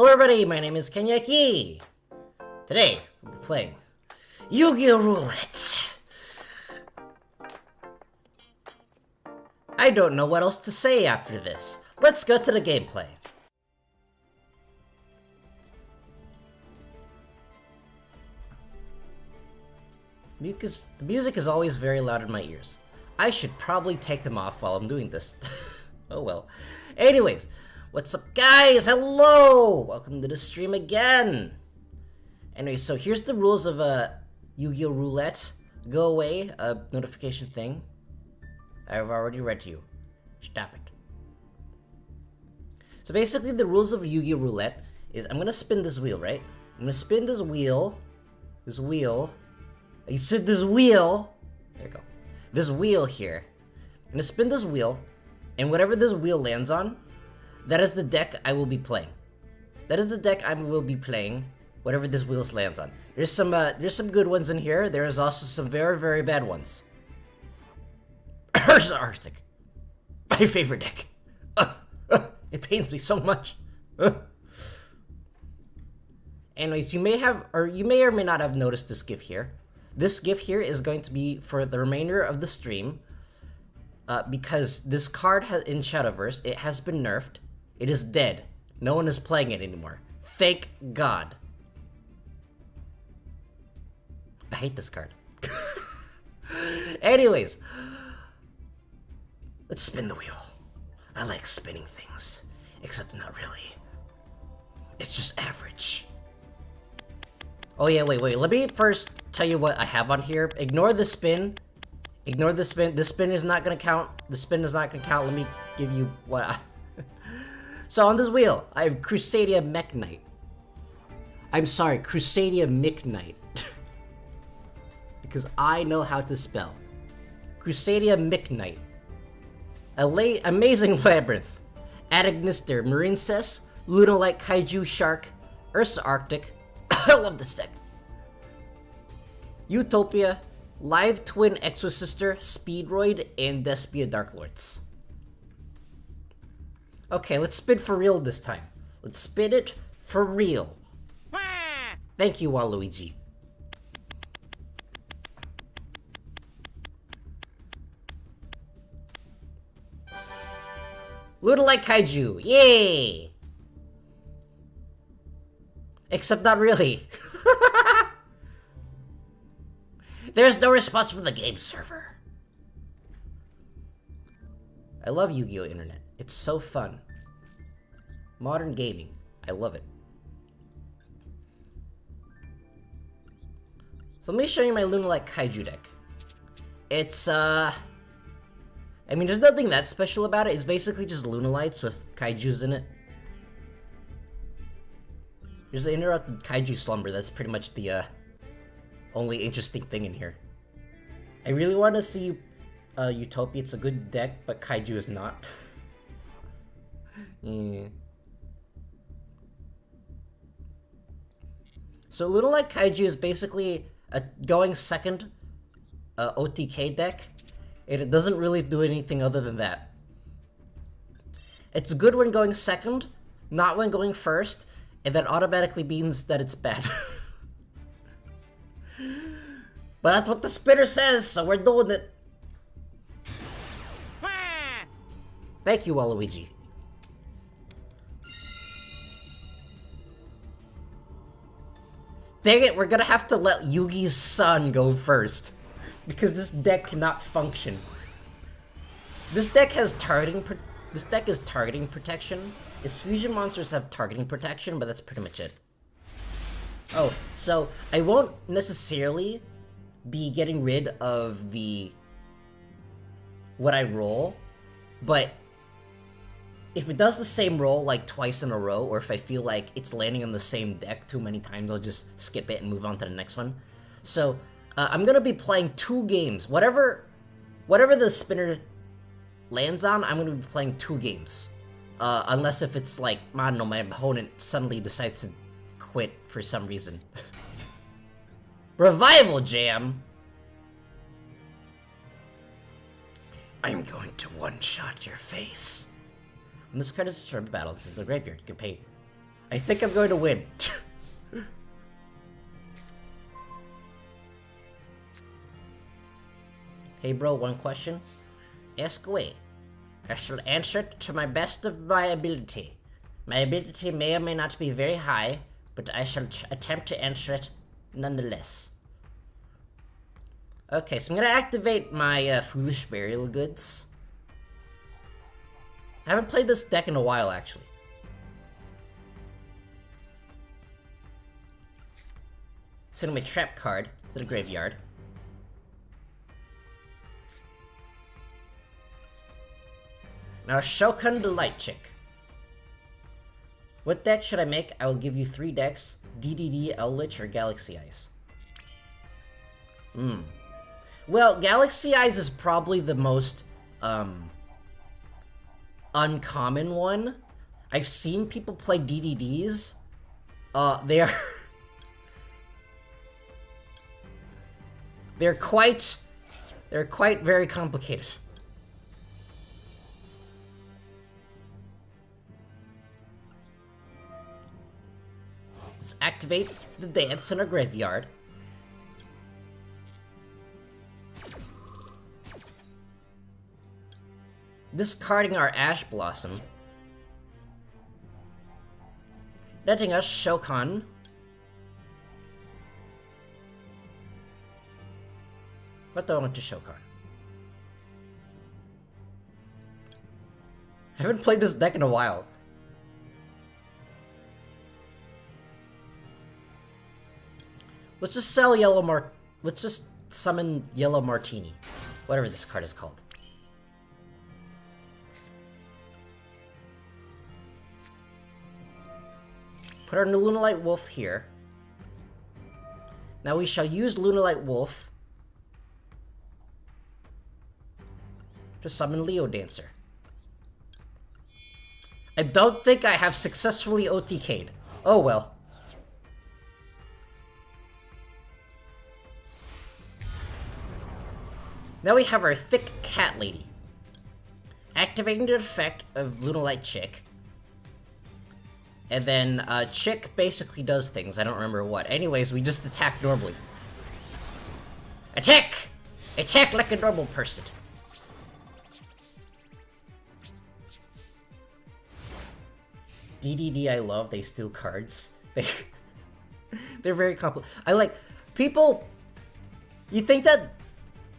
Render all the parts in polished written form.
Hello everybody, my name is Kenyaki. Today, we'll be playing Yu-Gi-Oh! Roulette. I don't know what else to say after this. Let's go to the gameplay. The music is always very loud in my ears. I should probably take them off while I'm doing this. Oh well. Anyways, what's up guys? Hello! Welcome to the stream again. Anyway, so here's the rules of Yu-Gi-Oh! Roulette. Go away, notification thing. I've already read to you. Stop it. So basically the rules of Yu-Gi-Oh! Roulette is I'm gonna spin this wheel, right? I'm gonna spin this wheel. You said this wheel. There you go. This wheel here. I'm gonna spin this wheel, and whatever this wheel lands on, that is the deck I will be playing. That is the deck I will be playing, whatever this wheel lands on. There's some good ones in here. There is also some very, very bad ones. Arctic. My favorite deck. It pains me so much. Anyways, you may or may not have noticed this GIF here. This GIF here is going to be for the remainder of the stream, because this card in Shadowverse, it has been nerfed. It is dead. No one is playing it anymore. Thank God. I hate this card. Anyways, let's spin the wheel. I like spinning things, except not really. It's just average. Oh yeah, wait. Let me first tell you what I have on here. Ignore the spin. Ignore the spin. The spin is not gonna count. The spin is not gonna count. Let me give you what So on this wheel, I have Crusadia Mech Knight. I'm sorry, Crusadia Mick Knight. Because I know how to spell. Crusadia Mick Knight. Amazing Labyrinth. Adagnister, Marine Cess, Lunalite Kaiju Shark, Ursa Arctic. I love this deck. Utopia, Live Twin Exorcister, Speedroid, and Despia Dark Lords. Okay, let's spin for real this time. Let's spin it for real. Thank you, Waluigi. Lunalite Kaiju, yay! Except not really. There's no response from the game server. I love Yu-Gi-Oh! Internet. It's so fun. Modern gaming. I love it. So let me show you my Lunalite Kaiju deck. It's, I mean, there's nothing that special about it. It's basically just Lunalites with Kaijus in it. There's the interrupted Kaiju Slumber. That's pretty much the only interesting thing in here. I really want to see Utopia. It's a good deck, but Kaiju is not. Yeah. So Lunalite Kaiju is basically a going second OTK deck, and it doesn't really do anything other than that. It's good when going second, not when going first, and that automatically means that it's bad. But that's what the spinner says, so we're doing it. Thank you, Waluigi. Dang it, we're gonna have to let Yugi's son go first, because this deck cannot function. This deck has targeting protection. Its fusion monsters have targeting protection, but that's pretty much it. Oh, so I won't necessarily be getting rid of what I roll, but if it does the same roll like twice in a row, or if I feel like it's landing on the same deck too many times, I'll just skip it and move on to the next one. So I'm gonna be playing 2 games. Whatever the spinner lands on, I'm gonna be playing 2 games. Unless if it's like, I don't know, my opponent suddenly decides to quit for some reason. Revival Jam! I'm going to one-shot your face. When this card is destroyed by battle, it's in the graveyard. You can pay I think I'm going to win. Hey bro, one question. Ask away. I shall answer it to my best of my ability. My ability may or may not be very high, but I shall attempt to answer it nonetheless. Okay, so I'm gonna activate my Foolish Burial Goods. I haven't played this deck in a while, actually. Send my trap card to the graveyard. Now Shokan the Light Chick. What deck should I make? I will give you 3 decks: DDD, Eldritch, or Galaxy Eyes. Well, Galaxy Eyes is probably the most uncommon one. I've seen people play DDDs. They are they're quite very complicated. Let's activate the dance in our graveyard. Discarding our Ash Blossom. Letting us Shokan. What do I want to Shokan? I haven't played this deck in a while. Let's just sell let's just summon Yellow Martini. Whatever this card is called. Put our Lunalight Wolf here. Now we shall use Lunalight Wolf to summon Leo Dancer. I don't think I have successfully OTK'd. Oh well. Now we have our Thick Cat Lady. Activating the effect of Lunalight Chick. And then, Chick basically does things, I don't remember what. Anyways, we just attack normally. Attack! Attack like a normal person. DDD I love, they steal cards. They're very complicated. I like, people... You think that...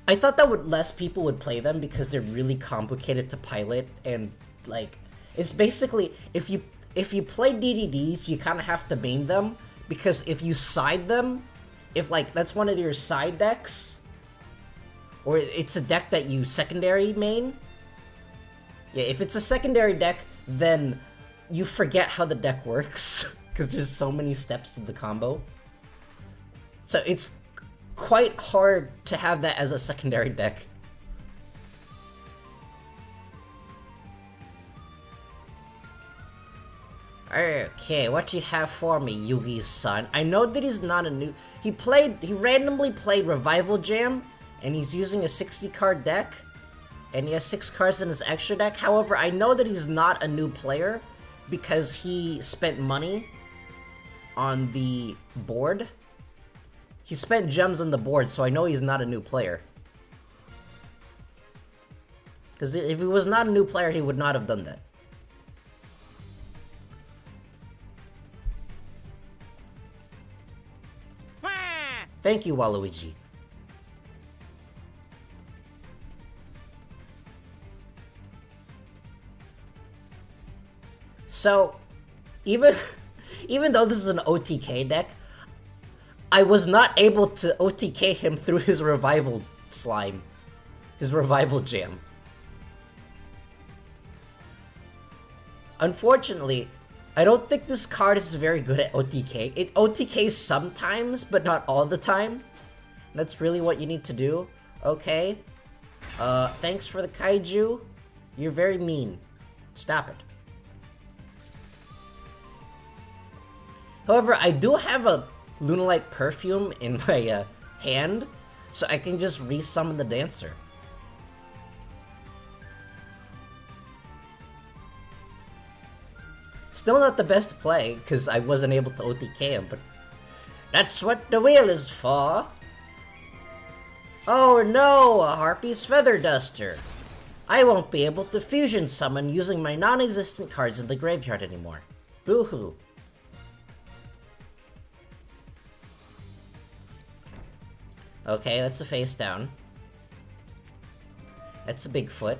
I thought that less people would play them because they're really complicated to pilot, and, like, it's basically, if you play DDDs, you kind of have to main them, because if you side them, if, like, that's one of your side decks, or it's a deck that you secondary main, yeah, if it's a secondary deck, then you forget how the deck works, because there's so many steps to the combo. So it's quite hard to have that as a secondary deck. Okay, what do you have for me, Yugi's son? I know that he's not a new... He randomly played Revival Jam, and he's using a 60-card deck, and he has 6 cards in his extra deck. However, I know that he's not a new player, because he spent money on the board. He spent gems on the board, so I know he's not a new player. Because if he was not a new player, he would not have done that. Thank you, Waluigi. So, even though this is an OTK deck, I was not able to OTK him through his Revival Slime. His Revival Jam. Unfortunately, I don't think this card is very good at OTK. It OTKs sometimes, but not all the time. That's really what you need to do. Okay. Thanks for the kaiju. You're very mean. Stop it. However, I do have a Lunalight Perfume in my hand, so I can just resummon the dancer. Still not the best play, because I wasn't able to OTK him, but that's what the wheel is for. Oh no, a Harpy's Feather Duster. I won't be able to fusion summon using my non-existent cards in the graveyard anymore. Boo-hoo. Okay, that's a face down. That's a Bigfoot.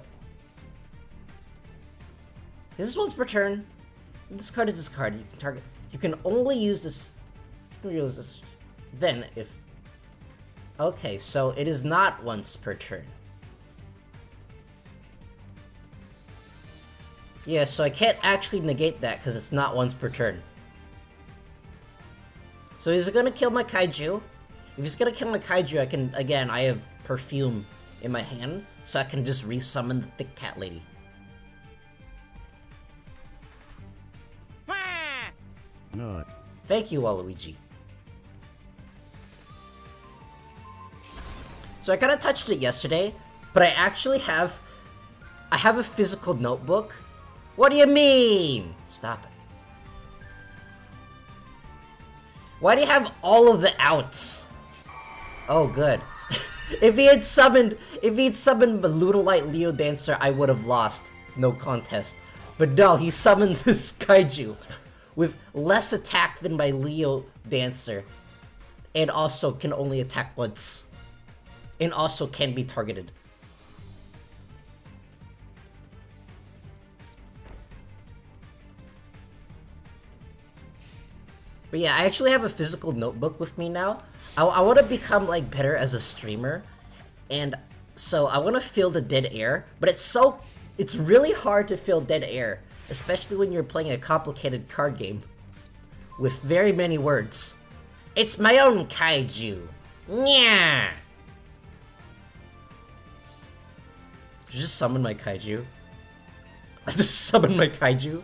Is this once per turn? This card is this card. You can target. You can only use this. You can use this. Then, if. Okay, so it is not once per turn. Yeah, so I can't actually negate that because it's not once per turn. So is it gonna kill my kaiju? If he's gonna kill my kaiju, I can, again, I have Perfume in my hand, so I can just resummon the thick cat lady. No. Thank you, Waluigi. So I kinda touched it yesterday, but I actually have... I have a physical notebook. What do you mean? Stop it. Why do you have all of the outs? Oh, good. If he had summoned Lunalite Leo Dancer, I would have lost. No contest. But no, he summoned this kaiju with less attack than my Leo Dancer, and also can only attack once, and also can be targeted. But yeah, I actually have a physical notebook with me now. I want to become like better as a streamer, and so I want to fill the dead air, but it's really hard to fill dead air, especially when you're playing a complicated card game with very many words. It's my own kaiju. Nya. Just summon my kaiju. I just summoned my kaiju.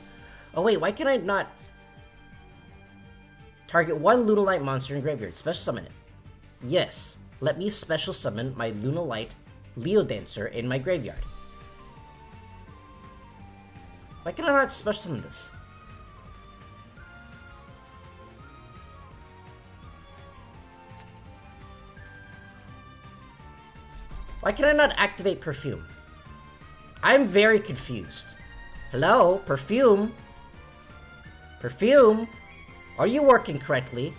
Oh wait, why can I not target one Lunalite monster in graveyard? Special summon it. Yes, let me special summon my Lunalite Leo Dancer in my graveyard. Why can I not special summon this? Why can I not activate Perfume? I'm very confused. Hello, Perfume? Perfume? Are you working correctly?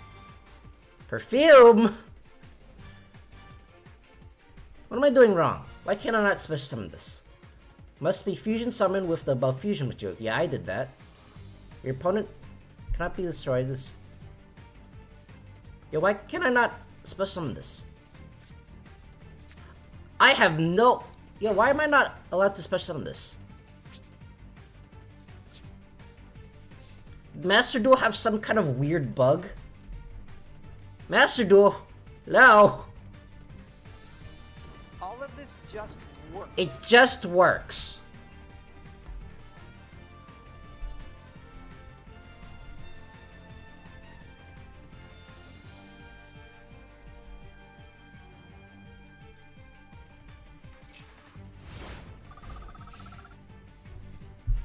Perfume? What am I doing wrong? Why can't I not special summon this? Must be fusion summoned with the above fusion materials. Yeah, I did that. Your opponent cannot be destroyed. This. Yeah, why can I not special summon this? I have no... Yeah, why am I not allowed to special summon this? Master Duel have some kind of weird bug? Master Duel? No! All of this just works. It just works.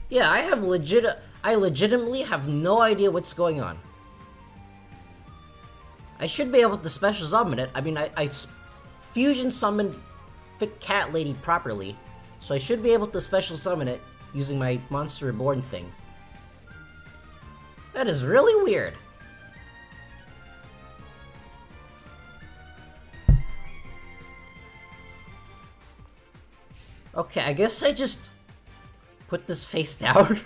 Yeah, I legitimately have no idea what's going on. I should be able to special summon it. I mean, I fusion summoned Thick Cat Lady properly, so I should be able to special summon it using my Monster Reborn thing. That is really weird. Okay, I guess I just put this face down.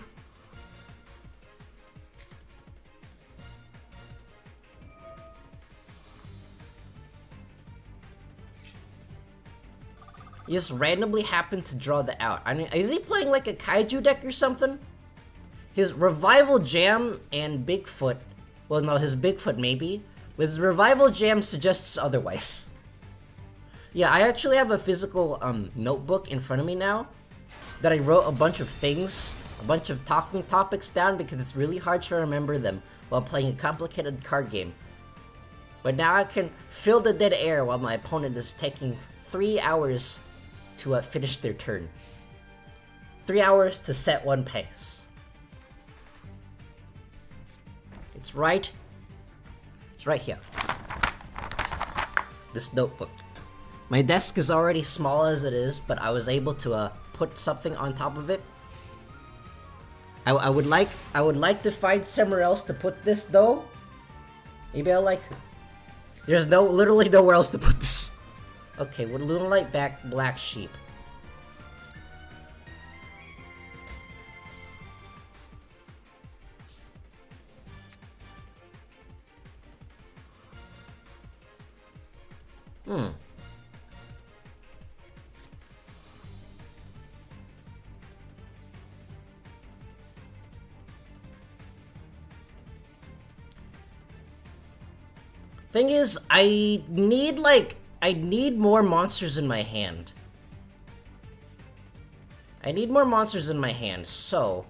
He just randomly happened to draw the out. I mean, is he playing like a kaiju deck or something? His Revival Jam and Bigfoot, well no, his Bigfoot maybe, but his Revival Jam suggests otherwise. Yeah, I actually have a physical notebook in front of me now that I wrote a bunch of things, a bunch of talking topics down because it's really hard to remember them while playing a complicated card game. But now I can fill the dead air while my opponent is taking 3 hours to finish their turn. 3 hours to set one pace. It's right here. This notebook. My desk is already small as it is, but I was able to put something on top of it. I would like to find somewhere else to put this though. Maybe I'll like. There's literally nowhere else to put this. Okay, with Lunalight Black Sheep. Thing is, I need more monsters in my hand. I need more monsters in my hand, so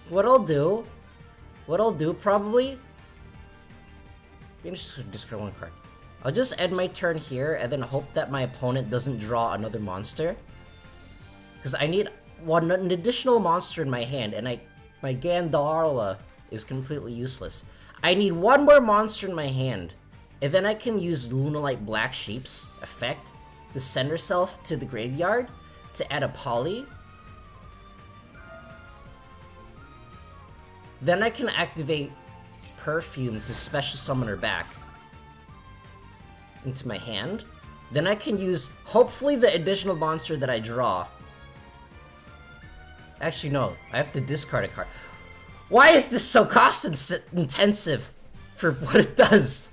what I'll do probably, just discard one card. I'll just end my turn here and then hope that my opponent doesn't draw another monster. Because I need an additional monster in my hand, and my Gandharla is completely useless. I need one more monster in my hand, and then I can use Lunalight Black Sheep's effect to send herself to the graveyard to add a poly. Then I can activate Perfume to special summon her back into my hand. Then I can use, hopefully, the additional monster that I draw. Actually, no. I have to discard a card. Why is this so cost-intensive for what it does?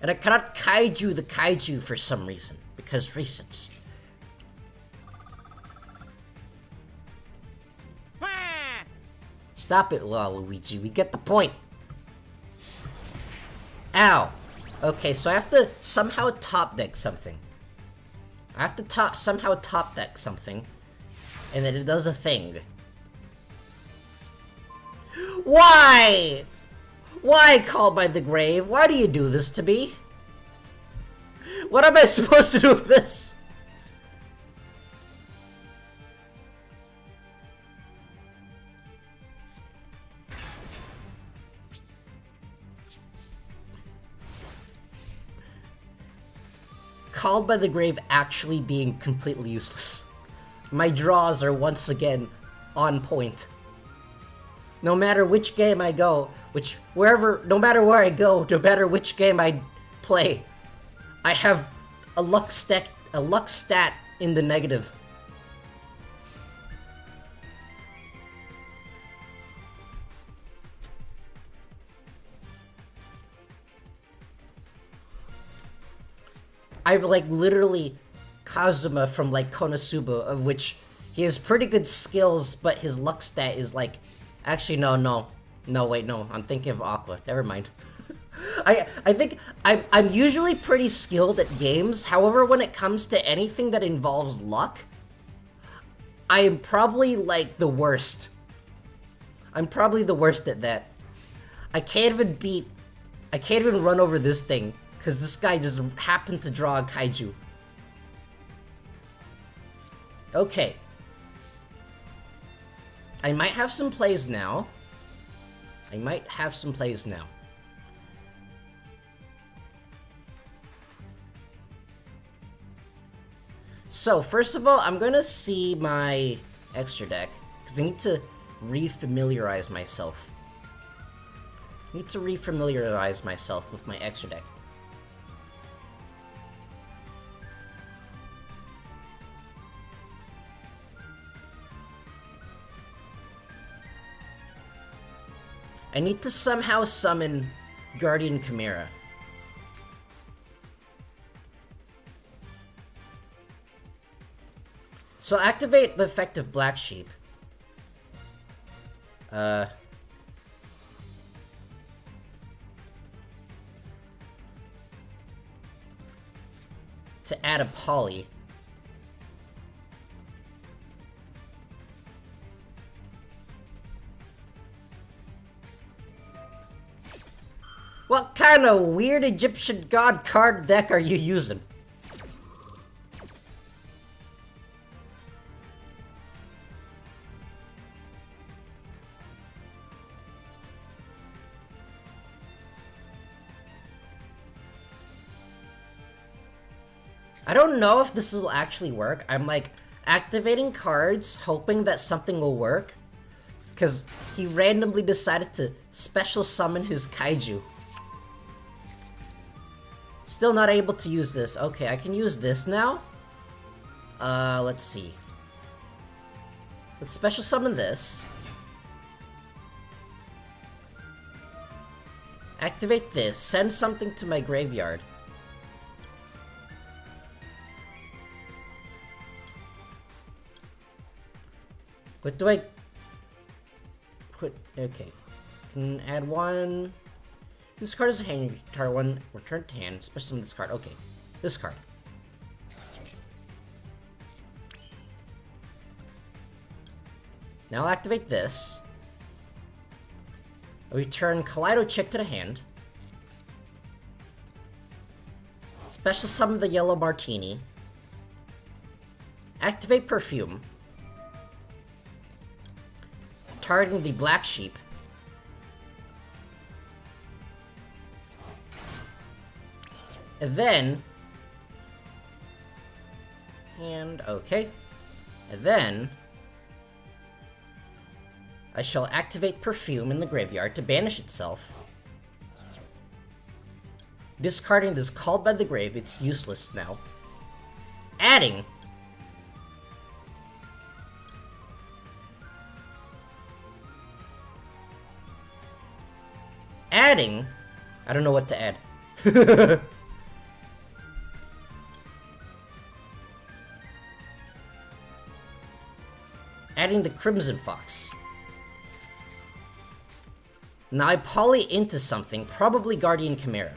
And I cannot kaiju the kaiju for some reason. Because reasons. Stop it, Luigi. We get the point. Ow. Okay, so I have to somehow top deck something. I have to somehow top deck something. And then it does a thing. Why? Why, Called by the Grave? Why do you do this to me? What am I supposed to do with this? Called by the Grave actually being completely useless. My draws are once again on point. No matter which game I go, no matter where I go, no matter which game I play, I have a luck stat in the negative. I'm like literally Kazuma from like Konosuba, of which he has pretty good skills, but his luck stat is like, actually no, wait, no, I'm thinking of Aqua. Never mind. I think I'm usually pretty skilled at games. However, when it comes to anything that involves luck, I am probably like the worst. I'm probably the worst at that. I can't even run over this thing. Because this guy just happened to draw a kaiju. Okay. I might have some plays now. So, first of all, I'm gonna see my extra deck. Because I need to re-familiarize myself. With my extra deck. I need to somehow summon Guardian Chimera. So activate the effect of Black Sheep. To add a poly. What kind of weird Egyptian god card deck are you using? I don't know if this will actually work. I'm like activating cards, hoping that something will work. Because he randomly decided to special summon his kaiju. Still not able to use this. Okay, I can use this now. Let's see. Let's special summon this. Activate this. Send something to my graveyard. What do I... put... okay. Can add one... This card is a hand card one. Return to hand. Special summon this card. Okay. This card. Now I'll activate this. I'll return Kaleido Chick to the hand. Special summon the Yellow Martini. Activate Perfume. Targeting the Black Sheep. And then... and okay. And then... I shall activate Perfume in the graveyard to banish itself. Discarding this called by the grave, it's useless now. Adding... I don't know what to add. Adding the Crimson Fox. Now I poly into something, probably Guardian Chimera.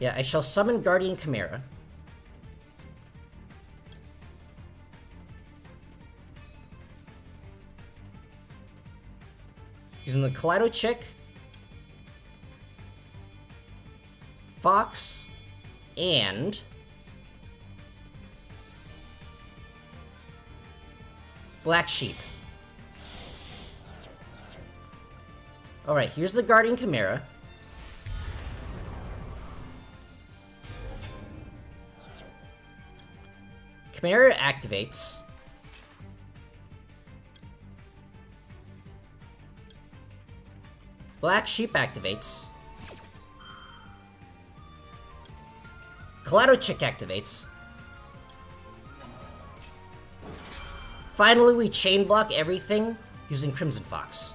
Yeah, I shall summon Guardian Chimera. Using the Kaleido Chick, Fox, and Black Sheep. Alright, here's the Guardian Chimera. Chimera activates. Black Sheep activates. Kaleido Chick activates. Finally, we chain block everything using Crimson Fox.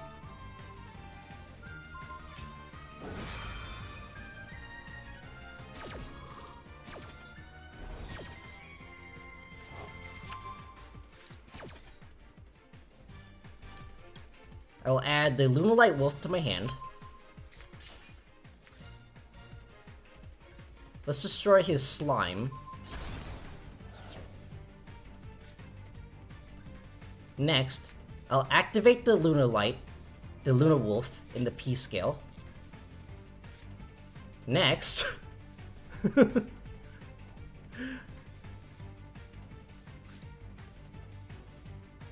I will add the Lunalight Wolf to my hand. Let's destroy his slime. Next, I'll activate the Lunalight, the Luna Wolf, in the P scale. Next...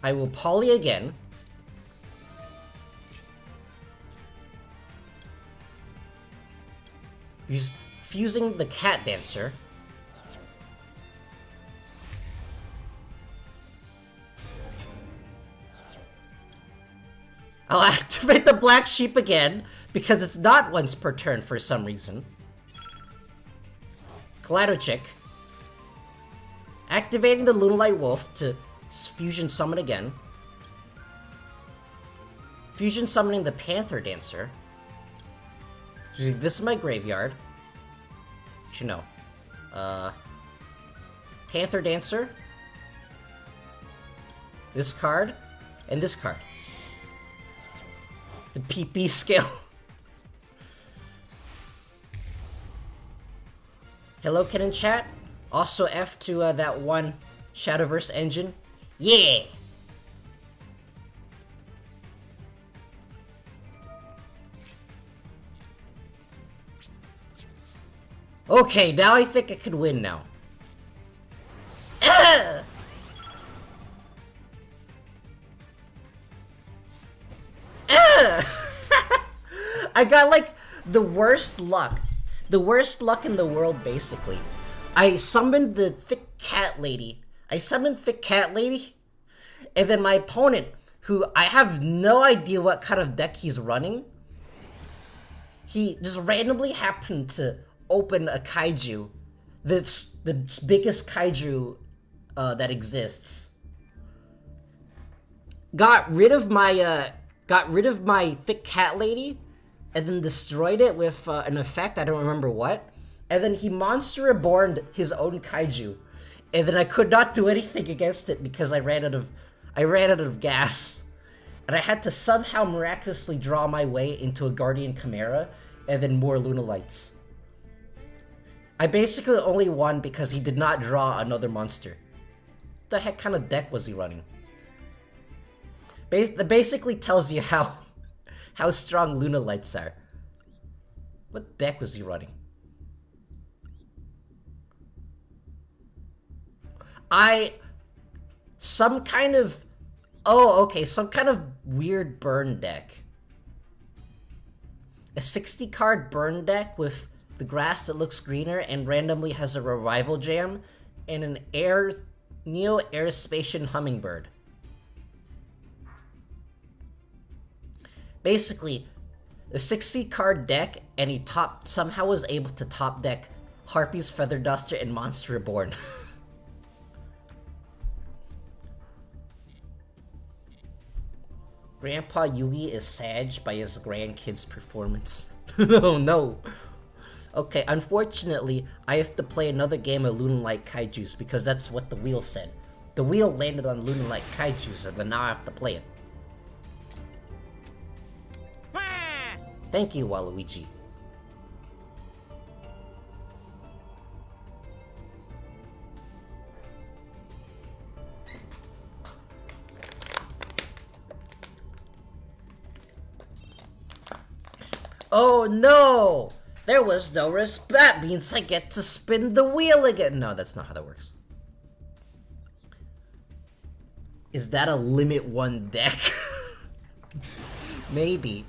I will poly again. Fusing the Cat Dancer. I'll activate the Black Sheep again, because it's not once per turn for some reason. Kaleido Chick. Activating the Lunalight Wolf to fusion summon again. Fusion summoning the Panther Dancer. Using this in my graveyard. You know. Panther Dancer. This card. And this card. The PP scale. Hello, Ken in chat. Also F to that one Shadowverse engine. Yeah! Okay, now I think I could win now. I got like the worst luck. The worst luck in the world, basically. I summoned the thick cat lady. And then my opponent, who I have no idea what kind of deck he's running, he just randomly happened to open a kaiju. That's the biggest kaiju that exists. Got rid of my thick cat lady, and then destroyed it with an effect, I don't remember what. And then he monster reborned his own kaiju. And then I could not do anything against it because I ran out of gas. And I had to somehow miraculously draw my way into a Guardian Chimera and then more Lunalights. I basically only won because he did not draw another monster. What the heck kind of deck was he running? That basically tells you how strong Lunalights are. What deck was he running? Some kind of weird burn deck. A 60 card burn deck with the grass that looks greener and randomly has a revival jam and an Neo Aerospatian Hummingbird. Basically, a 60 card deck, and he somehow was able to top deck Harpy's Feather Duster and Monster Reborn. Grandpa Yugi is sad by his grandkid's performance. Oh no. Okay, unfortunately, I have to play another game of Lunalight Kaijus because that's what the wheel said. The wheel landed on Lunalight Kaijus, and then now I have to play it. Thank you, Waluigi. Oh no! There was no risk. That means I get to spin the wheel again. No, that's not how that works. Is that a limit 1 deck? Maybe.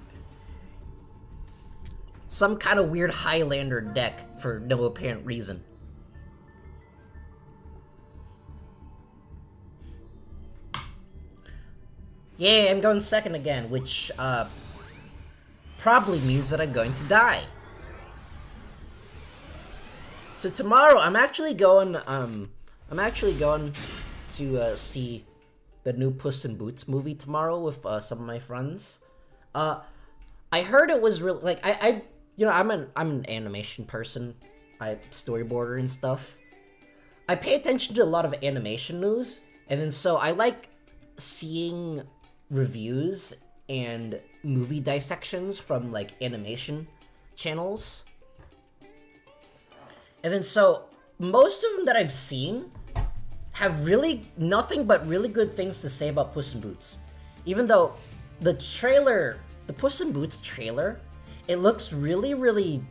Some kind of weird Highlander deck for no apparent reason. Yeah, I'm going second again, which probably means that I'm going to die. So tomorrow, I'm actually going to see the new Puss in Boots movie tomorrow with some of my friends. I heard it was real. Like I'm an animation person. I storyboarder and stuff. I pay attention to a lot of animation news, and then so I like seeing reviews and movie dissections from like animation channels. And then so most of them that I've seen have really nothing but really good things to say about Puss in Boots. Even though the Puss in Boots trailer, it looks really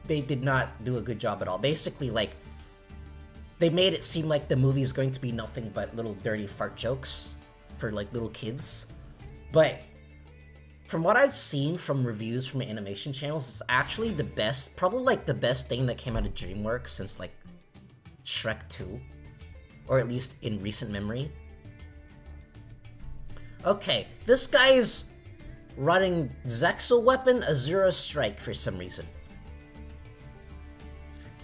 they did not do a good job at all. Basically, like, they made it seem like the movie is going to be nothing but little dirty fart jokes for like little kids. But from what I've seen from reviews from animation channels, it's actually the best, probably like the best thing that came out of DreamWorks since like Shrek 2. Or at least in recent memory. Okay, this guy is running Zexal Weapon Azura Strike for some reason.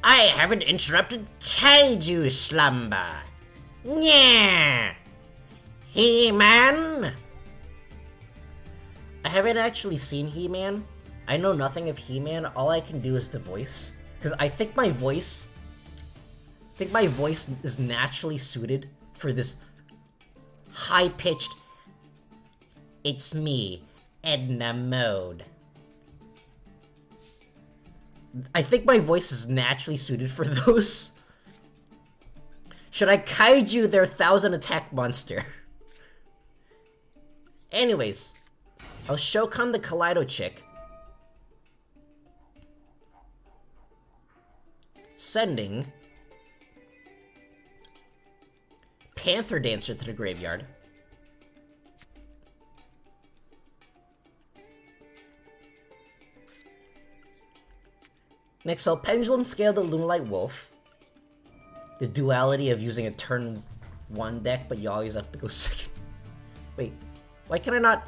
I haven't interrupted Kaiju slumber. Yeah, He-Man. I haven't actually seen He-Man. I know nothing of He-Man. All I can do is the voice, because I think my voice is naturally suited for this high-pitched, it's me, Edna mode. I think my voice is naturally suited for those. Should I kaiju their 1000 attack monster? Anyways, I'll Shokan the Kaleido chick. Sending Panther Dancer to the graveyard. Next, I'll Pendulum Scale the Lunalight Wolf. The duality of using a turn 1 deck, but you always have to go second. Wait, why can I not?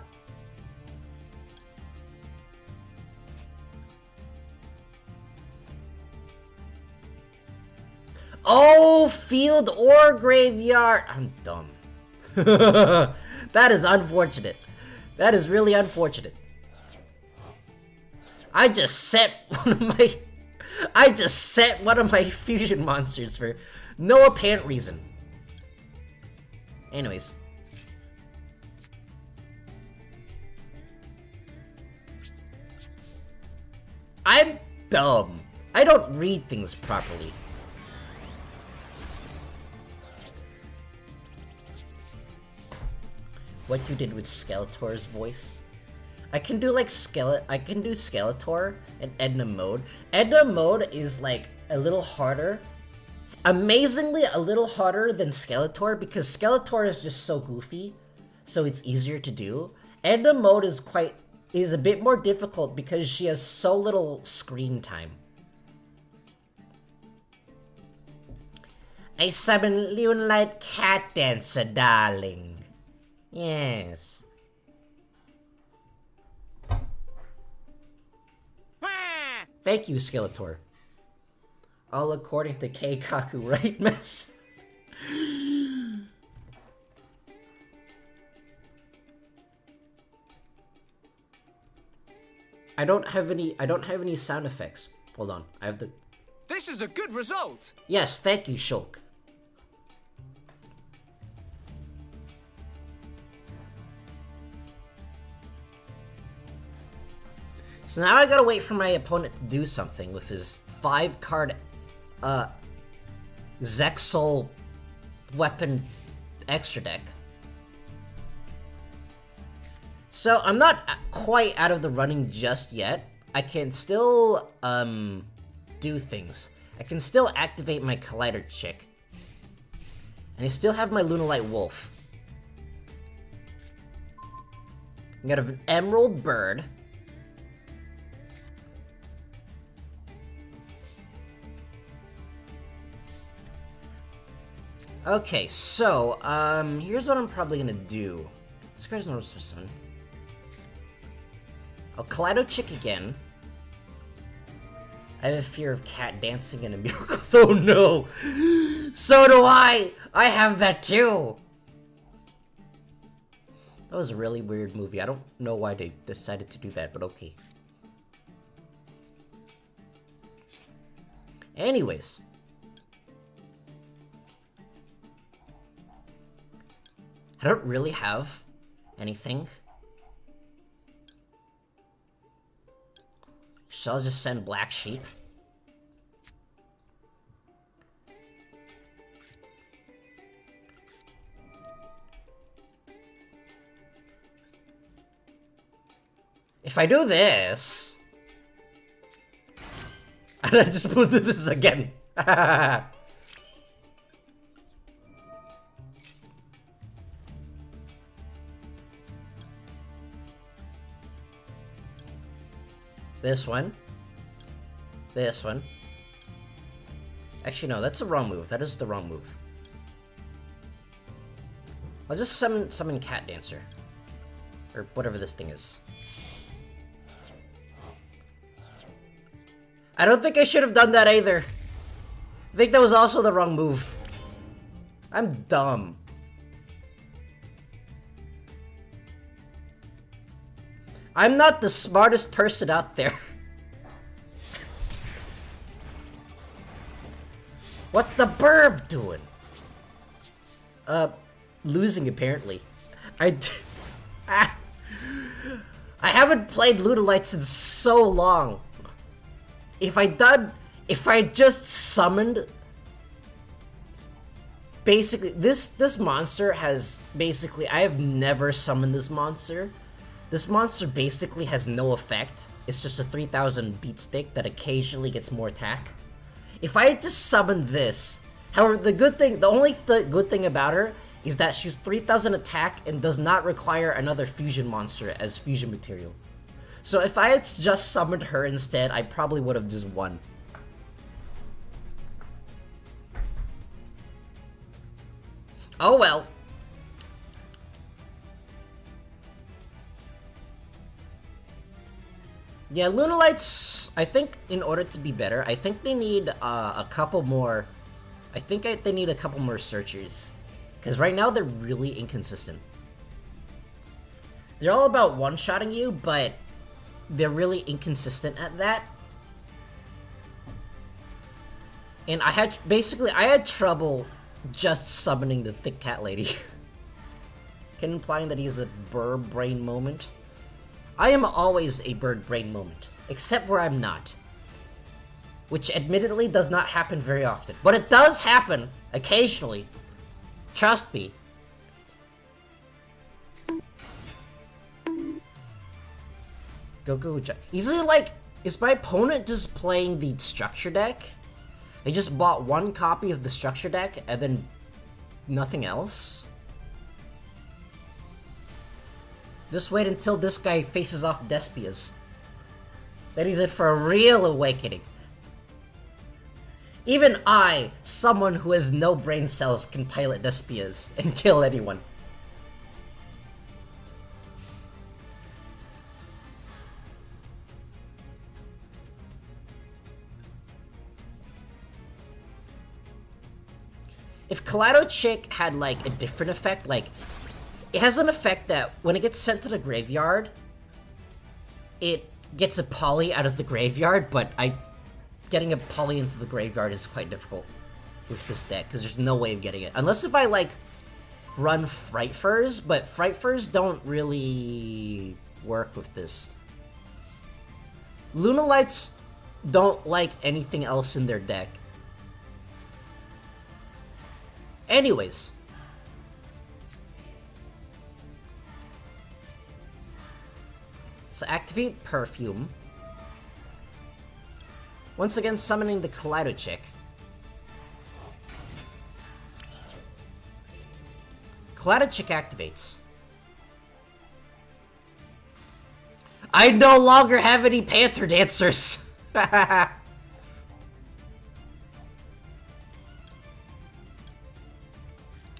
Oh, field or graveyard. I'm dumb. That is unfortunate. That is really unfortunate. I just set one of my fusion monsters for no apparent reason. Anyways. I'm dumb. I don't read things properly. What you did with Skeletor's voice? I can do like Skeletor and Edna mode. Edna mode is like a little harder. Amazingly a little harder than Skeletor because Skeletor is just so goofy, so it's easier to do. Edna mode is a bit more difficult because she has so little screen time. I summon Lunalight Cat Dancer, darling. Yes. Thank you, Skeletor. All according to Keikaku, right, miss? I don't have any sound effects. Hold on. I have the This is a good result. Yes, thank you, Shulk. So now I gotta wait for my opponent to do something with his 5-card, Zexal weapon extra deck. So I'm not quite out of the running just yet. I can still, do things. I can still activate my Collider Chick. And I still have my Lunalight Wolf. I got an Emerald Bird. Okay, so, here's what I'm probably gonna do. This guy's not supposed to. I'll Kaleido Chick again. I have a fear of cat dancing and a miracle. Oh no! So do I! I have that too! That was a really weird movie. I don't know why they decided to do that, but okay. Anyways. I don't really have anything. So I'll just send Black Sheep. If I do this... And I just put this again. This one. This one. Actually, no, that's the wrong move. That is the wrong move. I'll just summon Cat Dancer. Or whatever this thing is. I don't think I should have done that either. I think that was also the wrong move. I'm dumb. I'm not the smartest person out there. What the burb doing? Losing apparently. I haven't played Lunalights in so long. If I just summoned... Basically, this monster has basically... I have never summoned this monster. This monster basically has no effect. It's just a 3000 beat stick that occasionally gets more attack. If I had just summoned this... However, the only good thing about her is that she's 3000 attack and does not require another fusion monster as fusion material. So if I had just summoned her instead, I probably would have just won. Oh well. Yeah, Lunalights, I think in order to be better, I think they need a couple more... they need a couple more searchers. Because right now they're really inconsistent. They're all about one-shotting you, but they're really inconsistent at that. And I had trouble just summoning the thick cat lady. Can implying that he's a bird brain moment. I am always a bird brain moment, except where I'm not. Which admittedly does not happen very often. But it does happen occasionally. Trust me. Go. Easily, like, is my opponent just playing the structure deck? They just bought one copy of the structure deck and then nothing else? Just wait until this guy faces off Despias. Then he's in for a real awakening. Even I, someone who has no brain cells, can pilot Despias and kill anyone. If Kaleido Chick had, like, a different effect, like, it has an effect that when it gets sent to the graveyard, it gets a poly out of the graveyard, but getting a poly into the graveyard is quite difficult with this deck, because there's no way of getting it. Unless if I, like, run Fright Furs, but Fright Furs don't really work with this. Lunalights don't like anything else in their deck. Anyways. So activate Perfume. Once again summoning the Kaleido Chick. Kaleido Chick activates. I no longer have any Panther Dancers!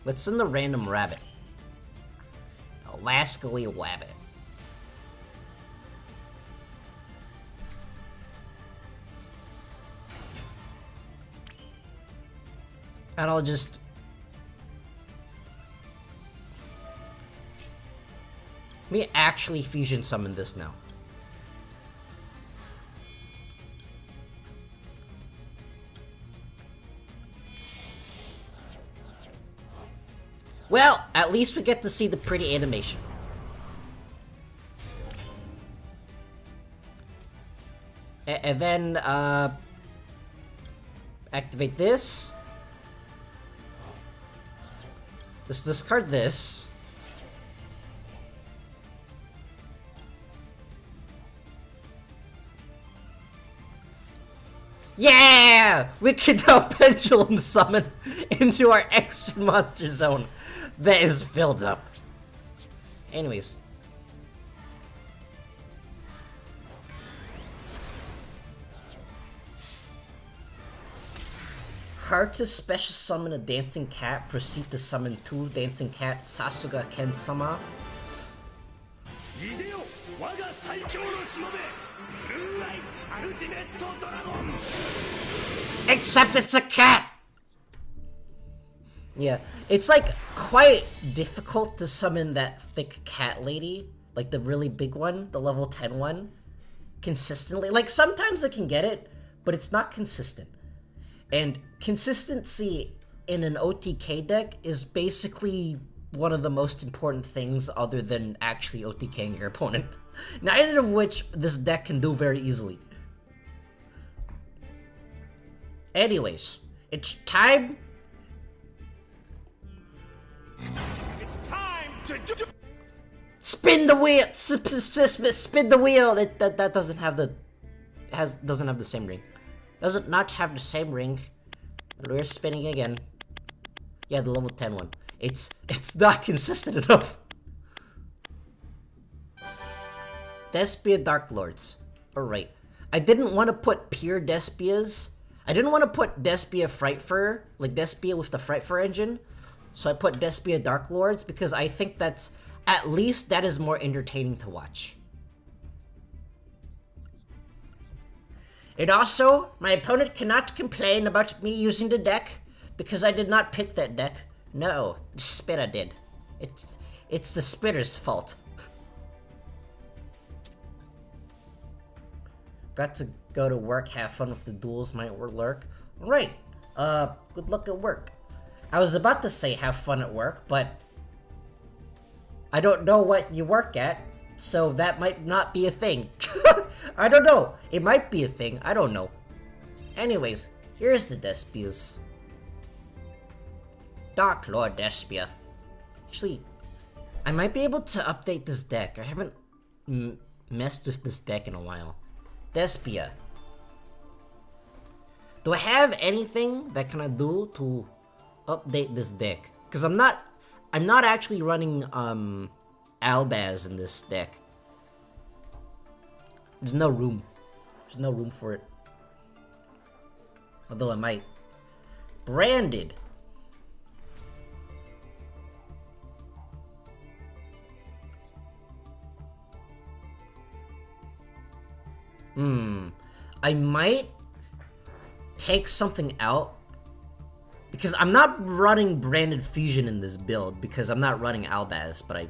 Let's send the random rabbit. Alaska-y wabbit. And I'll just... Let me actually fusion summon this now. Well, at least we get to see the pretty animation. And then, activate this. Let's discard this. Yeah! We can now pendulum summon into our extra monster zone that is filled up. Anyways. Hard to special summon a dancing cat, proceed to summon 2 dancing cat, Sasuga Ken-sama. Yugioh, waga saikyo no shinobi, Blue Eyes Ultimate Dragon. Except it's a cat! Yeah, it's like quite difficult to summon that thick cat lady, like the really big one, the level 10 one, consistently. Like sometimes I can get it, but it's not consistent. And consistency in an OTK deck is basically one of the most important things other than actually OTKing your opponent. Neither of which this deck can do very easily. Anyways, it's time... It's time to do. Spin the wheel! Spin the wheel! That doesn't have the... doesn't have the same ring. Does it not have the same ring? We're spinning again. Yeah, the level 10 one. It's not consistent enough. Despia Dark Lords. Alright. I didn't want to put pure Despias. I didn't want to put Despia Fright Fur, like Despia with the Fright Fur engine, So I put Despia Dark Lords because I think that's, at least that is more entertaining to watch. And also, my opponent cannot complain about me using the deck because I did not pick that deck. No, the spitter did. It's the spitter's fault. Got to go to work, have fun with the duels might lurk. Right, good luck at work. I was about to say have fun at work, but I don't know what you work at, so that might not be a thing. I don't know. It might be a thing. I don't know. Anyways, here's the Despias. Dark Lord Despia. Actually, I might be able to update this deck. I haven't messed with this deck in a while. Despia. Do I have anything that can I do to update this deck? Because I'm not actually running Albaz in this deck. There's no room. There's no room for it. Although I might. Branded. I might take something out because I'm not running Branded Fusion in this build because I'm not running Albaz, but I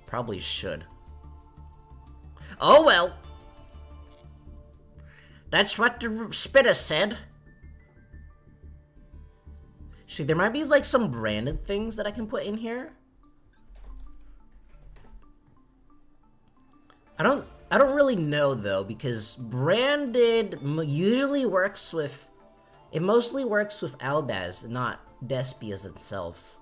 probably should. Oh well. That's what the spitter said. See, there might be like some branded things that I can put in here. I don't really know though, because branded usually works with, it mostly works with Albaz, not Despias themselves.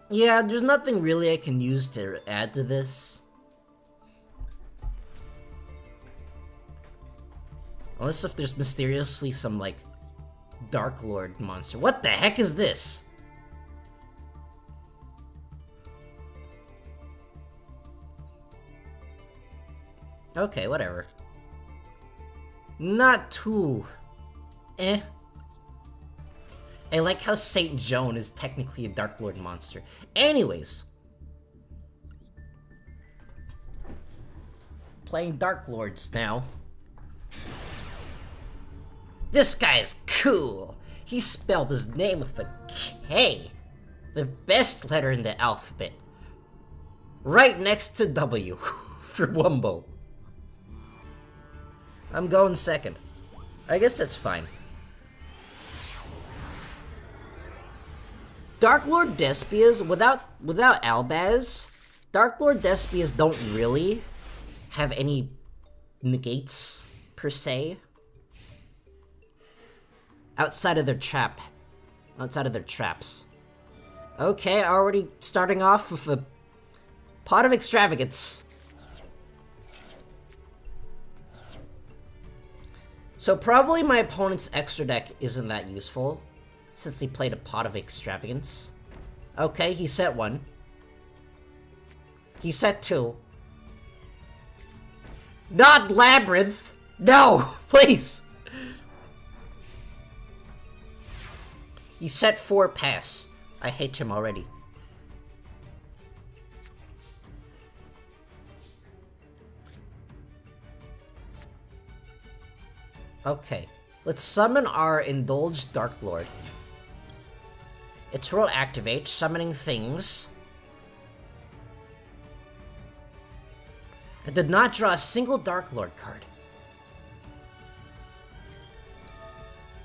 Yeah, there's nothing really I can use to add to this. Unless if there's mysteriously some, like, Dark Lord monster. What the heck is this? Okay, whatever. Not too... eh. I like how Saint Joan is technically a Dark Lord monster. Anyways. Playing Dark Lords now. This guy's cool. He spelled his name with a K. The best letter in the alphabet. Right next to W. For Wumbo. I'm going second. I guess that's fine. Dark Lord Despias, without Albaz, Dark Lord Despias don't really have any negates, per se. Outside of their traps. Okay, already starting off with a pot of extravagance. So probably my opponent's extra deck isn't that useful, since he played a pot of extravagance. Okay, he set one. He set two. Not Labyrinth! No! Please! He set 4 pass. I hate him already. Okay, let's summon our Indulged Dark Lord. Its role activates, summoning things. I did not draw a single Dark Lord card.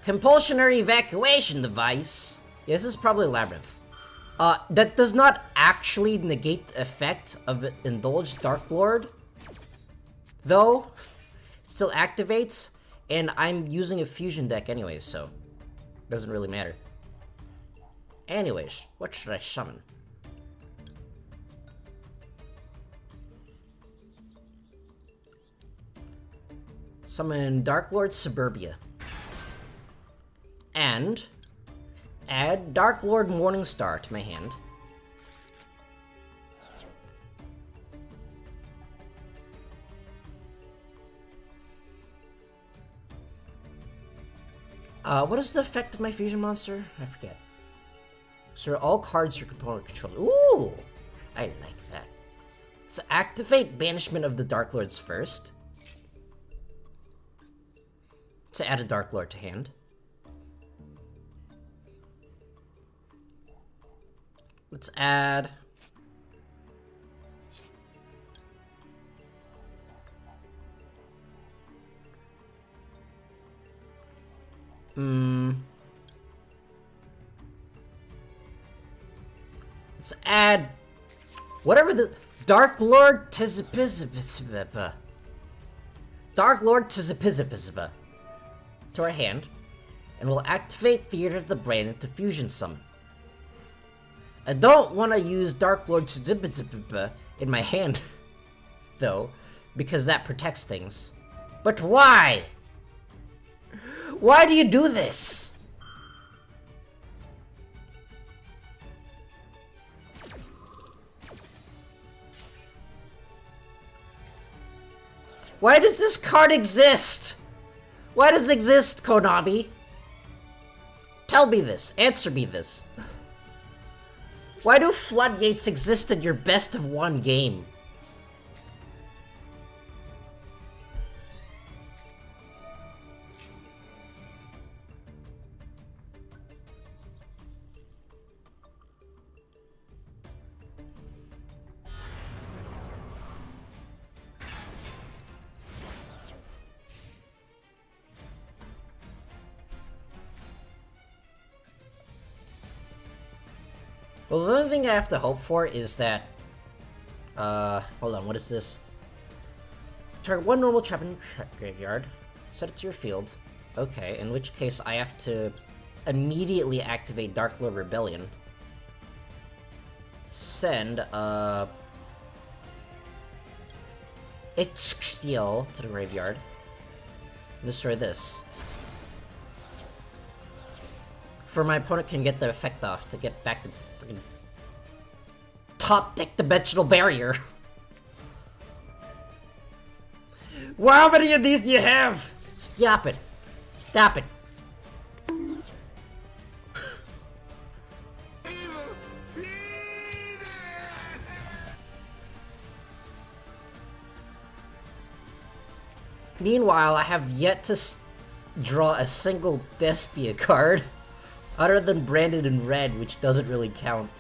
Compulsionary evacuation device. Yeah, this is probably Labyrinth. That does not actually negate the effect of Indulged Dark Lord. Though, it still activates, and I'm using a fusion deck anyways, so it doesn't really matter. Anyways, what should I summon? Summon Dark Lord Suburbia. And add Dark Lord Morningstar to my hand. What is the effect of my fusion monster? I forget. So all cards your component controls. Ooh! I like that. So activate Banishment of the Dark Lords first. To add a Dark Lord to hand. Let's add... Let's add... whatever the... Dark Lord Tizapizapizapa. Dark Lord Tizapizapizapa. To our hand. And we'll activate Theater of the Brain into Fusion Summon. I don't want to use Dark Lord Tizapizapapa in my hand, though, because that protects things. But why? Why do you do this? Why does this card exist? Why does it exist, Konami? Tell me this. Answer me this. Why do floodgates exist in your best of one game? Well, the only thing I have to hope for is that... hold on, what is this? Target one normal trap in your graveyard. Set it to your field. Okay, in which case I have to immediately activate Dark Lord Rebellion. Send, Yugioh to the graveyard. Destroy this. For my opponent can get the effect off to get back to freaking top deck dimensional barrier. Well, how many of these do you have? Stop it. Stop it. Meanwhile, I have yet to draw a single Despia card, other than branded in red, which doesn't really count.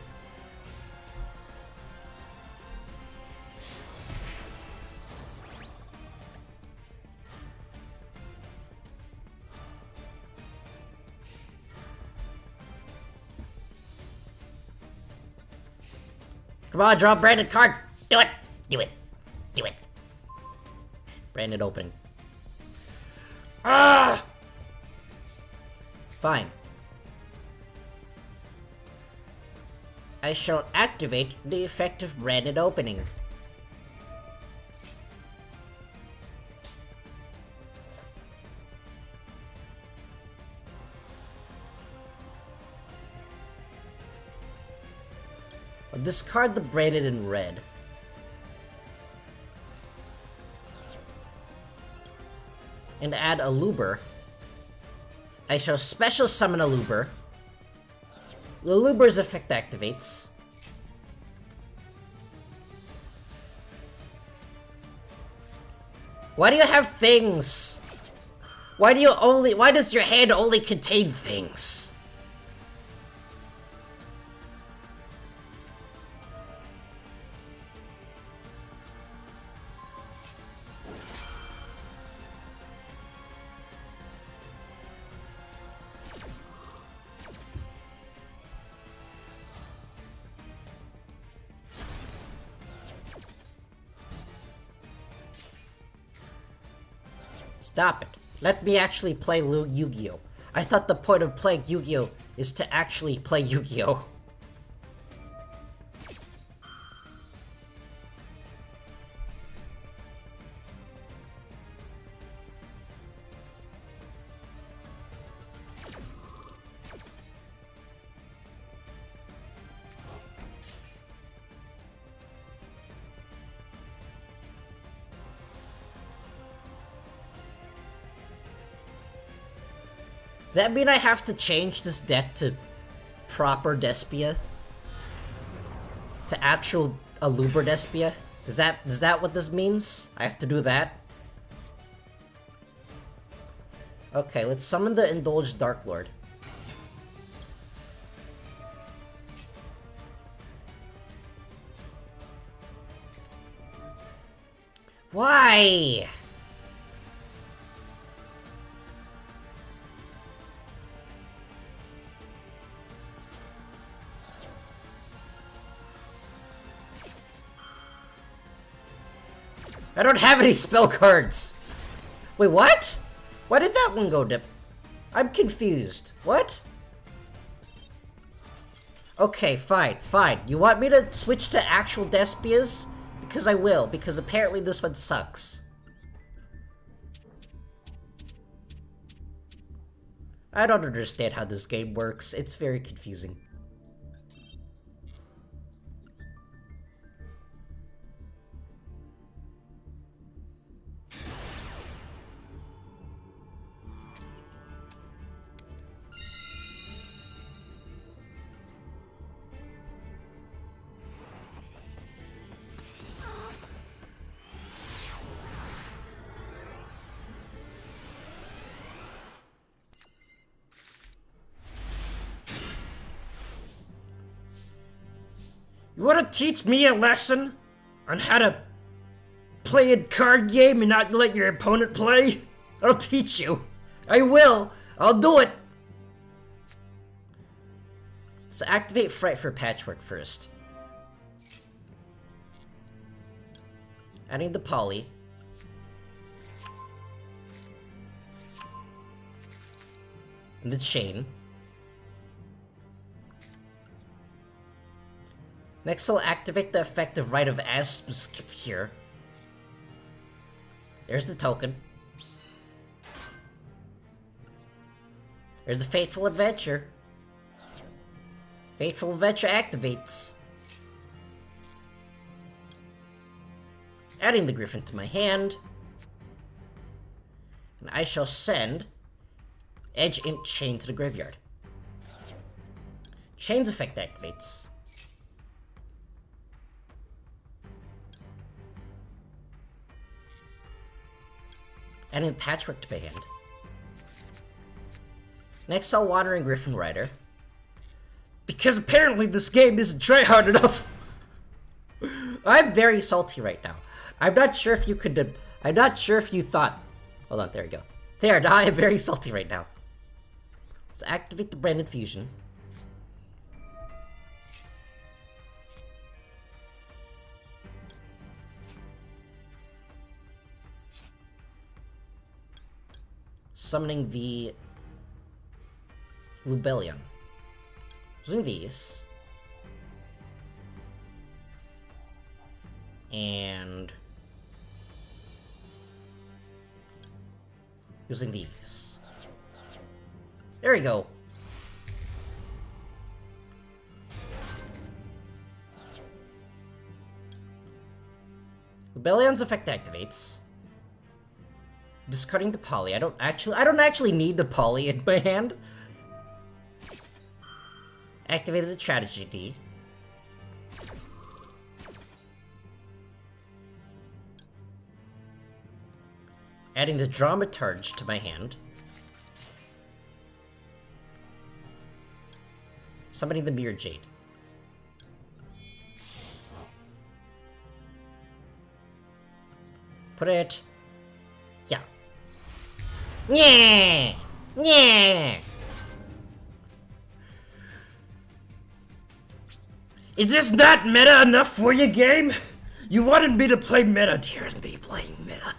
Come on, draw a branded card! Do it! Do it! Do it! Branded opening. Ah! Fine. I shall activate the effect of branded opening. I'll discard the branded in red. And add a Luber. I shall special summon a Luber. The Luber's effect activates. Why do you have things? Why does your hand only contain things? Stop it. Let me actually play Yugioh. I thought the point of playing Yugioh is to actually play Yugioh. Does that mean I have to change this deck to proper Despia? To actual Aluber Despia? Is that what this means? I have to do that? Okay, let's summon the Indulged Dark Lord. Why? I don't have any spell cards! Wait, what? Why did that one go dip? I'm confused. What? Okay, fine, fine. You want me to switch to actual Despias? Because I will, because apparently this one sucks. I don't understand how this game works. It's very confusing. You wanna teach me a lesson on how to play a card game and not let your opponent play? I'll teach you. I will. I'll do it. So activate Fright for Patchwork first. Adding the Poly. And the Chain. Next, I'll activate the effect of Rite of Asp here. There's the token. There's the Fateful Adventure. Fateful Adventure activates. Adding the Griffin to my hand. And I shall send Edge Imp Chain to the graveyard. Chain's effect activates. Adding Patchwork to my hand. Next, I'll Wandering Griffin Rider. Because apparently this game isn't tryhard enough. I'm very salty right now. I'm not sure if you could... I'm not sure if you thought... Hold on, there we go. There, now I am very salty right now. Let's activate the Branded Fusion. Summoning the Lubellion. Using these. And using these. There we go. Lubellion's effect activates. Discarding the Poly. I don't actually need the Poly in my hand. Activated the Tragedy. Adding the Dramaturge to my hand. Summoning the Mirror Jade. Put it... yeah. Yeah! Yeah! Is this not meta enough for you, game? You wanted me to play meta. Here's me playing meta.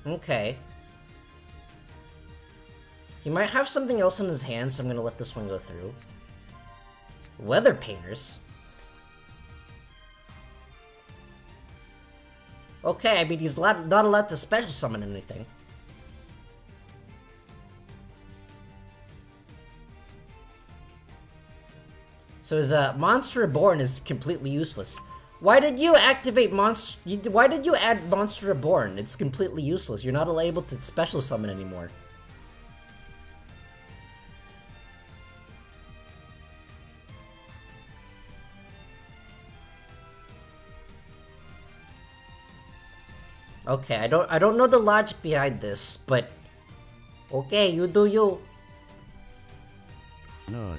Okay. He might have something else in his hand, so I'm gonna let this one go through. Weather Painters? Okay, I mean, he's not allowed to special summon anything. So his Monster Reborn is completely useless. Why did you activate why did you add Monster Reborn? It's completely useless. You're not able to special summon anymore. Okay, I don't know the logic behind this, but okay, you do you. No.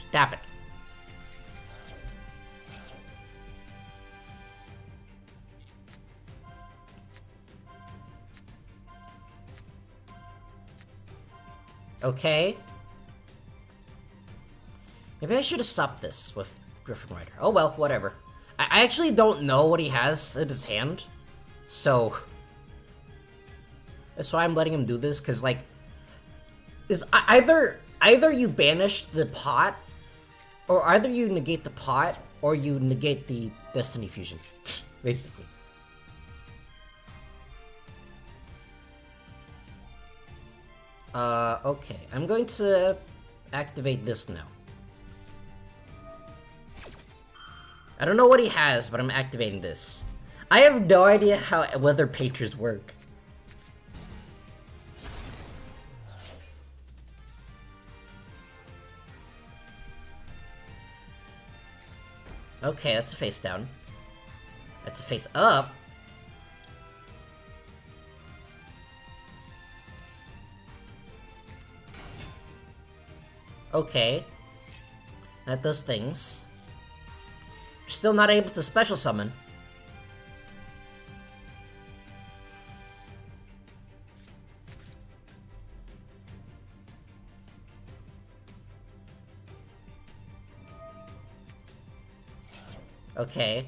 Stop it. Okay. Maybe I should have stopped this with Griffin Rider. Oh well, whatever. I actually don't know what he has in his hand. So that's why I'm letting him do this, because like is either you banish the pot, or either you negate the pot, or you negate the Destiny Fusion. Basically. Okay. I'm going to activate this now. I don't know what he has, but I'm activating this. I have no idea how weather painters work. Okay, that's a face down. That's a face up. Okay. That does things. You're still not able to special summon. Okay.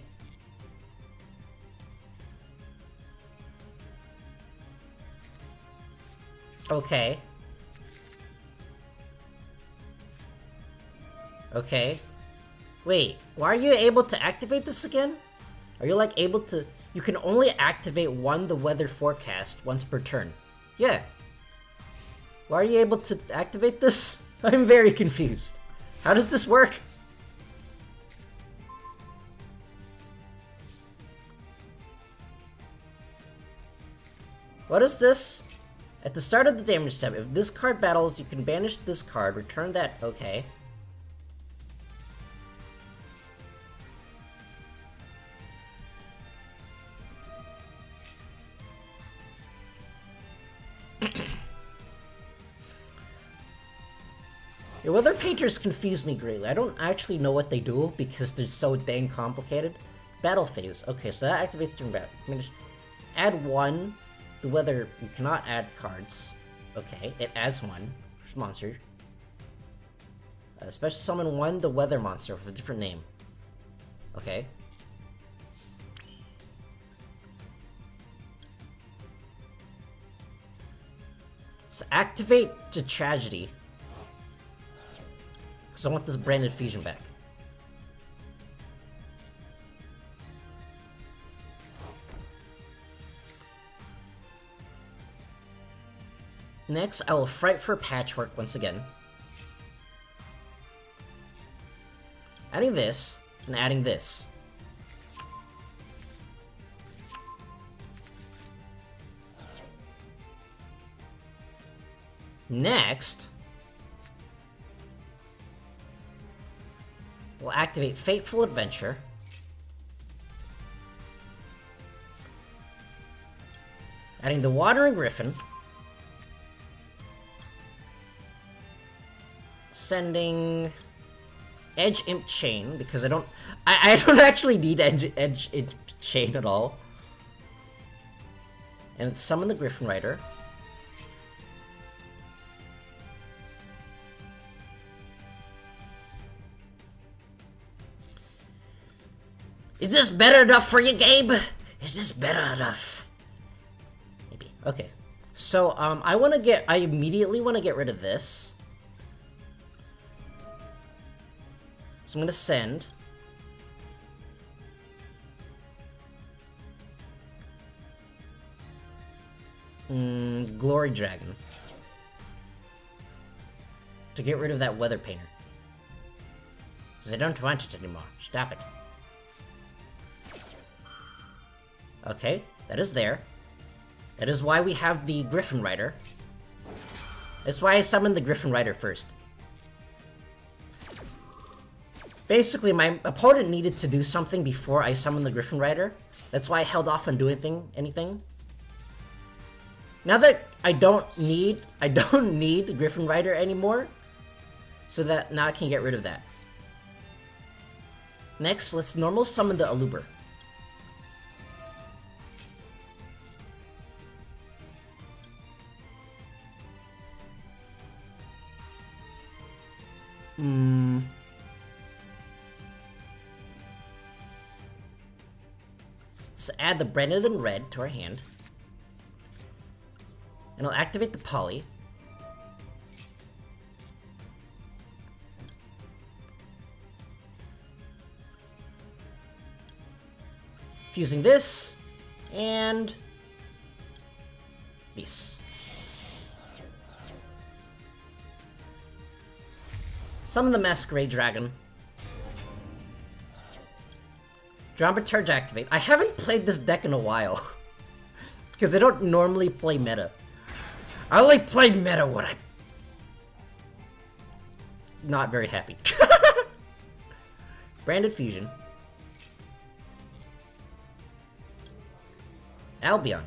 Okay. Okay. Wait, why are you able to activate this again? Are you like able to... You can only activate the weather forecast once per turn. Yeah. Why are you able to activate this? I'm very confused. How does this work? What is this? At the start of the damage step, if this card battles, you can banish this card, return that... Okay. Your weather painters confuse me greatly. I don't actually know what they do because they're so dang complicated. Battle phase. Okay, so that activates during battle. Add one. The weather, you cannot add cards. Okay, it adds one. First monster. Special summon one, the weather monster with a different name. Okay. So activate to tragedy. Because I want this branded fusion back. Next, I will fight for Patchwork once again. Adding this, and adding this. Next, we'll activate Fateful Adventure. Adding the Wandering Griffin. Sending Edge Imp Chain, because I don't actually need Edge Imp Chain at all. And summon the Griffin Rider. Is this better enough for you, Gabe? Is this better enough? Maybe. Okay. So, I immediately want to get rid of this. So I'm gonna send Glory Dragon to get rid of that Weather Painter. Because I don't want it anymore. Stop it. Okay, that is there. That is why we have the Griffin Rider. That's why I summoned the Griffin Rider first. Basically, my opponent needed to do something before I summoned the Griffin Rider. That's why I held off on doing anything. Now that I don't need Griffin Rider anymore, so that now I can get rid of that. Next, let's normal summon the Aluber. Let's add the Branded in Red to our hand. And I'll activate the Poly. Fusing this, and this. Summon the Masquerade Dragon. Dramaturge activate. I haven't played this deck in a while. Because I don't normally play meta. I only play meta when I'm not very happy. Branded Fusion. Albion.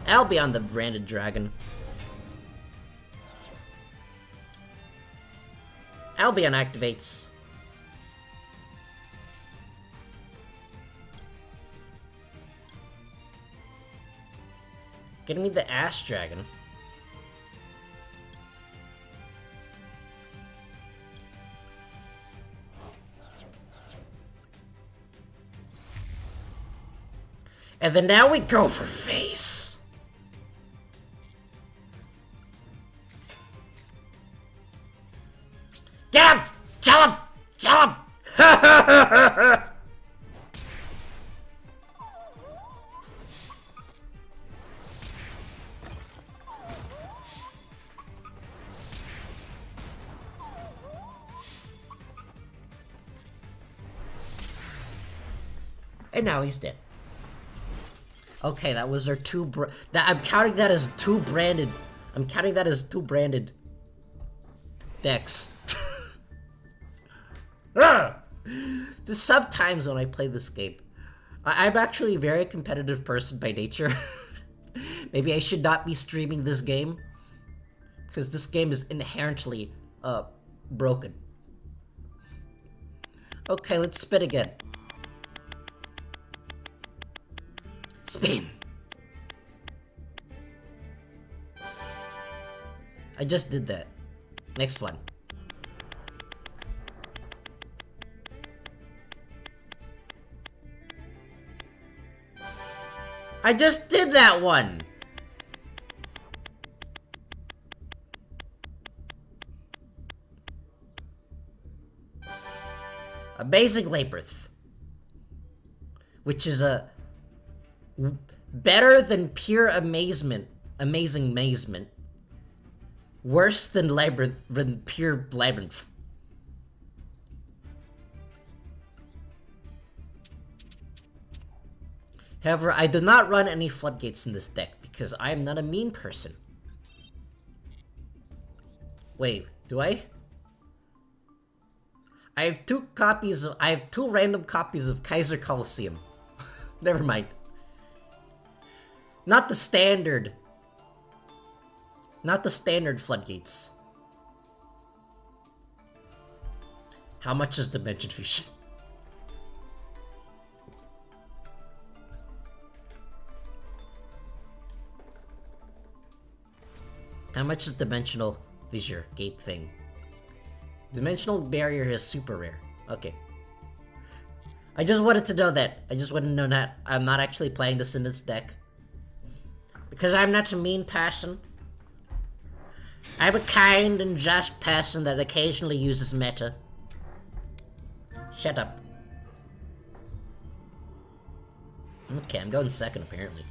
Albion the Branded Dragon. Albion activates. Getting me the Ash Dragon. And then now we go for face. Get him! Kill him! Kill him! And now he's dead. Okay, that was our I'm counting that as two branded. I'm counting that as two branded decks. Just sometimes when I play this game, I'm actually a very competitive person by nature. Maybe I should not be streaming this game, because this game is inherently broken. Okay, let's spin again. Spin. I just did that. Next one. I just did that one! Amazing Labyrinth. Which is a better than pure amazing amazement. Worse than pure labyrinth. However, I do not run any floodgates in this deck because I am not a mean person. Wait, do I? I have two random copies of Kaiser Coliseum. Never mind. Not the standard floodgates. How much is Dimension Fusion? How much is Dimensional Fissure Gate thing? Dimensional Barrier is super rare. Okay. I just wanted to know that. I just wanted to know that I'm not actually playing this in this deck. Because I'm not a mean person. I'm a kind and just person that occasionally uses meta. Shut up. Okay, I'm going second apparently.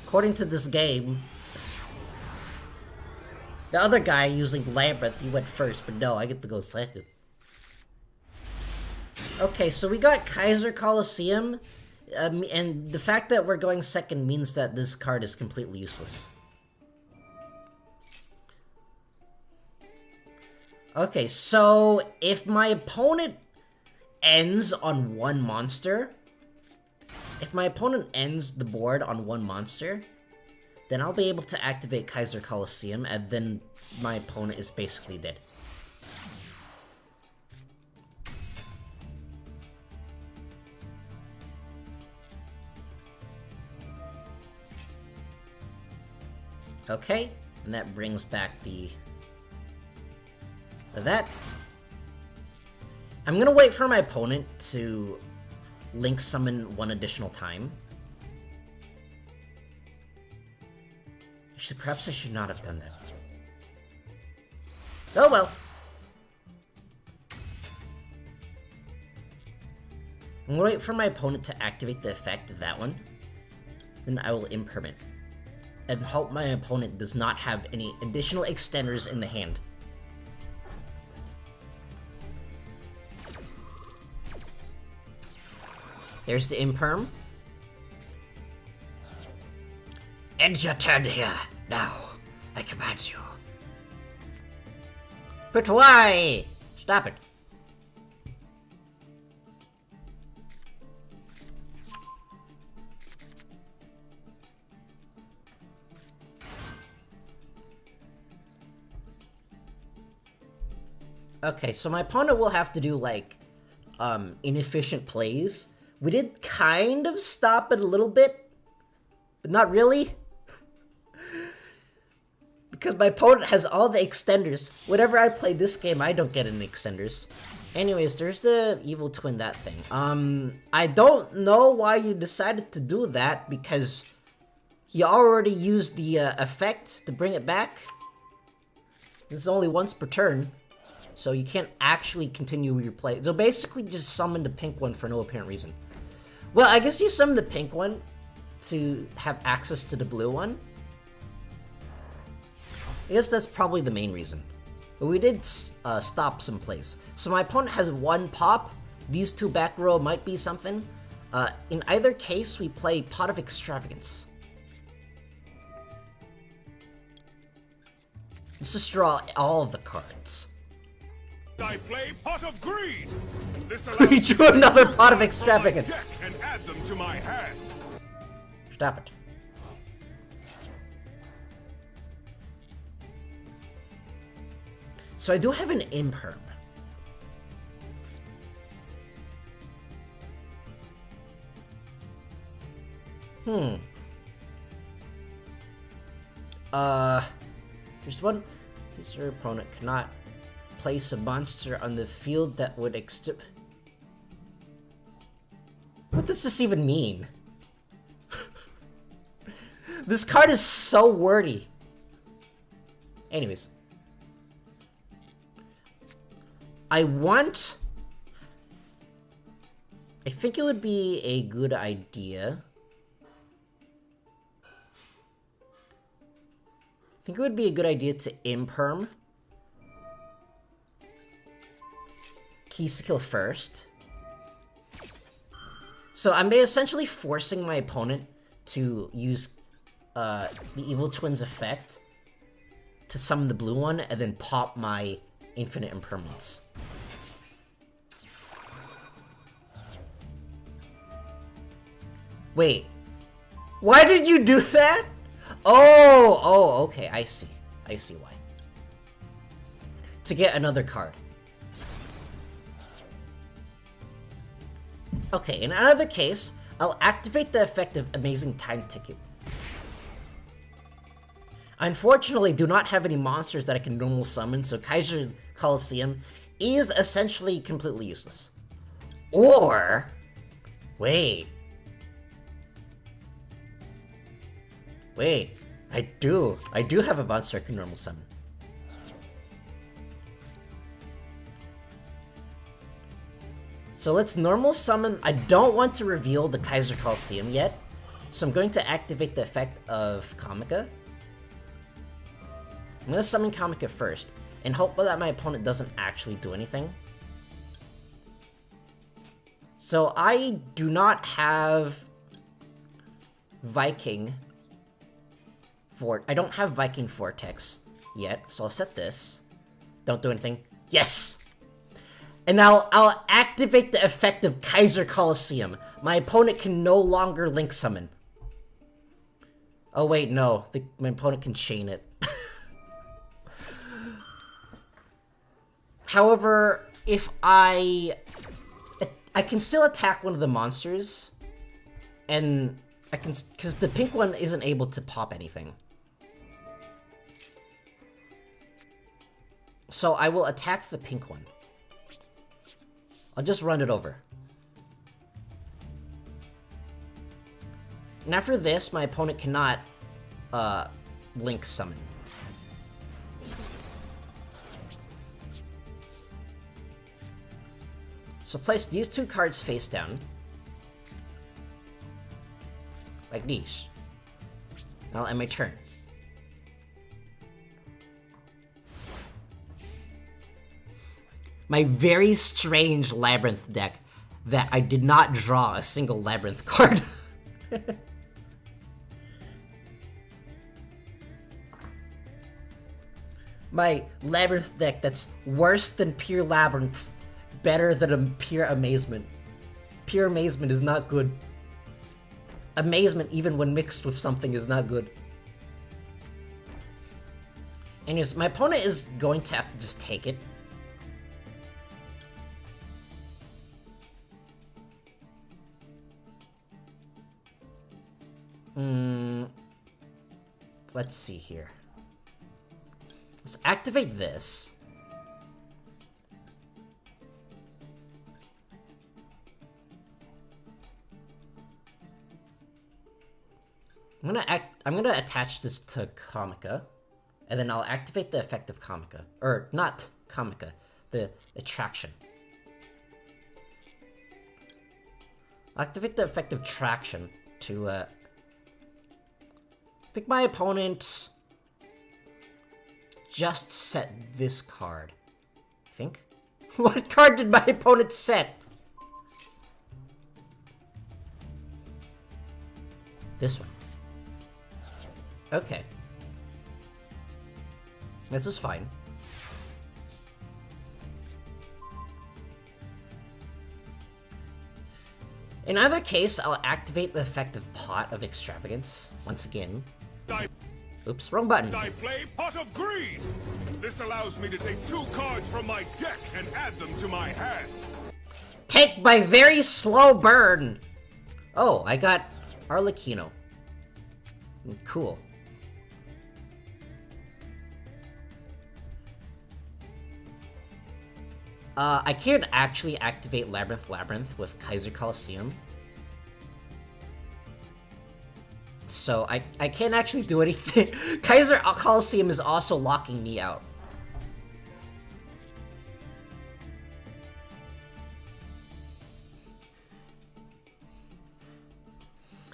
According to this game, The other guy using Labyrinth, he went first, but no, I get to go second. Okay, so we got Kaiser Coliseum, and the fact that we're going second means that this card is completely useless. Okay, so if my opponent ends on one monster, if my opponent ends the board on one monster, then I'll be able to activate Kaiser Coliseum, and then my opponent is basically dead. Okay, and that brings back that. I'm gonna wait for my opponent to link summon one additional time. Actually, perhaps I should not have done that. Oh well. I'm gonna wait for my opponent to activate the effect of that one. Then I will impermanent. And hope my opponent does not have any additional extenders in the hand. There's the imperm. End your turn here. Now, I command you. But why? Stop it. Okay, so my opponent will have to do, like, inefficient plays. We did kind of stop it a little bit, but not really. Because my opponent has all the extenders. Whenever I play this game, I don't get any extenders. Anyways, there's the evil twin, that thing. I don't know why you decided to do that, because you already used the effect to bring it back. This is only once per turn, so you can't actually continue your play. So basically just summon the pink one for no apparent reason. Well, I guess you summon the pink one to have access to the blue one. I guess that's probably the main reason. But we did stop some plays. So my opponent has one pop. These two back row might be something. In either case, we play Pot of Extravagance. Let's just draw all of the cards. I play Pot of Greed. This We drew another Pot of Extravagance. And add them to my hand. Stop it. So I do have an imperm. There's one. Your opponent cannot place a monster on the field that would What does this even mean? This card is so wordy. Anyways. I think it would be a good idea. I think it would be a good idea to imperm. Keys to kill first. So I'm essentially forcing my opponent to use the Evil Twins effect to summon the blue one and then pop my infinite impermanence. Wait, why did you do that? Oh, okay, I see why. To get another card. Okay, in another case, I'll activate the effect of Amazing Time Ticket. I unfortunately do not have any monsters that I can normal summon, so Kaiser Coliseum is essentially completely useless. Or, wait, I do have a monster I can normal summon. So let's normal summon. I don't want to reveal the Kaiser Coliseum yet, so I'm going to activate the effect of Comica. I'm gonna summon Kamika first, and hope that my opponent doesn't actually do anything. So I do not have Viking I don't have Viking Vortex yet, so I'll set this. Don't do anything. Yes! And I'll activate the effect of Kaiser Coliseum. My opponent can no longer Link Summon. Oh wait, no. My opponent can chain it. However, if I can still attack one of the monsters, and because the pink one isn't able to pop anything. So I will attack the pink one. I'll just run it over. And after this, my opponent cannot, Link Summon. So place these two cards face down. Like these. I'll end my turn. My very strange Labyrinth deck that I did not draw a single Labyrinth card. My Labyrinth deck that's worse than pure Labyrinth, better than a pure Amazement. Pure Amazement is not good. Amazement, even when mixed with something, is not good. Anyways, my opponent is going to have to just take it. Let's see here. Let's activate this. I'm gonna attach this to Kamika, and then I'll activate the effect of Kamika. Or, not Kamika, the attraction. I'll activate the effect of traction to, pick my opponent. Just set this card, I think. What card did my opponent set? This one. Okay. This is fine. In either case, I'll activate the effect of Pot of Extravagance once again. Oops, wrong button. I play Pot of Greed. This allows me to take 2 cards from my deck and add them to my hand. Take my very slow burn! Oh, I got Arlecchino. Cool. I can't actually activate Labyrinth with Kaiser Coliseum. So I can't actually do anything. Kaiser Coliseum is also locking me out.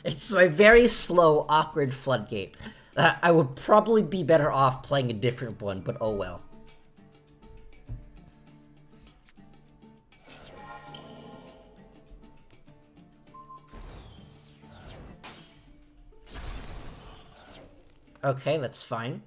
It's my very slow, awkward Floodgate. I would probably be better off playing a different one, but oh well. Okay, that's fine.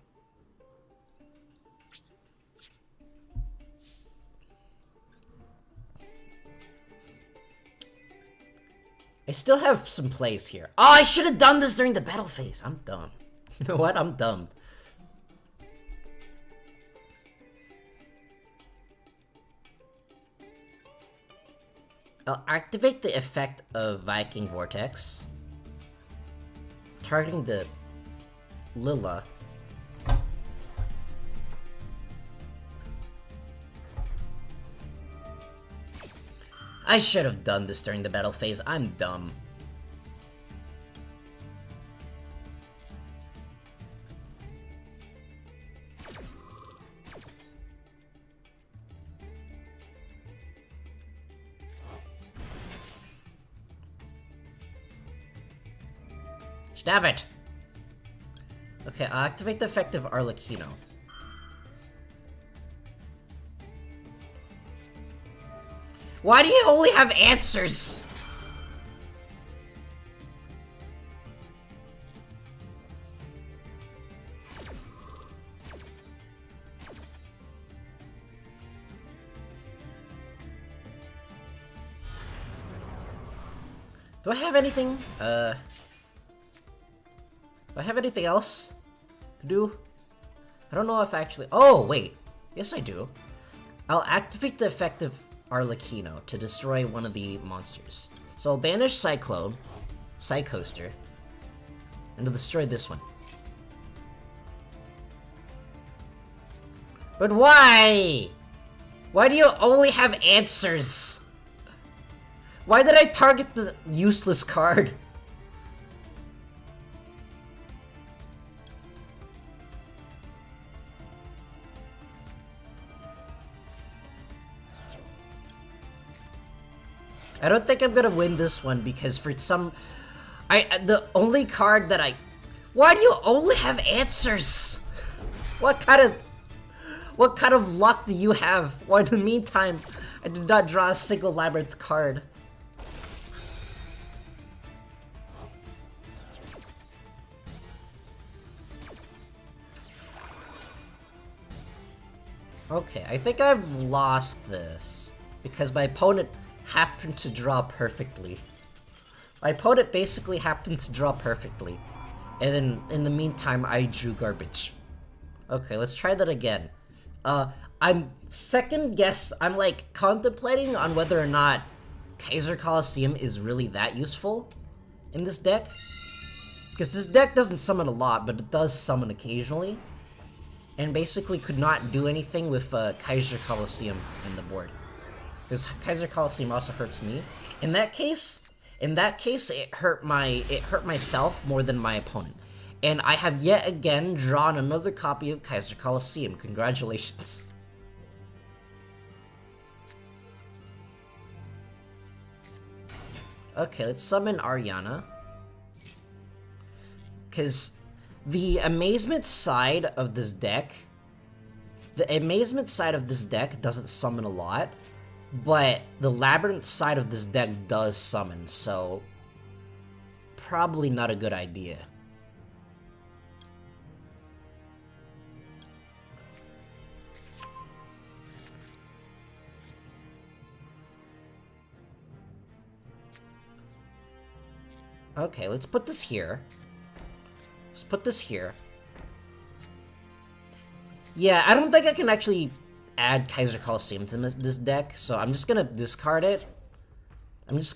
I still have some plays here. Oh, I should have done this during the battle phase. I'm dumb. You know what? I'm dumb. I'll activate the effect of Viking Vortex, targeting the Lilla. I should have done this during the battle phase. I'm dumb. Stab it! Okay, I'll activate the effect of Arlecchino. Why do you only have answers? Do I have anything? Do I have anything else to do? I don't know if I actually... Oh, wait. Yes, I do. I'll activate the effect of Arlecchino to destroy one of the monsters. So I'll banish Cyclone, Psycoaster, and I'll destroy this one. But why? Why do you only have answers? Why did I target the useless card? I don't think I'm gonna win this one because for some... the only card that I... Why do you only have answers? What kind of luck do you have? Well, in the meantime, I did not draw a single Labyrinth card. Okay, I think I've lost this because my opponent happened to draw perfectly. My opponent basically happened to draw perfectly. And then, in the meantime, I drew garbage. Okay, let's try that again. I'm like contemplating on whether or not Kaiser Coliseum is really that useful in this deck. Because this deck doesn't summon a lot, but it does summon occasionally. And basically could not do anything with Kaiser Coliseum in the board. Because Kaiser Coliseum also hurts me. In that case, it hurt myself more than my opponent. And I have yet again drawn another copy of Kaiser Coliseum. Congratulations. Okay, let's summon Ariana. Because the amazement side of this deck doesn't summon a lot, but the labyrinth side of this deck does summon, so probably not a good idea. Okay, let's put this here. Let's put this here. Yeah, I don't think I can actually add Kaiser Coliseum to this deck, so I'm just gonna discard it. Because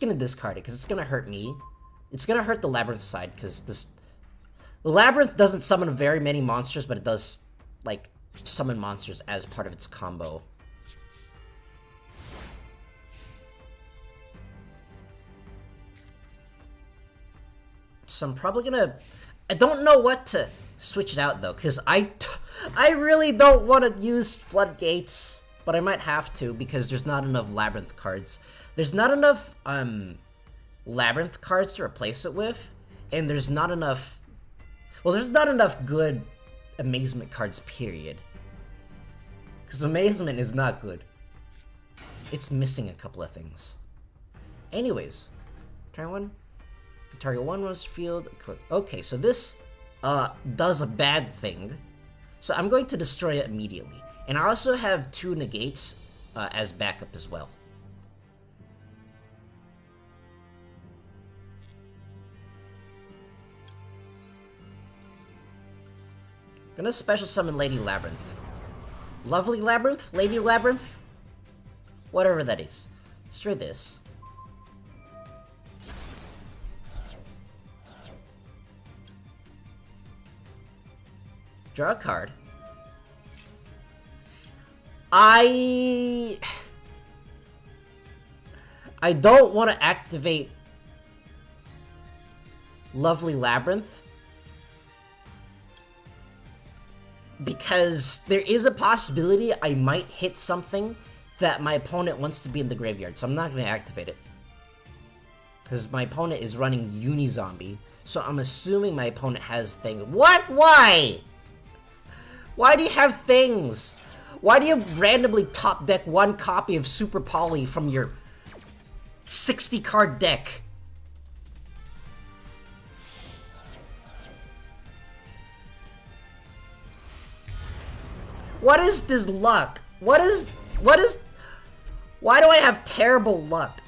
it's gonna hurt me. It's gonna hurt the Labyrinth side, because the Labyrinth doesn't summon very many monsters, but it does, like, summon monsters as part of its combo. So I'm probably gonna... I don't know what to switch it out, though, because I really don't want to use Floodgates, but I might have to, because there's not enough Labyrinth cards. There's not enough, Labyrinth cards to replace it with, and there's not enough... Well, there's not enough good Amazement cards, period. Because Amazement is not good. It's missing a couple of things. Anyways, turn one. Target one was field. Okay, so this does a bad thing. So I'm going to destroy it immediately. And I also have 2 negates as backup as well. Gonna special summon Lady Labyrinth. Lovely Labyrinth? Lady Labyrinth? Whatever that is. Destroy this. Draw a card. I don't want to activate Lovely Labyrinth because there is a possibility I might hit something that my opponent wants to be in the graveyard, so I'm not going to activate it. Because my opponent is running Unizombie, so I'm assuming my opponent has thing. What? Why? Why do you have things? Why do you randomly top deck 1 copy of Super Poly from your 60 card deck. What is this luck? Why do I have terrible luck?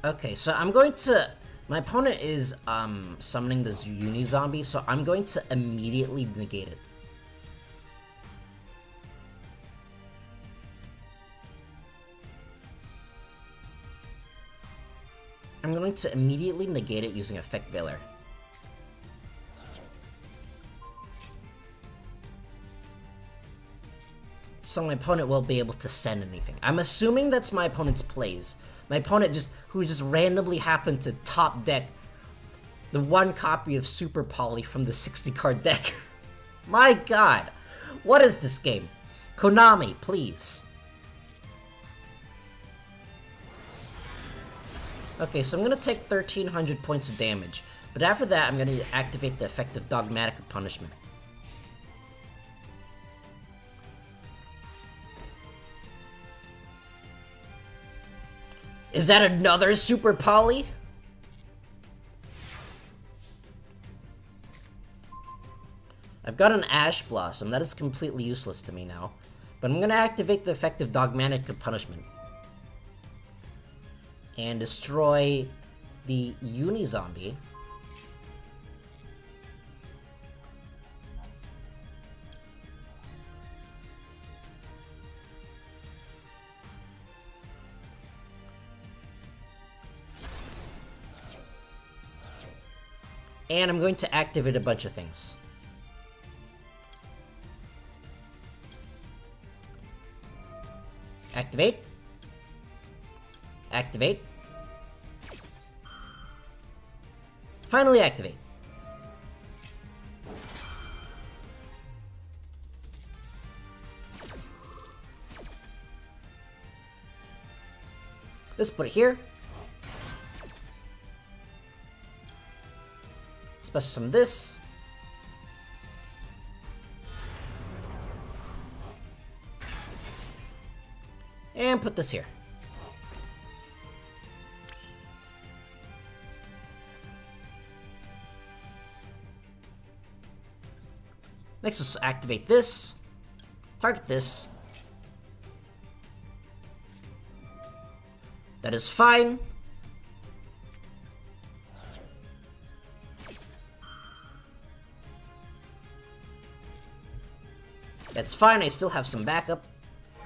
Okay, so I'm going to... My opponent is, summoning this Uni Zombie, so I'm going to immediately negate it. I'm going to immediately negate it using Effect Veiler. So my opponent won't be able to send anything. I'm assuming that's my opponent's plays. My opponent who just randomly happened to top deck the one copy of Super Poly from the 60 card deck. My god, what is this game? Konami, please. Okay, so I'm gonna take 1300 points of damage, but after that I'm gonna activate the effective Dogmatic Punishment. Is that another Super Poly? I've got an Ash Blossom. That is completely useless to me now. But I'm gonna activate the effective Dogmatic Punishment. And destroy the Uni Zombie. And I'm going to activate a bunch of things. Activate. Activate. Finally activate. Let's put it here. Special summon this. And put this here. Next, let's activate this. Target this. That is fine. That's fine, I still have some backup.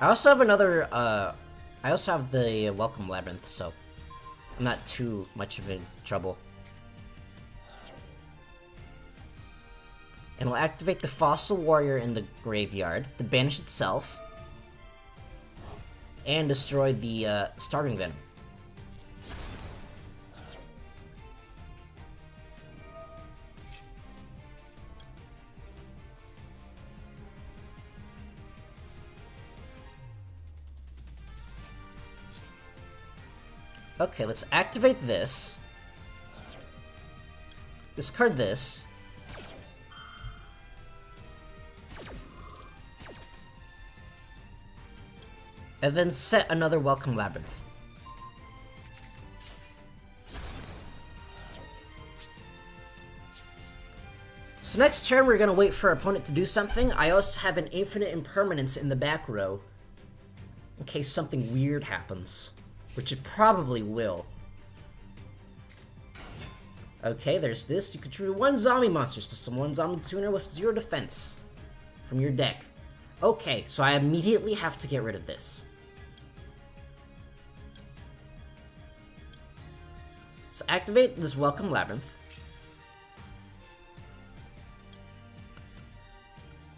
I also have another, I also have the Welcome Labyrinth, so I'm not too much of in trouble. And we'll activate the Fossil Warrior in the graveyard to banish itself. And destroy the, Starving Venom. Okay, let's activate this. Discard this. And then set another Welcome Labyrinth. So next turn we're gonna wait for our opponent to do something. I also have an Infinite Impermanence in the back row. In case something weird happens. Which it probably will. Okay, there's this. You contribute one zombie monster, special one zombie tuner with 0 defense from your deck. Okay, so I immediately have to get rid of this. So activate this Welcome Labyrinth.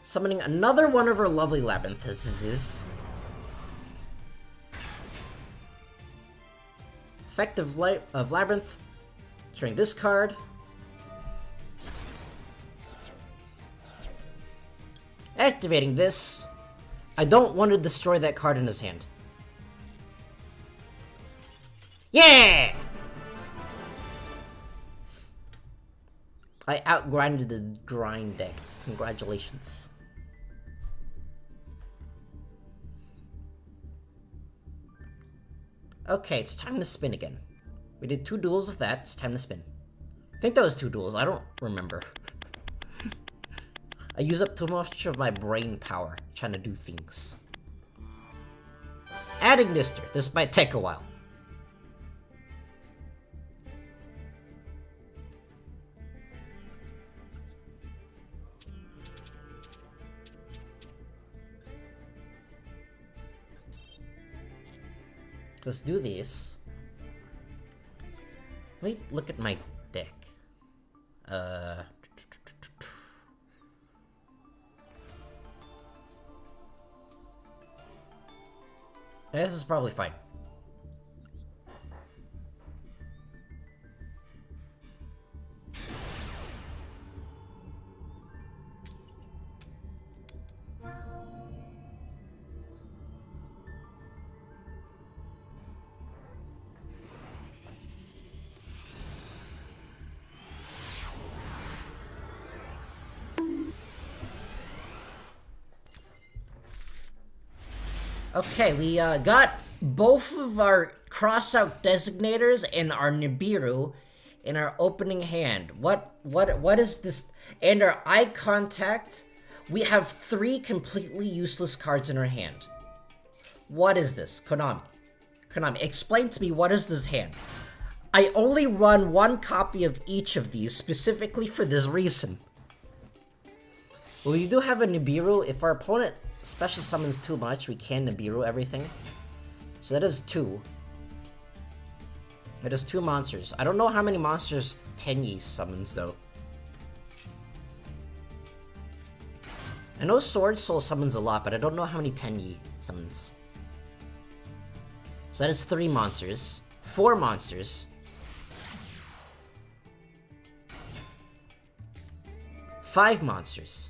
Summoning another one of our lovely labyrinths. effect of Labyrinth. Destroying this card. Activating this. I don't want to destroy that card in his hand. Yeah! I outgrinded the grind deck. Congratulations. Okay, it's time to spin again. We did 2 duels with that, it's time to spin. I think that was 2 duels, I don't remember. I use up too much of my brain power trying to do things. Adding Nister, this might take a while. Let's do this. Wait, look at my deck. This is probably fine. Okay, we got both of our cross-out designators and our Nibiru in our opening hand. What is this? And our eye contact. We have 3 completely useless cards in our hand. What is this? Konami. Konami, explain to me, what is this hand? I only run 1 copy of each of these specifically for this reason. Well, we do have a Nibiru. If our opponent special summons too much, we can Nibiru everything. So that is 2. That is 2 monsters. I don't know how many monsters Tenyi summons, though. I know Sword Soul summons a lot, but I don't know how many Tenyi summons. So that is 3 monsters. 4 monsters. 5 monsters.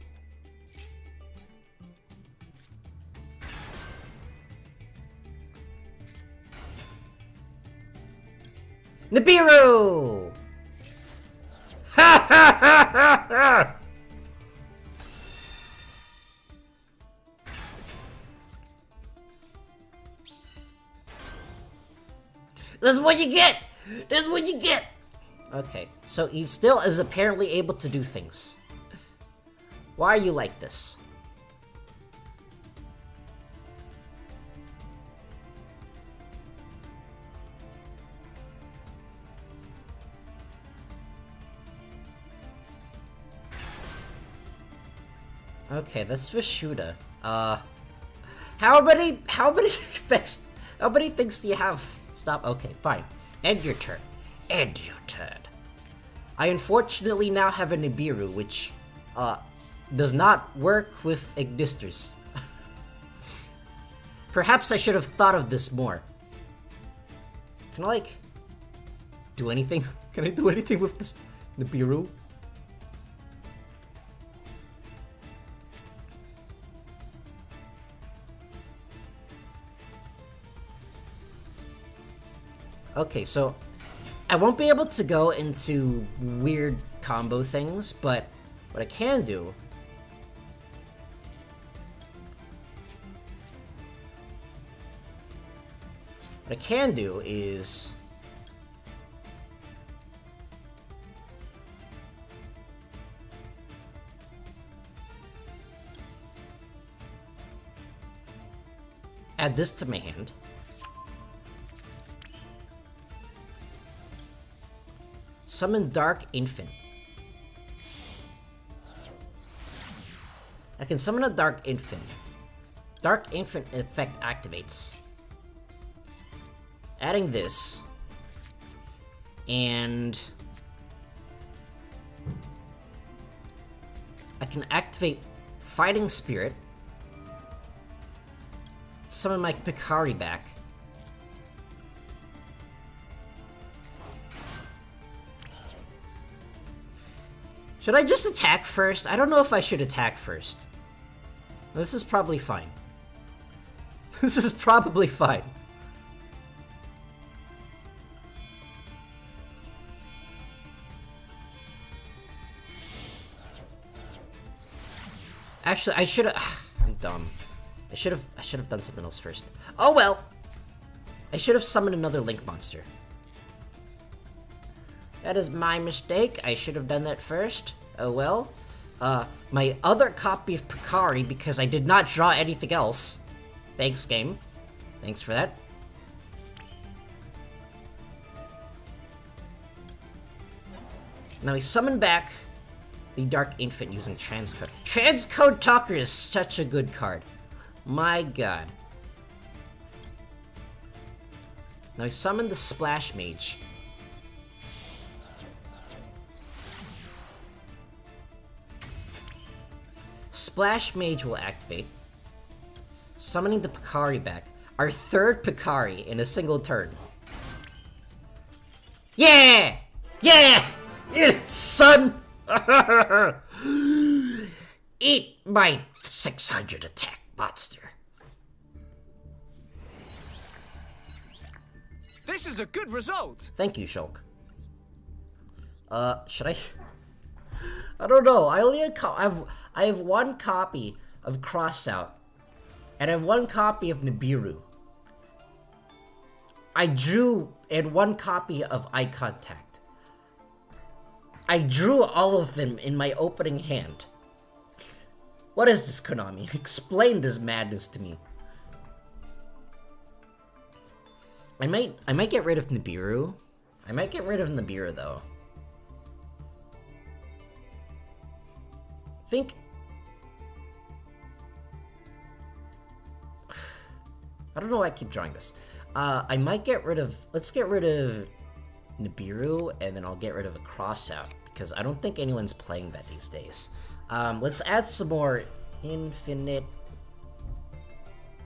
Nibiru! Ha ha ha ha ha! This is what you get! This is what you get! Okay, so he still is apparently able to do things. Why are you like this? Okay, that's Vishuda. How many things do you have? Stop. Okay, fine. End your turn. End your turn. I unfortunately now have a Nibiru, which, does not work with Ignisters. Perhaps I should have thought of this more. Can I, like, do anything? Can I do anything with this Nibiru? Okay, so I won't be able to go into weird combo things, but what I can do is add this to my hand. Summon Dark Infant. I can summon a Dark Infant. Dark Infant effect activates. Adding this. And I can activate Fighting Spirit. Summon my Picari back. Should I just attack first? I don't know if I should attack first. This is probably fine. This is probably fine. Actually, I should have. I'm dumb. I should have done something else first. Oh well. I should have summoned another Link monster. That is my mistake. I should have done that first. Oh well. My other copy of Picari, because I did not draw anything else. Thanks, game. Thanks for that. Now we summon back the Dark Infant using Transcode. Transcode Talker is such a good card. My god. Now I summon the Splash Mage. Splash Mage will activate, summoning the Picari back. Our third Picari in a single turn. Yeah! Yeah! Eat, son! Eat my 600 attack monster. This is a good result. Thank you, Shulk. Should I? I don't know. I only I have one copy of Crossout, and I have one copy of Nibiru. I drew in one copy of Eye Contact. I drew all of them in my opening hand. What is this, Konami? Explain this madness to me. I might get rid of Nibiru. I might get rid of Nibiru though. Think. I don't know why I keep drawing this. I might get rid of. Let's get rid of Nibiru, and then I'll get rid of a Crossout because I don't think anyone's playing that these days. Let's add some more infinite.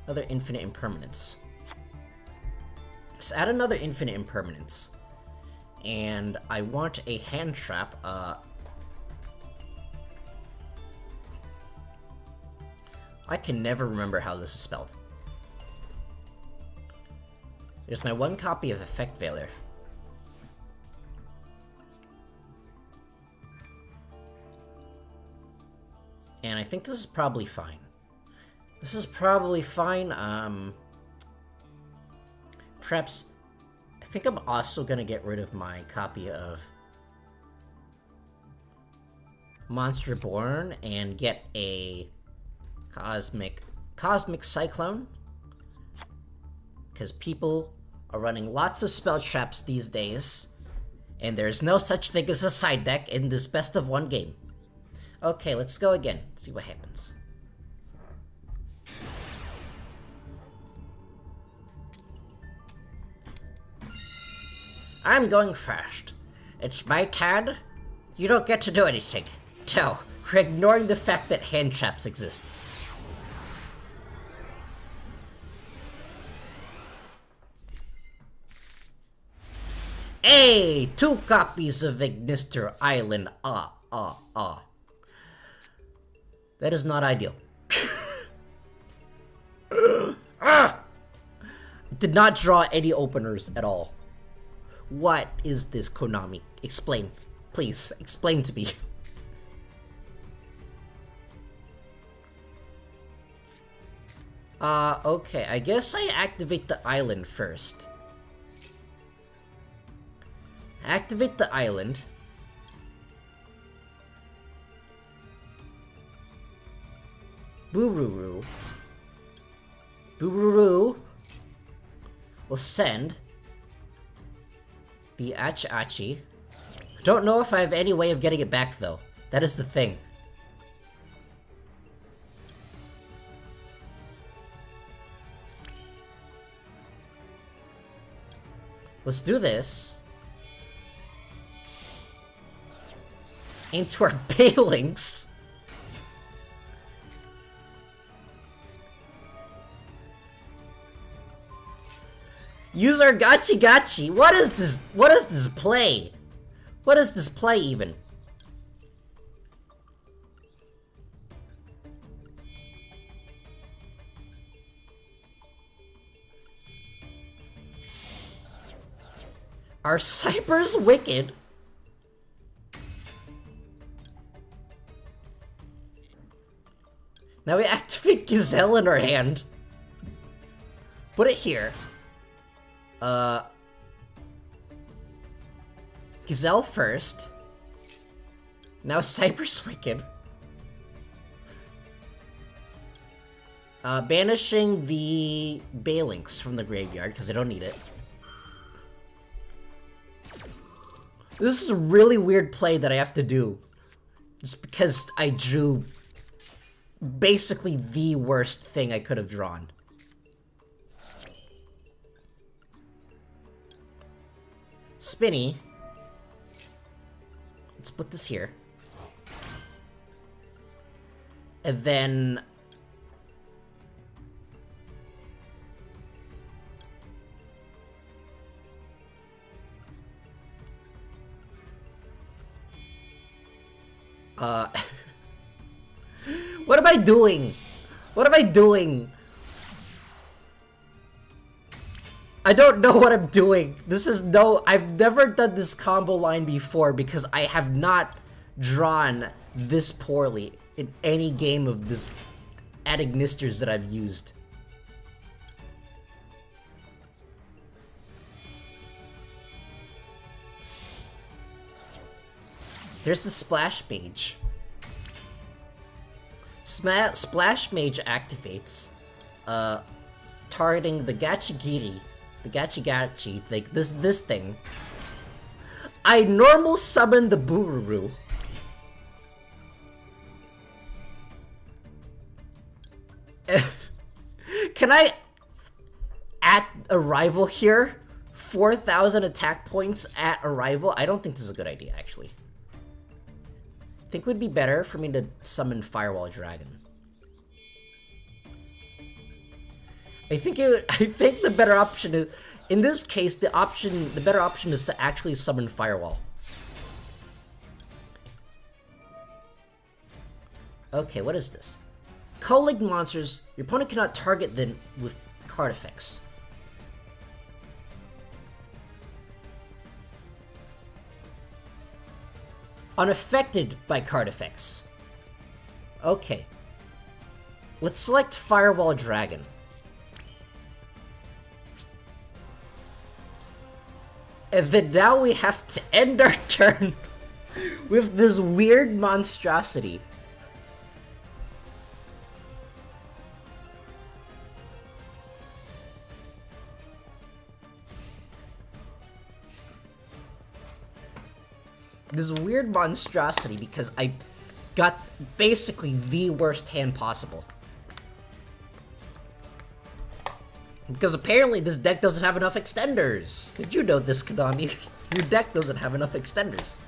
Other infinite impermanence. Let's add another infinite impermanence. And I want a hand trap. I can never remember how this is spelled. There's my one copy of Effect Veiler. And I think this is probably fine. This is probably fine. Perhaps, I think I'm also gonna get rid of my copy of Monster Born and get a Cosmic Cyclone. Because people are running lots of spell traps these days, and there's no such thing as a side deck in this best of one game. Okay, let's go again. See what happens. I'm going first. It's my turn. You don't get to do anything. No, we're ignoring the fact that hand traps exist. Hey, 2 copies of Ignister Island. That is not ideal. Did not draw any openers at all. What is this, Konami? Explain. Please, explain to me. Okay, I guess I activate the island first. Activate the island. Booroo. Booroo will send the Achi. Don't know if I have any way of getting it back though. That is the thing. Let's do this. Into our Balinks. Use our Gachi. What is this? What is this play? What is this play even? Are Cypers wicked? Now we activate Gazelle in our hand. Put it here. Gazelle first. Now Cyber's wicked. Banishing the Balinks from the graveyard, because I don't need it. This is a really weird play that I have to do. Just because I drew basically the worst thing I could have drawn. Spinny. Let's put this here. And then... what am I doing? What am I doing? I don't know what I'm doing. This is I've never done this combo line before because I have not drawn this poorly in any game of this Adignisters that I've used. Here's the Splash Mage. Splash Mage activates, targeting the Gachigiri, like this thing. I normal summon the Bururu. Can I, at arrival here, 4,000 attack points at arrival? I don't think this is a good idea, actually. I think it would be better for me to summon Firewall Dragon. I think the better option is, in this case, the better option is to actually summon Firewall. Okay, what is this? Co-linked monsters, your opponent cannot target them with card effects. Unaffected by card effects. Okay. Let's select Firewall Dragon. And then now we have to end our turn with this weird monstrosity. This weird monstrosity because I got basically the worst hand possible. Because apparently this deck doesn't have enough extenders. Did you know this, Konami? Your deck doesn't have enough extenders.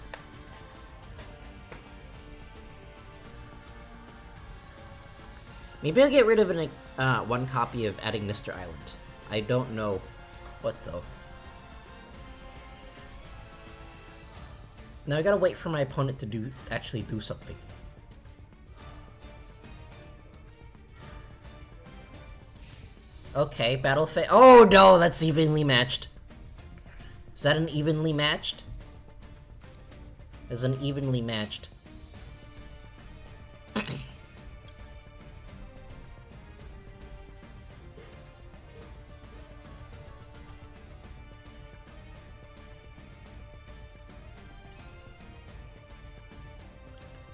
Maybe I'll get rid of one copy of Adding Mr. Island. I don't know what though. Now I gotta wait for my opponent to actually do something. Okay, battle phase. Oh no, that's evenly matched. Is that an evenly matched? Is an evenly matched.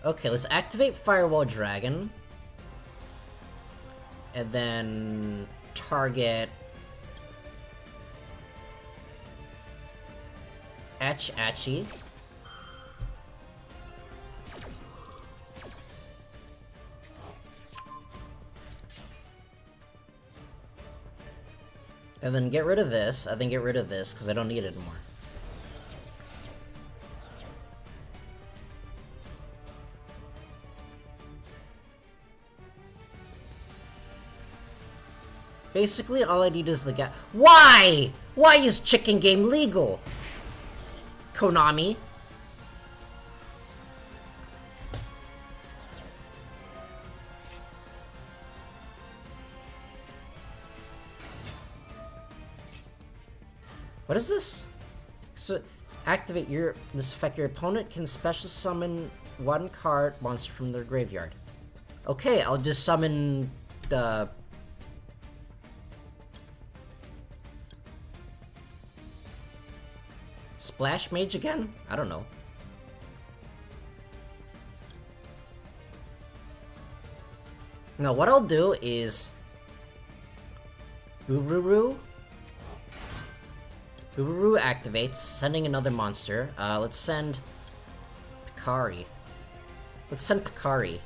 Okay, let's activate Firewall Dragon. And then target Achi. And then get rid of this. I think get rid of this because I don't need it anymore. Basically, all I need is the gap. Why? Why is chicken game legal? Konami. What is this? It's Activate this effect. Your opponent can special summon one card monster from their graveyard. Okay, I'll just summon the... Splash Mage again? I don't know. Now what I'll do is... Boo-Roo-Roo activates, sending another monster. Let's send... Picari. Let's send Picari.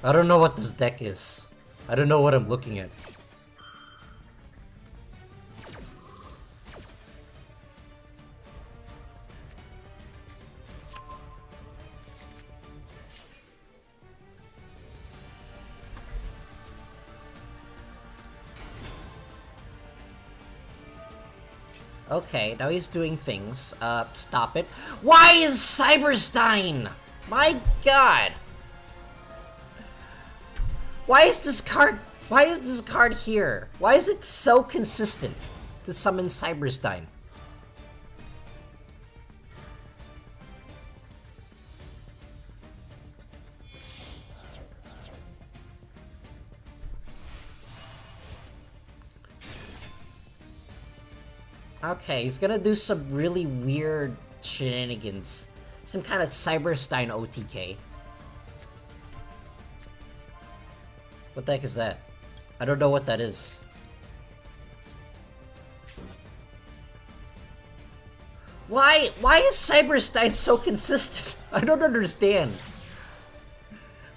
I don't know what this deck is. I don't know what I'm looking at. Okay, now he's doing things. Stop it. Why is Cyberstein? My god! Why is this card here? Why is it so consistent to summon Cyberstein? Okay, he's gonna do some really weird shenanigans. Some kind of Cyberstein OTK. What the heck is that? I don't know what that is. Why is Cyberstein so consistent? I don't understand.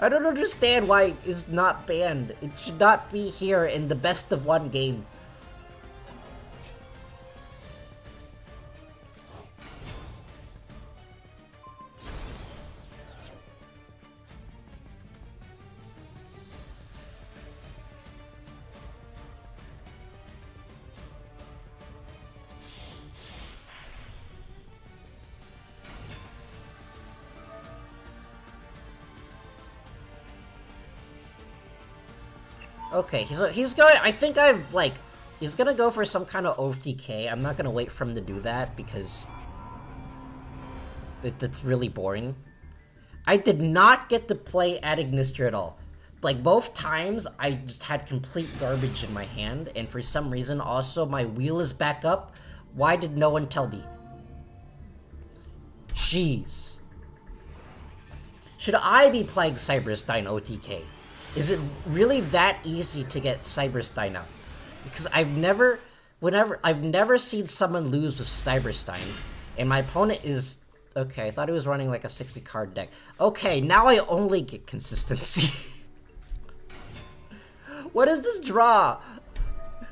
I don't understand why it's not banned. It should not be here in the best of one game. Okay, he's going. I think I've like, he's gonna go for some kind of OTK. I'm not gonna wait for him to do that because that's really boring. I did not get to play at Ignister at all. Like both times, I just had complete garbage in my hand, and for some reason, also my wheel is back up. Why did no one tell me? Jeez. Should I be playing Cyberstein OTK? Is it really that easy to get Cyberstein out? Because I've never seen someone lose with Cyberstein, and my opponent is... Okay, I thought he was running like a 60 card deck. Okay, now I only get consistency. What is this draw?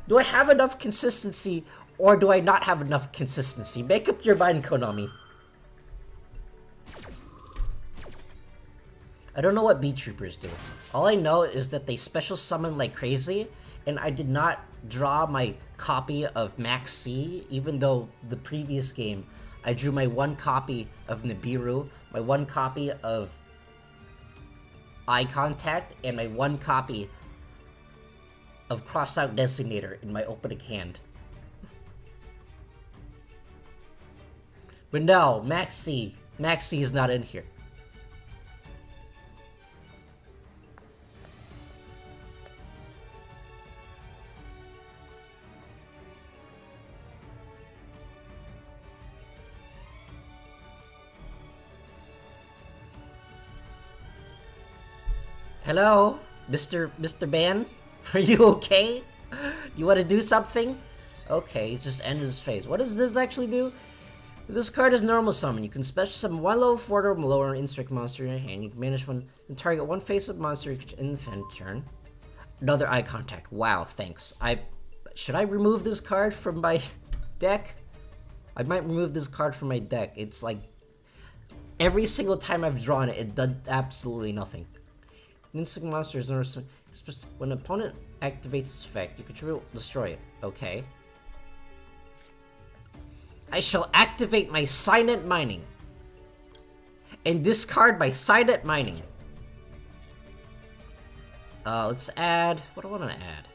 Do I have enough consistency, or do I not have enough consistency? Make up your mind, Konami. I don't know what VTubers do. All I know is that they special summon like crazy, and I did not draw my copy of Max C, even though the previous game I drew my one copy of Nibiru, my one copy of Eye Contact, and my one copy of Crossout Designator in my opening hand. But no, Max C is not in here. Hello, Mr. Ban? Are you okay? You want to do something? Okay, he's just ended his phase. What does this actually do? This card is normal summon. You can special summon one level 4 or lower insect monster in your hand. You can manage one and target one face-up monster in the end turn. Another eye contact. Wow, thanks. Should I remove this card from my deck? I might remove this card from my deck. It's like every single time I've drawn it, it does absolutely nothing. An insect monster is when an opponent activates its effect, you contribute destroy it. Okay. I shall activate my Silent Mining. and discard by Sided Mining. Let's add... What do I want to add?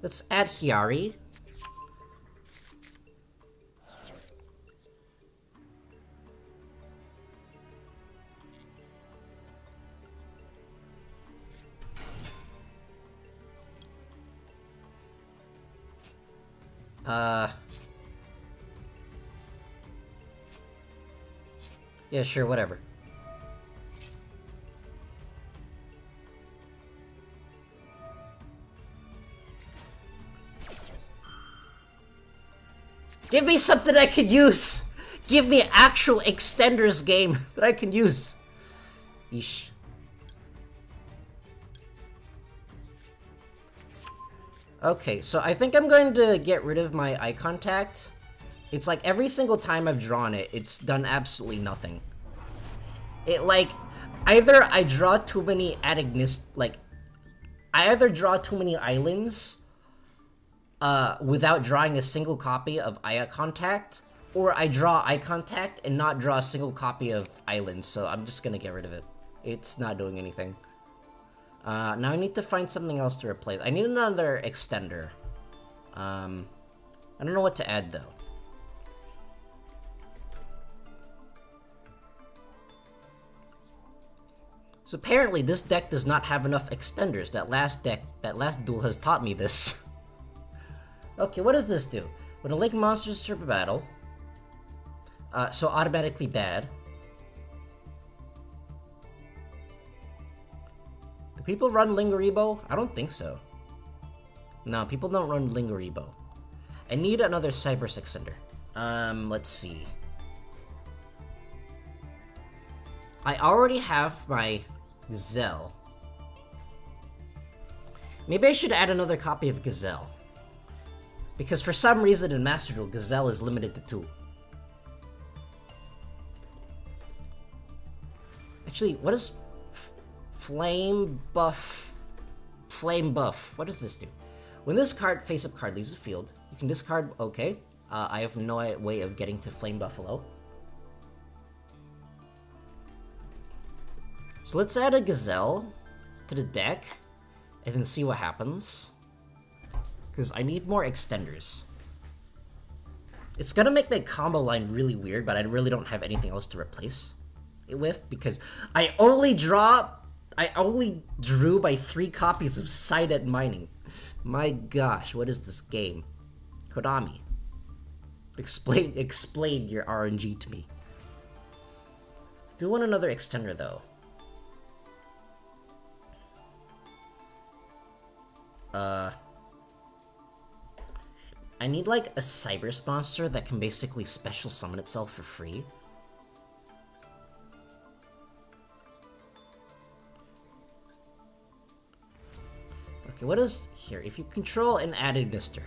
Let's add Hiyari. Yeah, sure, whatever. Give me something I could use! Give me actual extenders game that I can use! Yeesh. Okay, so I think I'm going to get rid of my eye contact. It's like every single time I've drawn it, it's done absolutely nothing. It like, either I draw too many I either draw too many islands without drawing a single copy of eye contact, or I draw eye contact and not draw a single copy of islands, so I'm just gonna get rid of it. It's not doing anything. Now I need to find something else to replace. I need another extender. I don't know what to add though. So apparently this deck does not have enough extenders. That last duel has taught me this. Okay, what does this do? When a lake monster is a battle, so automatically bad. Do people run Lingeribo? I don't think so. No, people don't run Lingeribo. I need another Cyberse extender. Let's see. I already have my Gazelle. Maybe I should add another copy of Gazelle. Because for some reason in Master Duel, Gazelle is limited to 2. Actually, what is Flame Buff? Flame Buff. What does this do? When this face-up card leaves the field, you can discard... Okay. I have no way of getting to Flame Buffalo. So let's add a Gazelle to the deck and then see what happens. Because I need more extenders. It's gonna make my combo line really weird, but I really don't have anything else to replace it with because I only drew by 3 copies of Sided Mining. My gosh, what is this game? Konami. Explain your RNG to me. I do want another extender though. I need like a Cyberse monster that can basically special summon itself for free. Okay, what is here? If you control an added mister.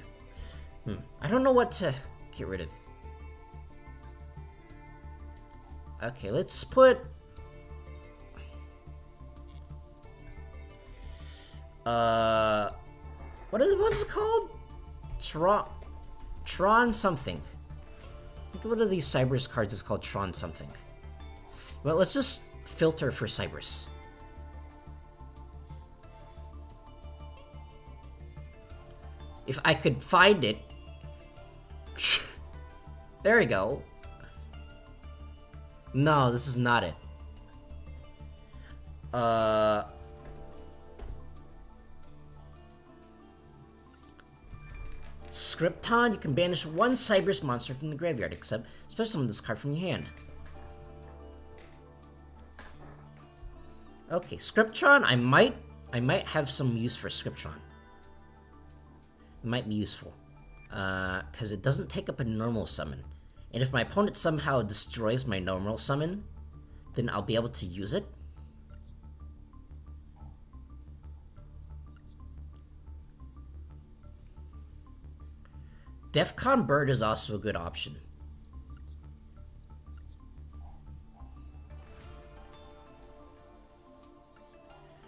I don't know what to get rid of. Okay, let's put... What's it called? Tron something. Look at one of these Cyberse cards is called Tron something. Well, let's just filter for Cyberse. If I could find it. There we go. No, this is not it. Scripton, you can banish 1 Cyberse monster from the graveyard, except special summon this card from your hand. Okay, Scriptron, I might have some use for Scriptron. It might be useful. Because it doesn't take up a normal summon. And if my opponent somehow destroys my normal summon, then I'll be able to use it. Defcon Bird is also a good option.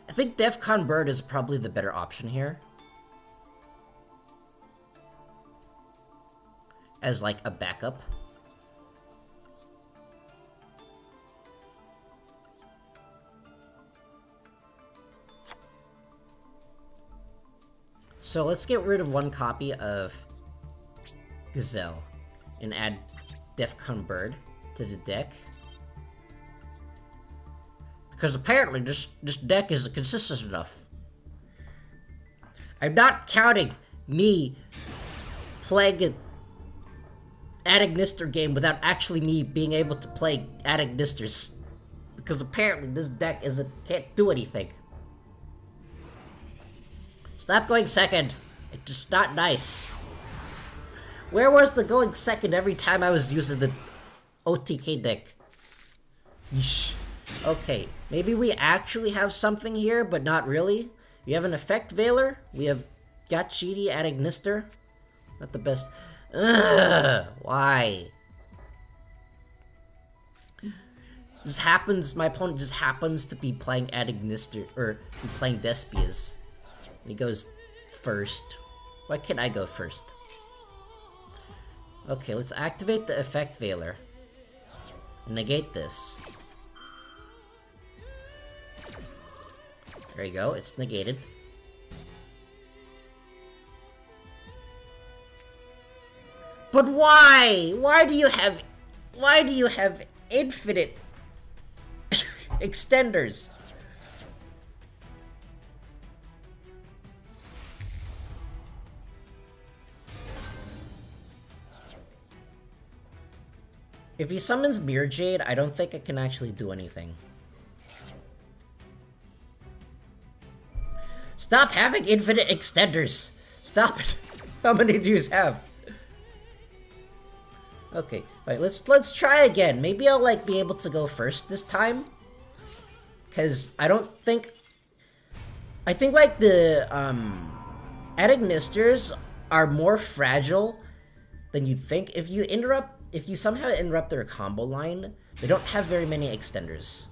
I think Defcon Bird is probably the better option here. As like a backup. So let's get rid of one copy of Gazelle and add Defcon Bird to the deck. Because apparently this deck isn't consistent enough. I'm not counting me playing an Adignister game without actually me being able to play Adignisters. Because apparently this deck can't do anything. Stop going second. It's just not nice. Where was the going second every time I was using the OTK deck? Yeesh. Okay, maybe we actually have something here, but not really. We have an Effect Veiler. We have Gachidi, Adignister. Not the best. Ugh, why? Just happens, my opponent just happens to be playing Adignister, or be playing Despias. And he goes first. Why can't I go first? Okay, let's activate the Effect Veiler. Negate this. There you go, it's negated. But why? Why do you have infinite extenders? If he summons Mirror Jade, I don't think I can actually do anything. Stop having infinite extenders! Stop it! How many do you have? Okay, right, let's try again. Maybe I'll like be able to go first this time. Cause I think like the Adignisters are more fragile than you'd think. If you somehow interrupt their combo line, they don't have very many extenders.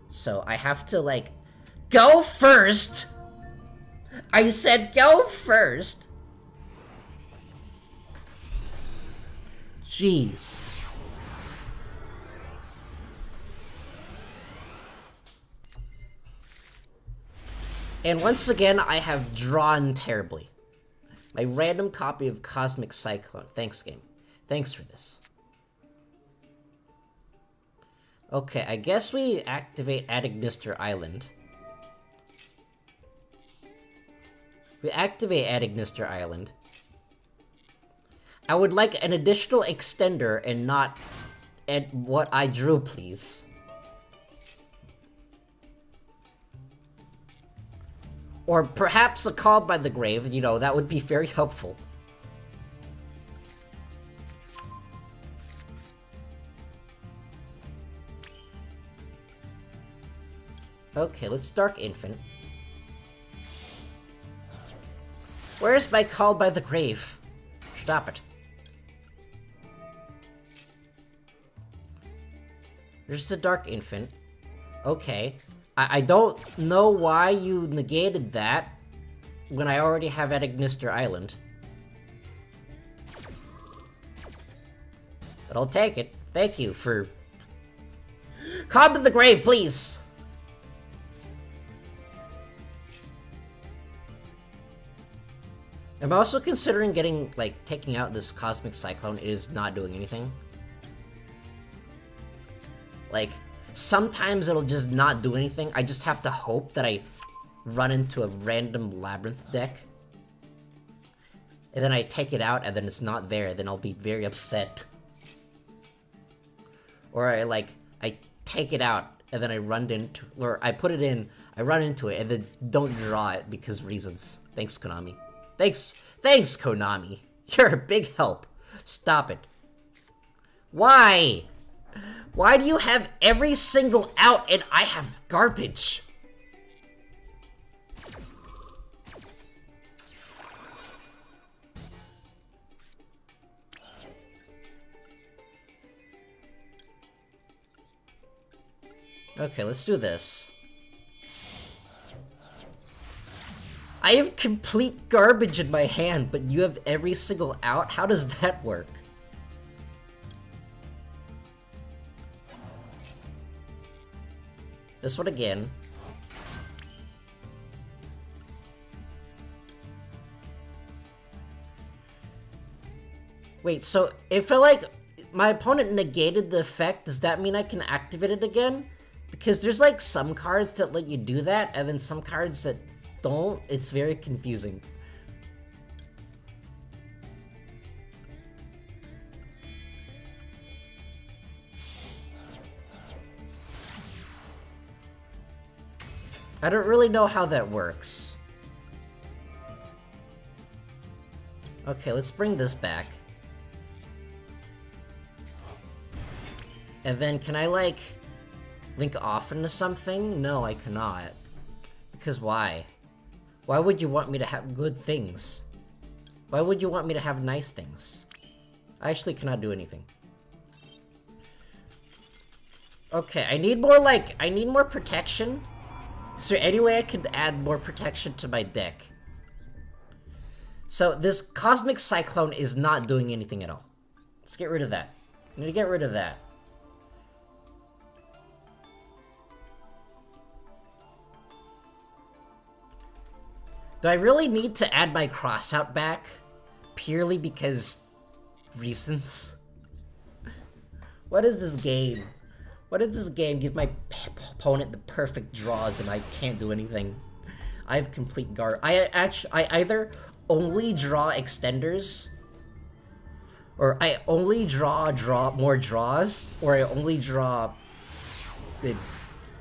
So I have to like go first! I said go first! Jeez. And once again, I have drawn terribly. My random copy of Cosmic Cyclone. Thanks, game. Thanks for this. Okay, I guess we activate Adignister Island. We activate Adignister Island. I would like an additional extender and not what I drew, please. Or perhaps a Call by the Grave, you know, that would be very helpful. Okay, let's Dark Infant. Where's my Call by the Grave? Stop it. There's the Dark Infant. Okay. I don't know why you negated that when I already have Adignister Island. But I'll take it. Thank you for... Come to the grave, please! I'm also considering taking out this Cosmic Cyclone. It is not doing anything. Like, sometimes it'll just not do anything. I just have to hope that I run into a random Labyrinth deck. And then I take it out and then it's not there. Then I'll be very upset. Or I take it out and then I run into... Or I put it in, I run into it and then don't draw it because reasons. Thanks, Konami. Thanks, Konami. You're a big help. Stop it. Why? Why do you have every single out and I have garbage? Okay, let's do this. I have complete garbage in my hand, but you have every single out? How does that work? This one again. Wait, so if my opponent negated the effect, does that mean I can activate it again? Because there's like some cards that let you do that, and then some cards that don't. It's very confusing. I don't really know how that works. Okay, let's bring this back. And then can I like link off into something? No, I cannot. Because why? Why would you want me to have good things? Why would you want me to have nice things? I actually cannot do anything. Okay, I need more protection. Is there any way I could add more protection to my deck? So this Cosmic Cyclone is not doing anything at all. Let's get rid of that. I need to get rid of that. Do I really need to add my crossout back? Purely because reasons? What is this game? What is this game? Give my opponent the perfect draws and I can't do anything. I have complete I either only draw extenders, or I only draw more draws, or I only draw the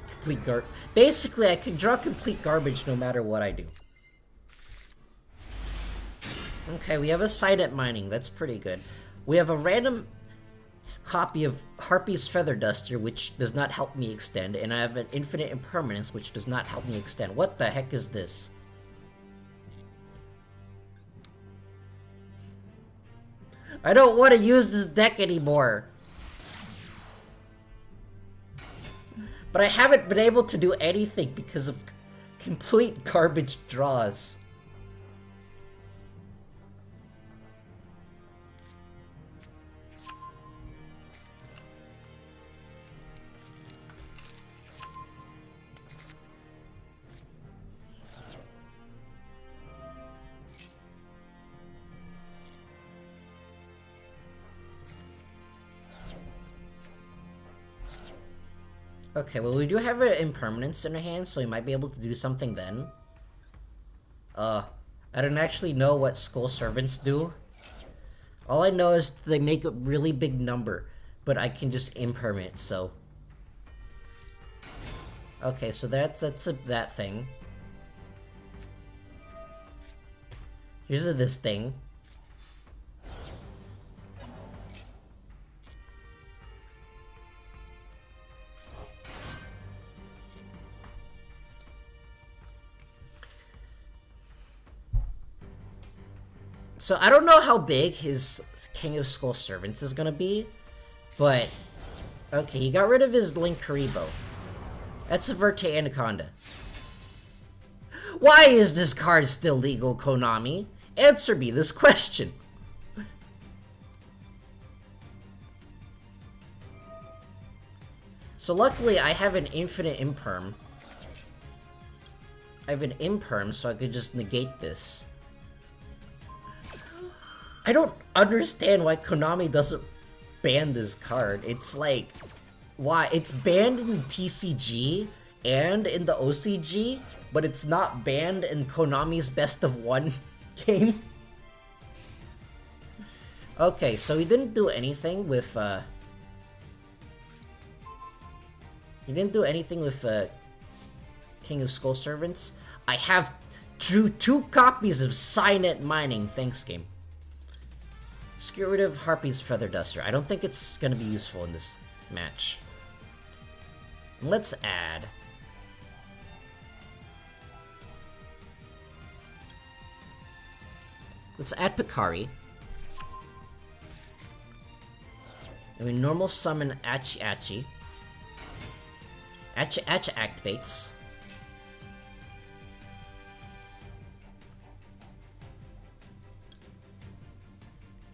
complete Basically, I can draw complete garbage no matter what I do. Okay, we have a Sident Mining. That's pretty good. We have a random copy of Harpy's Feather Duster, which does not help me extend, and I have an Infinite Impermanence, which does not help me extend. What the heck is this? I don't want to use this deck anymore. But I haven't been able to do anything because of complete garbage draws. Okay, well we do have an Impermanence in our hand, so we might be able to do something then. I don't actually know what Skull Servants do. All I know is they make a really big number, but I can just impermanent, so... Okay, so that's that thing. Here's this thing. So I don't know how big his King of Skull Servants is gonna be, but okay, he got rid of his Link Karibo. That's a Verte Anaconda. Why is this card still legal, Konami? Answer me this question. So luckily I have an infinite imperm. I have an imperm, so I could just negate this. I don't understand why Konami doesn't ban this card. It's like, why? It's banned in TCG and in the OCG, but it's not banned in Konami's Best of One game. Okay, so he didn't do anything with, he didn't do anything with, King of Skull Servants. I have drew 2 copies of Signet Mining. Thanks, game. Let's get rid of Harpy's Feather Duster. I don't think it's gonna be useful in this match. Let's add... Let's add Picari. And we normal summon Achi Achi. Achi Achi activates.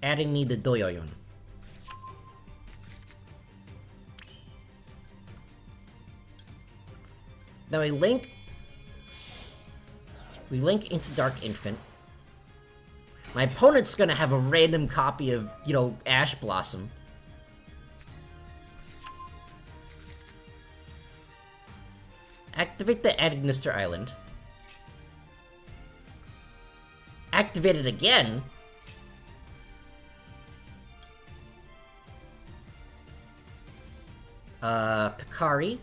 adding me the Doyoyon. Now we link into Dark Infant. My opponent's gonna have a random copy of, you know, Ash Blossom. Activate the Agnister Island. Activate it again. Picari.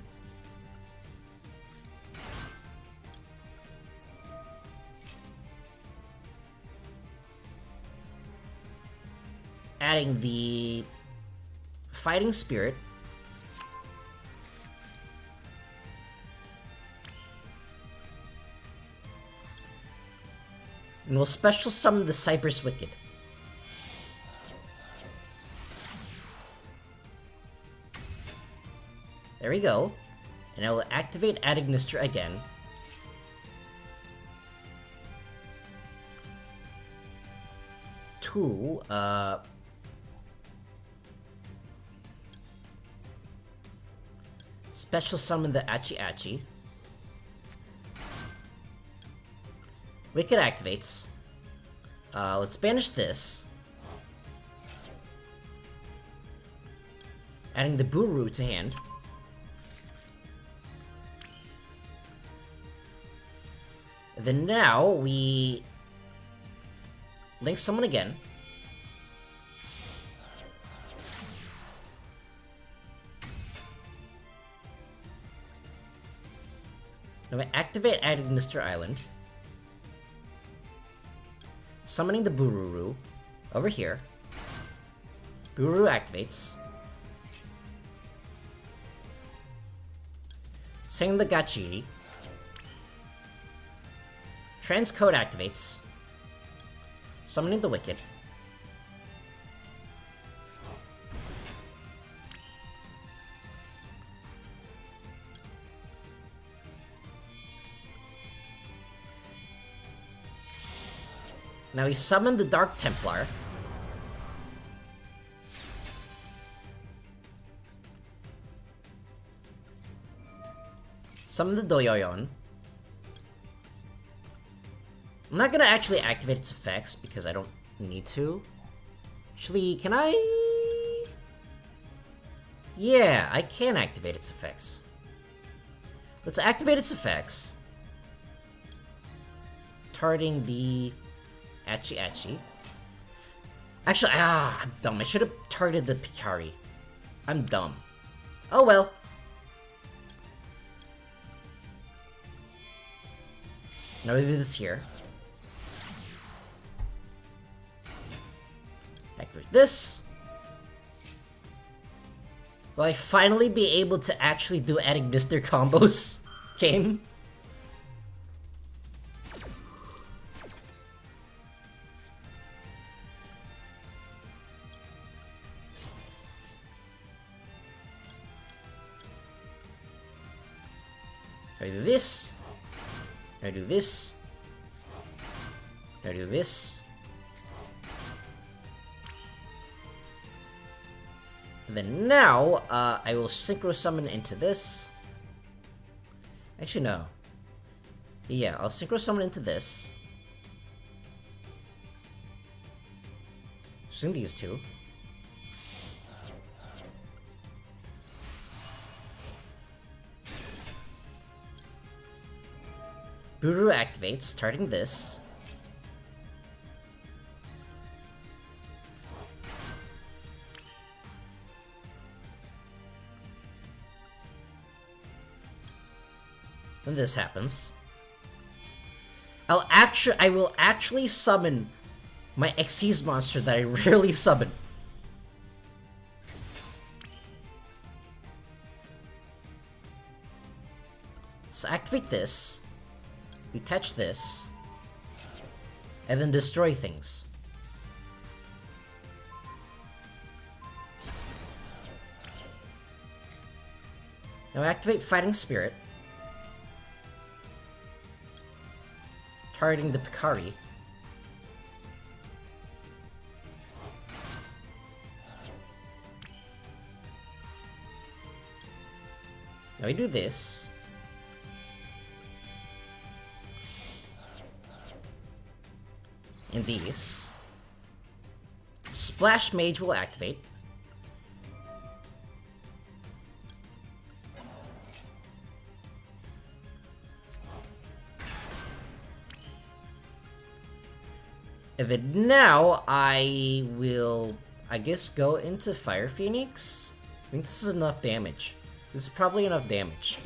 Adding the Fighting Spirit. And we'll special summon the Cypress Wicked. There we go. And I will activate Agnister again. To, special summon the Achi Achi. Wicked activates. Let's banish this. Adding the Buru to hand. And then now we link someone again. Now I activate Agnister Island. Summoning the Bururu over here. Bururu activates. Sending the Gachiri. Transcode activates. Summoning the Wicked. Now he summoned the Dark Templar. Summon the Doyoyon. I'm not gonna actually activate its effects because I don't need to. Actually, can I? Yeah, I can activate its effects. Let's activate its effects. Targeting the Achi Achi. Actually, I'm dumb. I should have targeted the Picari. I'm dumb. Oh well. Now we do this here. Activate this. Will I finally be able to actually do Agnister combos? Game? I do this. I do this. I do this. And then now, I will synchro summon into this. Actually, no. Yeah, I'll synchro summon into this. Using these two. Buru activates, starting this. When this happens, I will actually summon my Xyz monster that I rarely summon. So activate this, detach this, and then destroy things. Now activate Fighting Spirit. Targeting the Picari. Now we do this. And these. Splash Mage will activate. And then now I will, I guess, go into Fire Phoenix. I think this is enough damage. This is probably enough damage.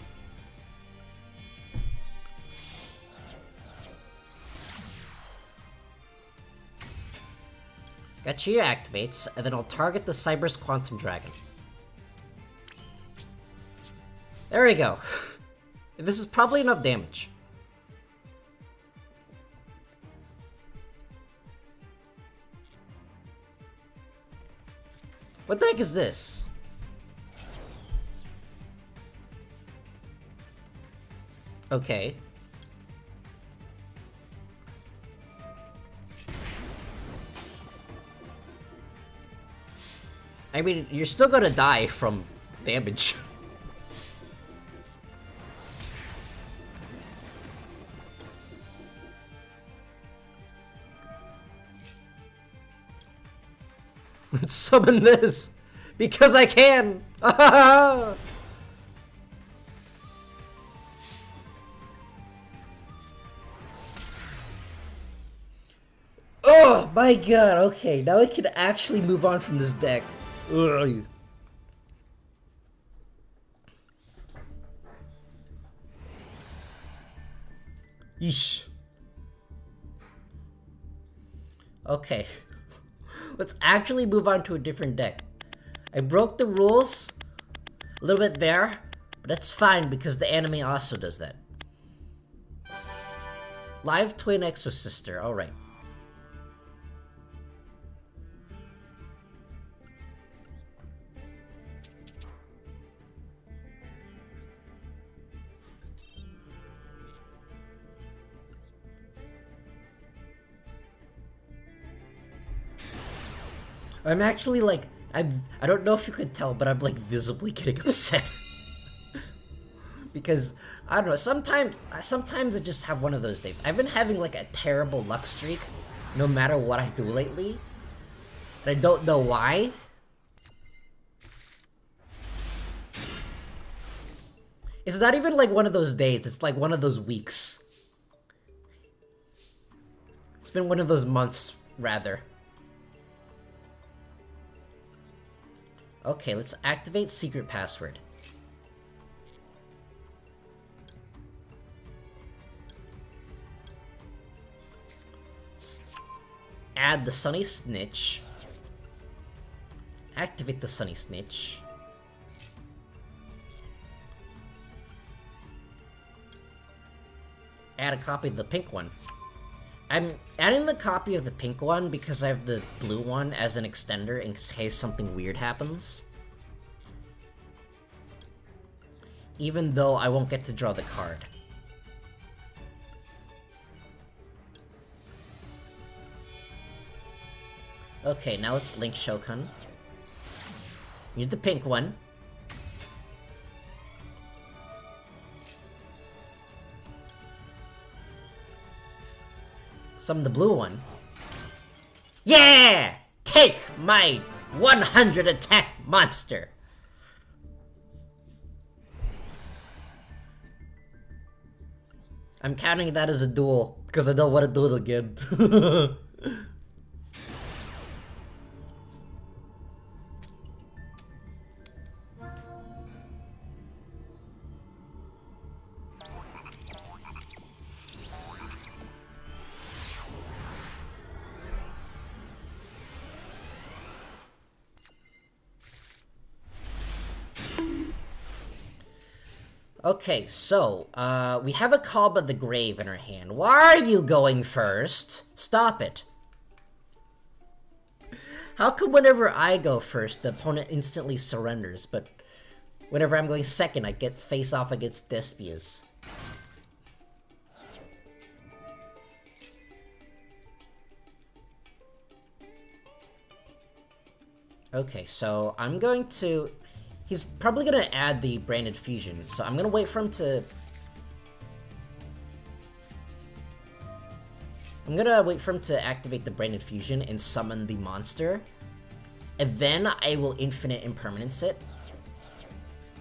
Gachia activates, and then I'll target the Cyber's Quantum Dragon. There we go. This is probably enough damage. What the heck is this? Okay. I mean, you're still gonna die from damage. Let's summon this! Because I can! Oh my god, okay, now I can actually move on from this deck. Ugh. Yeesh. Okay. Let's actually move on to a different deck. I broke the rules a little bit there, but that's fine because the anime also does that. Live Twin Exosister, alright. I'm actually like, I don't know if you could tell, but I'm like visibly getting upset. Because, I don't know, sometimes I just have one of those days. I've been having like a terrible luck streak, no matter what I do lately. And I don't know why. It's not even like one of those days, it's like one of those weeks. It's been one of those months, rather. Okay, let's activate secret password. Add the Sunny Snitch. Activate the Sunny Snitch. Add a copy of the pink one. I'm adding the copy of the pink one because I have the blue one as an extender in case something weird happens. Even though I won't get to draw the card. Okay, now let's link Shokan. Need the pink one. Summon the blue one. Yeah! Take my 100 attack monster! I'm counting that as a duel, because I don't want to do it again. Okay, so, we have a Call of the Grave in our hand. Why are you going first? Stop it. How come whenever I go first, the opponent instantly surrenders, but whenever I'm going second, I get face off against Despias? Okay, so I'm going to He's probably gonna add the branded fusion, so I'm gonna wait for him to... I'm gonna wait for him to activate the branded fusion and summon the monster. And then I will infinite impermanence it.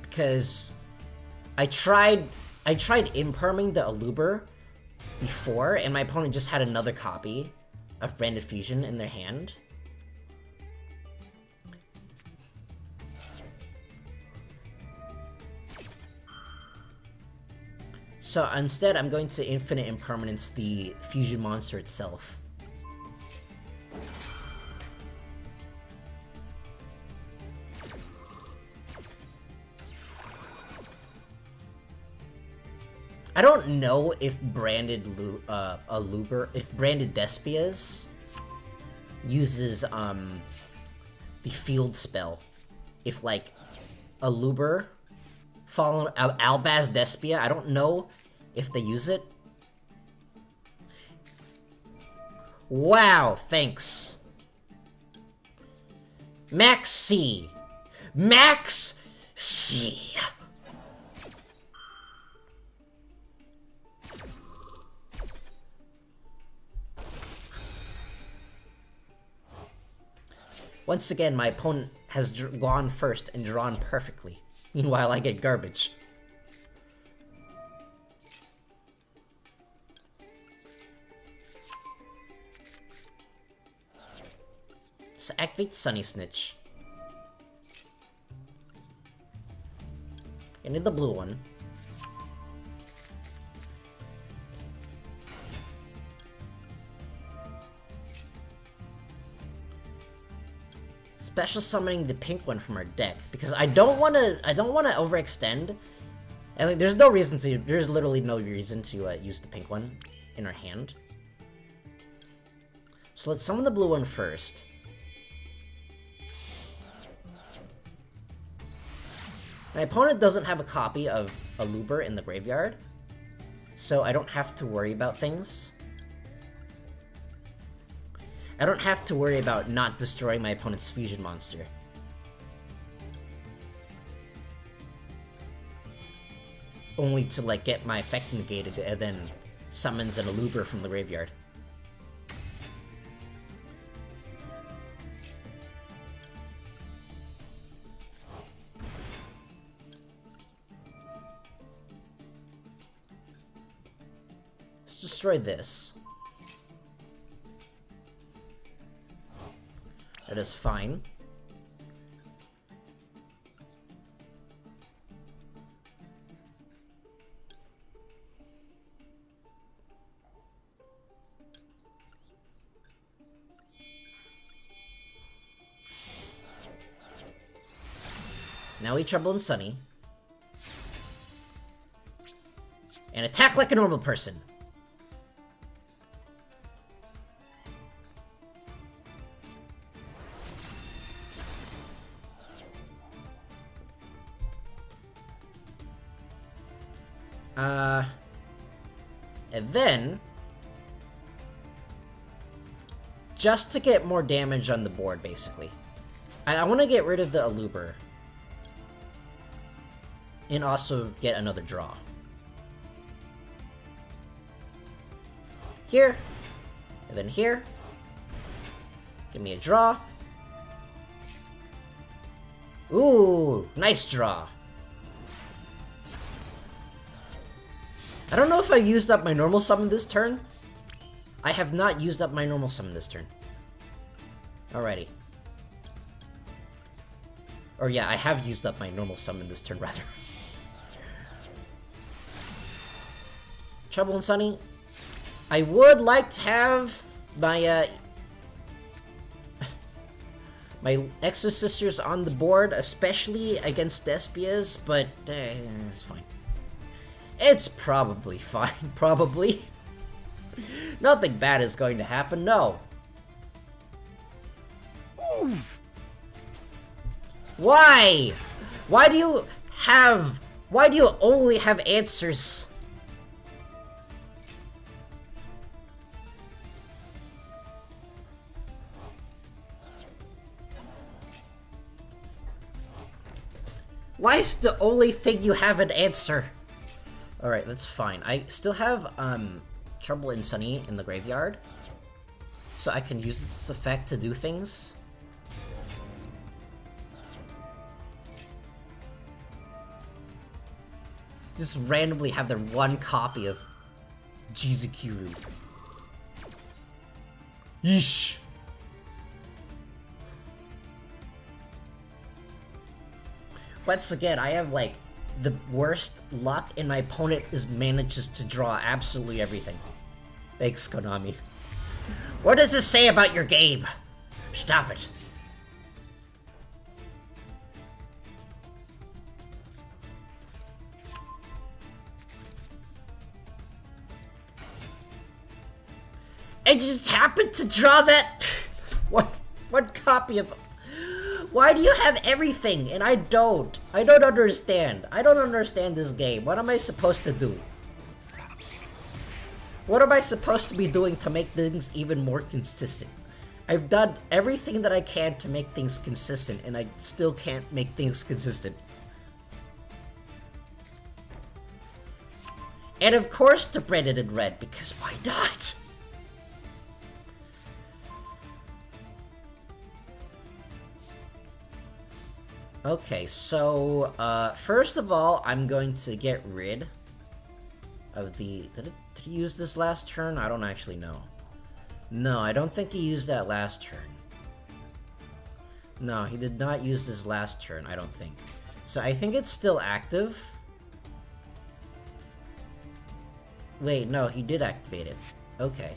Because I tried imperming the Aluber before, and my opponent just had another copy of branded fusion in their hand. So instead, I'm going to infinite impermanence the fusion monster itself. I don't know if branded if branded Despias uses the field spell. If like Aluber follow Albaz Despia, I don't know if they use it. Wow, thanks. Max C. Max C. Once again, my opponent has gone first and drawn perfectly. Meanwhile, I get garbage. So activate Sunny Snitch. I need the blue one. Special summoning the pink one from our deck because I don't want to overextend. And like, there's literally no reason to use the pink one in our hand. So let's summon the blue one first. My opponent doesn't have a copy of Aluber in the graveyard, so I don't have to worry about things. I don't have to worry about not destroying my opponent's fusion monster. Only to, like, get my effect negated and then summons an Aluber from the graveyard. Let's destroy this. That is fine. Now we Trouble and Sunny. And attack like a normal person. And then, just to get more damage on the board, basically, I want to get rid of the Aluber. And also get another draw. Here. And then here. Give me a draw. Ooh, nice draw. I don't know if I used up my normal summon this turn. I have not used up my normal summon this turn. Alrighty. Or yeah, I have used up my normal summon this turn, rather. Trouble and Sunny. I would like to have my, my Exorcisters on the board, especially against Despias, but it's fine. It's probably fine, probably. Nothing bad is going to happen, no. Why? Why do you only have answers? Why is the only thing you have an answer? Alright, that's fine. I still have, Trouble in Sunny in the graveyard. So I can use this effect to do things. Just randomly have their one copy of Jizukiru. Yeesh! Once again, I have, like, the worst luck, and my opponent manages to draw absolutely everything. Thanks, Konami. What does this say about your game? Stop it. I just happened to draw that one copy of. Why do you have everything and I don't? I don't understand. I don't understand this game. What am I supposed to do? What am I supposed to be doing to make things even more consistent? I've done everything that I can to make things consistent, and I still can't make things consistent. And of course the Branded in red, because why not? Okay, so, first of all, I'm going to get rid of the... Did he use this last turn? I don't actually know. No, I don't think he used that last turn. No, he did not use this last turn, I don't think. So I think it's still active. Wait, no, he did activate it. Okay.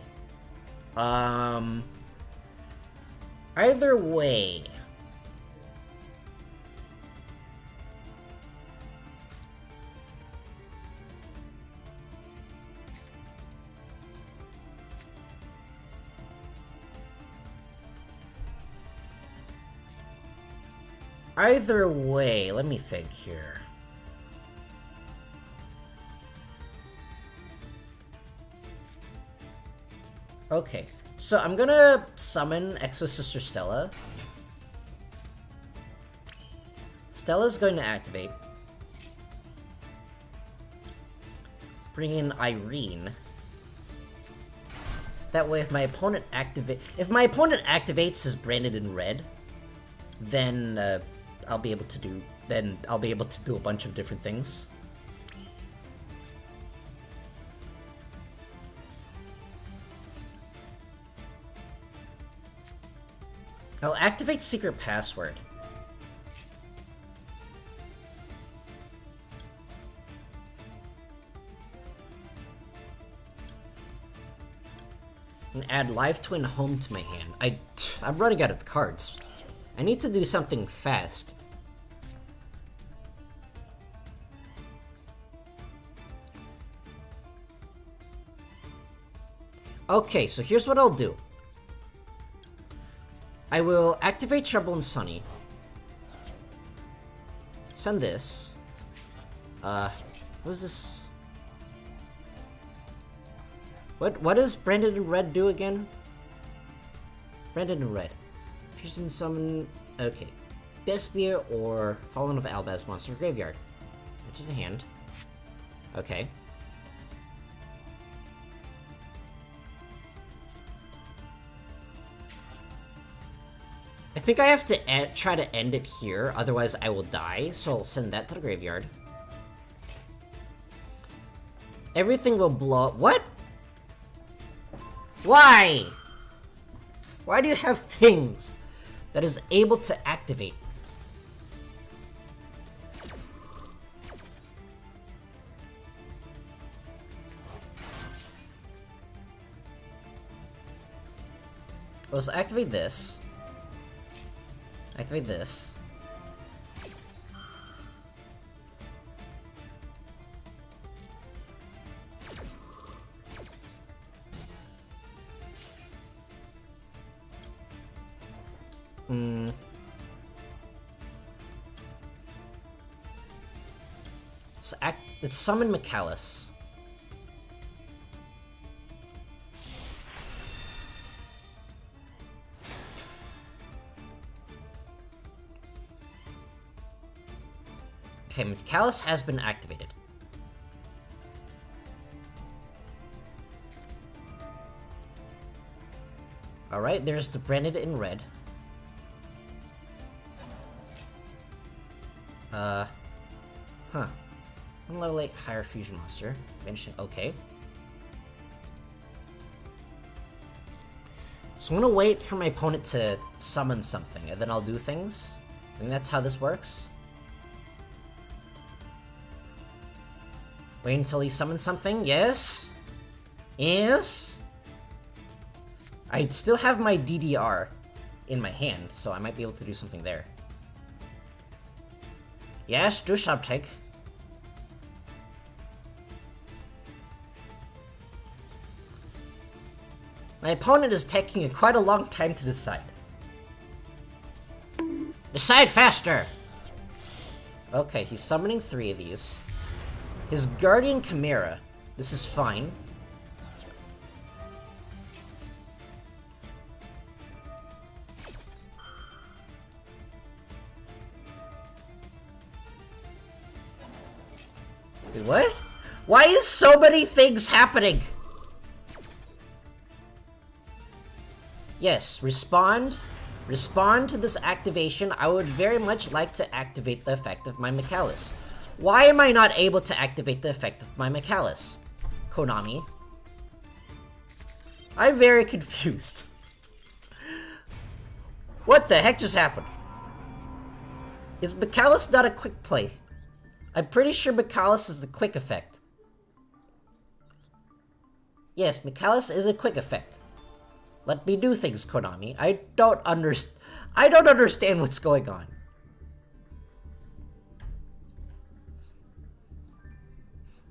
Either way... Either way, let me think here. Okay, so I'm gonna summon Exo Sister Stella. Stella's going to activate. Bring in Irene. That way, if my opponent activates his Branded in red, then I'll be able to do a bunch of different things. I'll activate Secret Password. And add Live Twin Home to my hand. I'm running out of cards. I need to do something fast. Okay, so here's what I'll do. I will activate Trouble in Sunny. Send this. What is this? What does Branded in red do again? Branded in red. Fusion summon. Okay. Despia or Fallen of Albaz monster graveyard. Put it in hand. Okay. I think I have to try to end it here, otherwise I will die, so I'll send that to the graveyard. Everything will blow up. What? Why? Why do you have things that is able to activate? Let's activate this. Activate this. So let's summon McCallus. Okay, Callus has been activated. Alright, there's the branded in red. Huh. 1 level 8 higher fusion monster. Finishing, okay. So I'm gonna wait for my opponent to summon something, and then I'll do things. I think that's how this works. Wait until he summons something, yes? Yes? I still have my DDR in my hand, so I might be able to do something there. Yes, do something. My opponent is taking quite a long time to decide. Decide faster! Okay, he's summoning 3 of these. His Guardian Chimera. This is fine. Wait, what? Why is so many things happening? Yes, respond. Respond to this activation. I would very much like to activate the effect of my Micallus. Why am I not able to activate the effect of my Micallus? Konami. I'm very confused. What the heck just happened? Is Micallus not a quick play? I'm pretty sure Micallus is the quick effect. Yes, Micallus is a quick effect. Let me do things, Konami. I don't understand what's going on.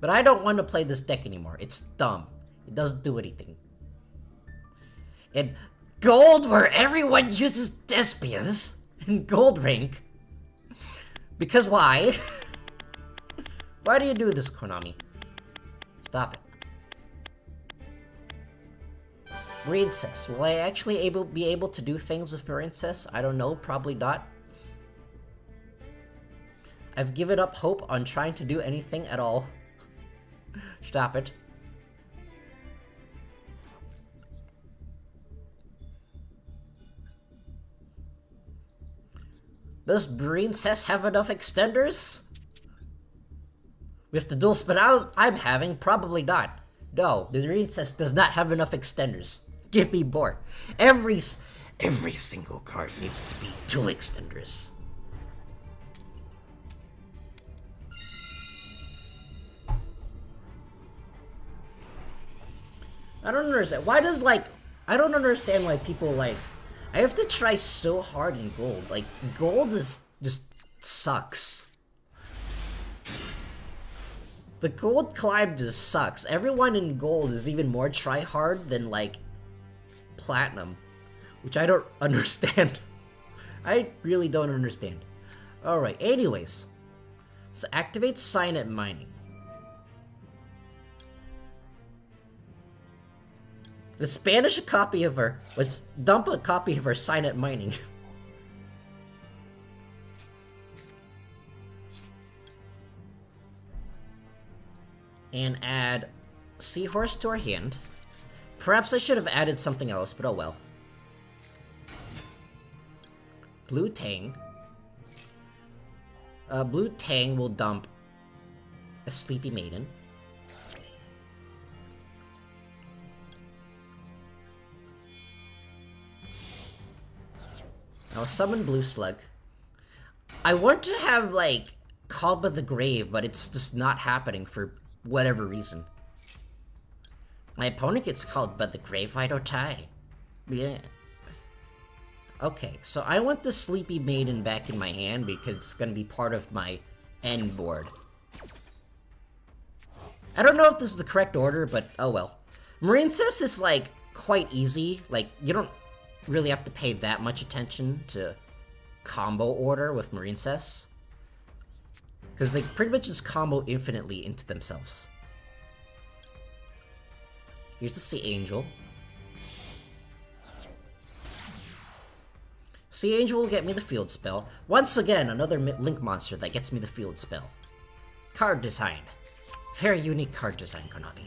But I don't want to play this deck anymore. It's dumb. It doesn't do anything. In gold, where everyone uses Despias in gold rank. Because why? Why do you do this, Konami? Stop it. Marincess. Will I actually be able to do things with Marincess? I don't know. Probably not. I've given up hope on trying to do anything at all. Stop it. Does Marincess have enough extenders? With the dual spin I'm having, probably not. No, the Marincess does not have enough extenders. Give me more. Every single card needs to be 2 extenders. I don't understand. Why does, like... I don't understand why people, like... I have to try so hard in gold. Like, gold is just sucks. The gold climb just sucks. Everyone in gold is even more try-hard than, like, platinum. Which I don't understand. I really don't understand. Alright, anyways. Let's activate Signet Mining. Let's banish a copy of her. Let's dump a copy of her Signet Mining. And add Seahorse to our hand. Perhaps I should have added something else, but oh well. Blue Tang. Blue Tang will dump a Sleepy Maiden. I'll summon Blue Slug. I want to have, like, Called by the Grave, but it's just not happening for whatever reason. My opponent gets called by the Grave, why don't I? Yeah. Okay, so I want the Sleepy Maiden back in my hand because it's gonna be part of my end board. I don't know if this is the correct order, but oh well. Marincess is, like, quite easy. Like, you don't really have to pay that much attention to combo order with Marincess. Because they pretty much just combo infinitely into themselves. Here's the Sea Angel. Sea Angel will get me the field spell. Once again, another Link monster that gets me the field spell. Card design. Very unique card design, Konami.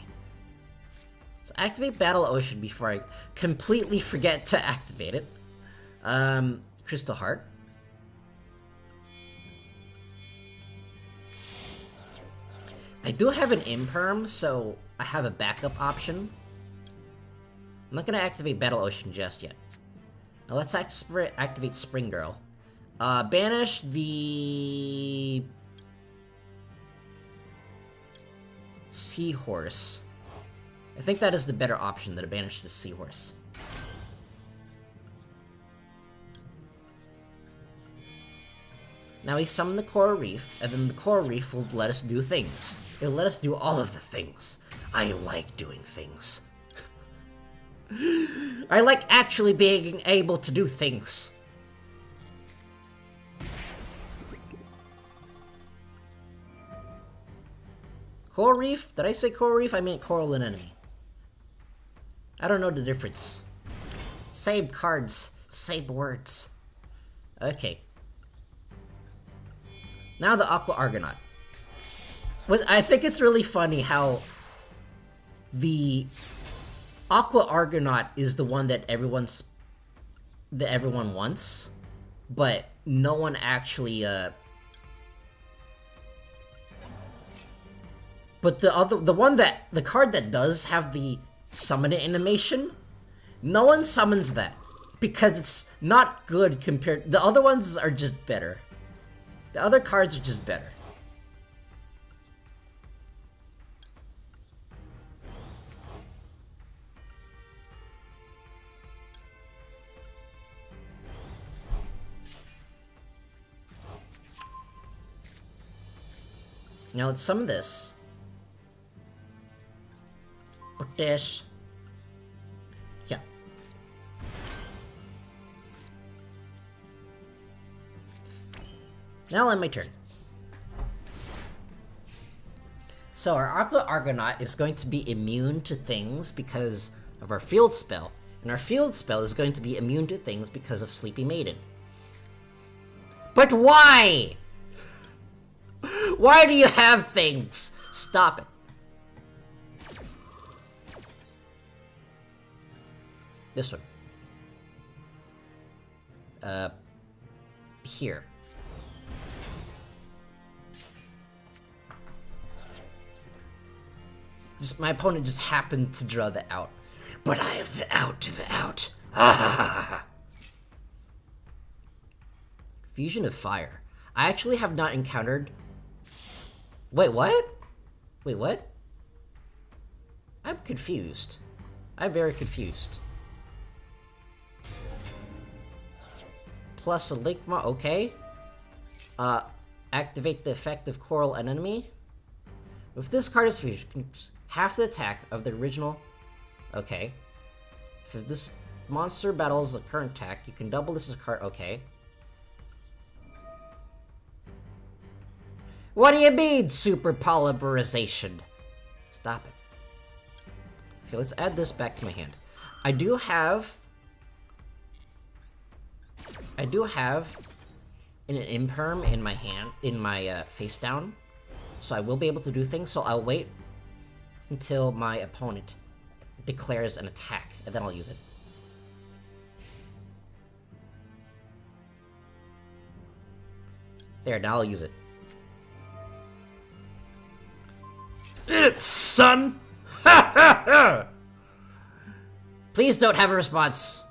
So activate Battle Ocean before I completely forget to activate it. Crystal Heart. I do have an Imperm, so I have a backup option. I'm not gonna activate Battle Ocean just yet. Now let's activate Spring Girl. Banish the... Seahorse. I think that is the better option than to banish the Seahorse. Now we summon the Coral Reef, and then the Coral Reef will let us do things. It'll let us do all of the things. I like doing things. I like actually being able to do things. Coral Reef? Did I say Coral Reef? I meant Coral Anemone. I don't know the difference. Same cards, same words. Okay. Now the Aqua Argonaut. I think it's really funny how the Aqua Argonaut is the one that everyone wants, but no one actually but the card that does have the summon animation, no one summons that because it's not good compared. The other ones are just better. The other cards are just better. Now let's summon this. Put this. Yeah. Now on my turn. So our Aqua Argonaut is going to be immune to things because of our field spell. And our field spell is going to be immune to things because of Sleepy Maiden. But why? Why do you have things? Stop it. This one. Here. My opponent just happened to draw the out. But I have the out to the out. Fusion of Fire. I actually have not encountered... Wait, what? Wait, what? I'm confused. I'm very confused. Plus a Link okay. Activate the effect of Coral Anemone. If this card is fused, you can half the attack of the original... Okay. If this monster battles a current attack, you can double this as a card... Okay. What do you mean, super polymerization? Stop it. Okay, let's add this back to my hand. I do have an Imperm in my hand, in my face down, so I will be able to do things, so I'll wait until my opponent declares an attack, and then I'll use it. There, now I'll use it. It's son! Please don't have a response.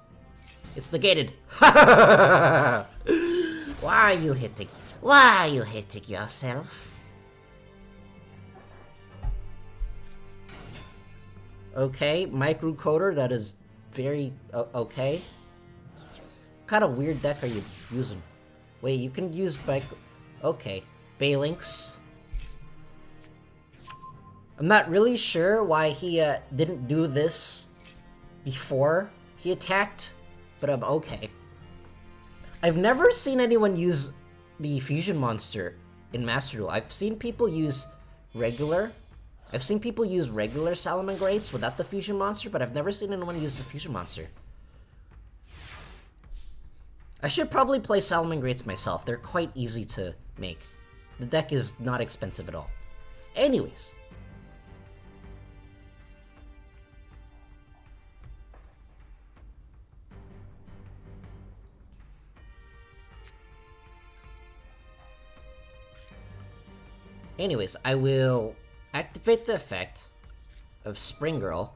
It's negated. Why are you hitting? Why are you hitting yourself? Okay, microcoder, that is very okay. What kind of weird deck are you using? Wait, you can use micro... Okay, Balinks. I'm not really sure why he didn't do this before he attacked, but I'm okay. I've never seen anyone use the fusion monster in Master Duel. I've seen people use regular Salamangreats without the fusion monster, but I've never seen anyone use the fusion monster. I should probably play Salamangreats myself. They're quite easy to make. The deck is not expensive at all. Anyways. Anyways, I will activate the effect of Spring Girl,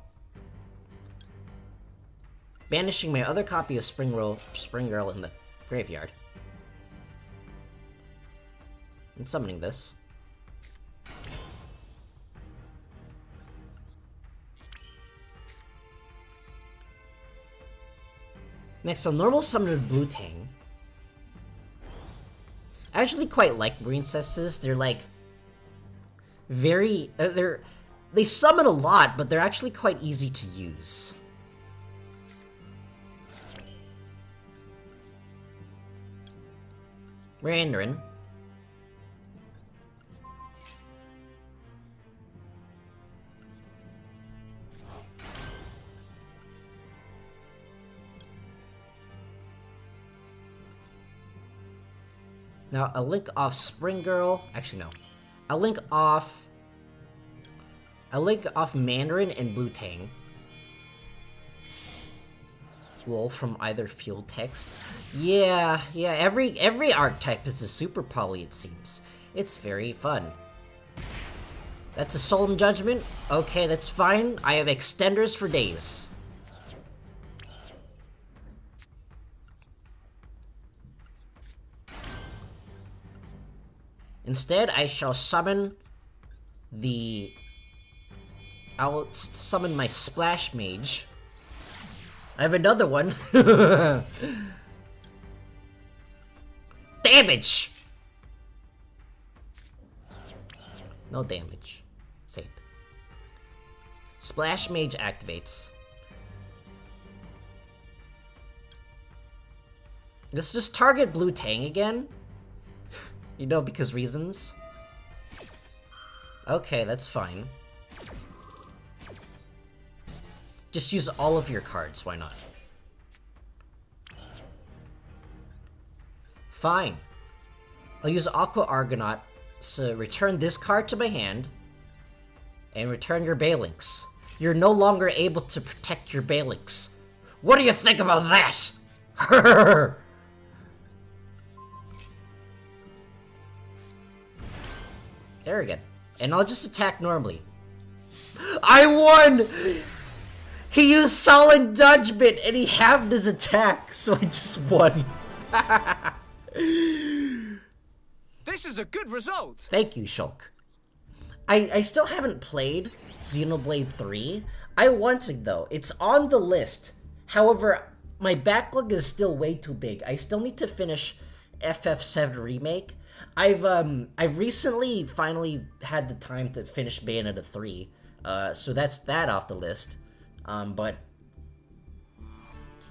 banishing my other copy of Spring Girl in the graveyard, and summoning this. Next, I'll normal summon a Blue Tang. I actually quite like Marine Cestus. They're like very they summon a lot, but they're actually quite easy to use. Mandarin. Now, I'll link off Spring Girl. Actually, no. I'll link off Mandarin and Blue Tang. Lol from either field text. Yeah, every archetype is a super poly, it seems. It's very fun. That's a Solemn Judgment? Okay, that's fine. I have extenders for days. Instead, I shall summon the... I'll summon my Splash Mage. I have another one. Damage! No damage. Saved. Splash Mage activates. Let's just target Blue Tang again. You know, because reasons. Okay, that's fine. Just use all of your cards, why not? Fine. I'll use Aqua Argonaut to return this card to my hand, and return your Balinks. You're no longer able to protect your Balinks. What do you think about that? There we go. And I'll just attack normally. I won! He used Solid Judgment and he halved his attack, so I just won. This is a good result. Thank you, Shulk. I still haven't played Xenoblade 3. I want to, though. It's on the list. However, my backlog is still way too big. I still need to finish FF7 Remake. I've recently finally had the time to finish Bayonetta 3, so that's that off the list. But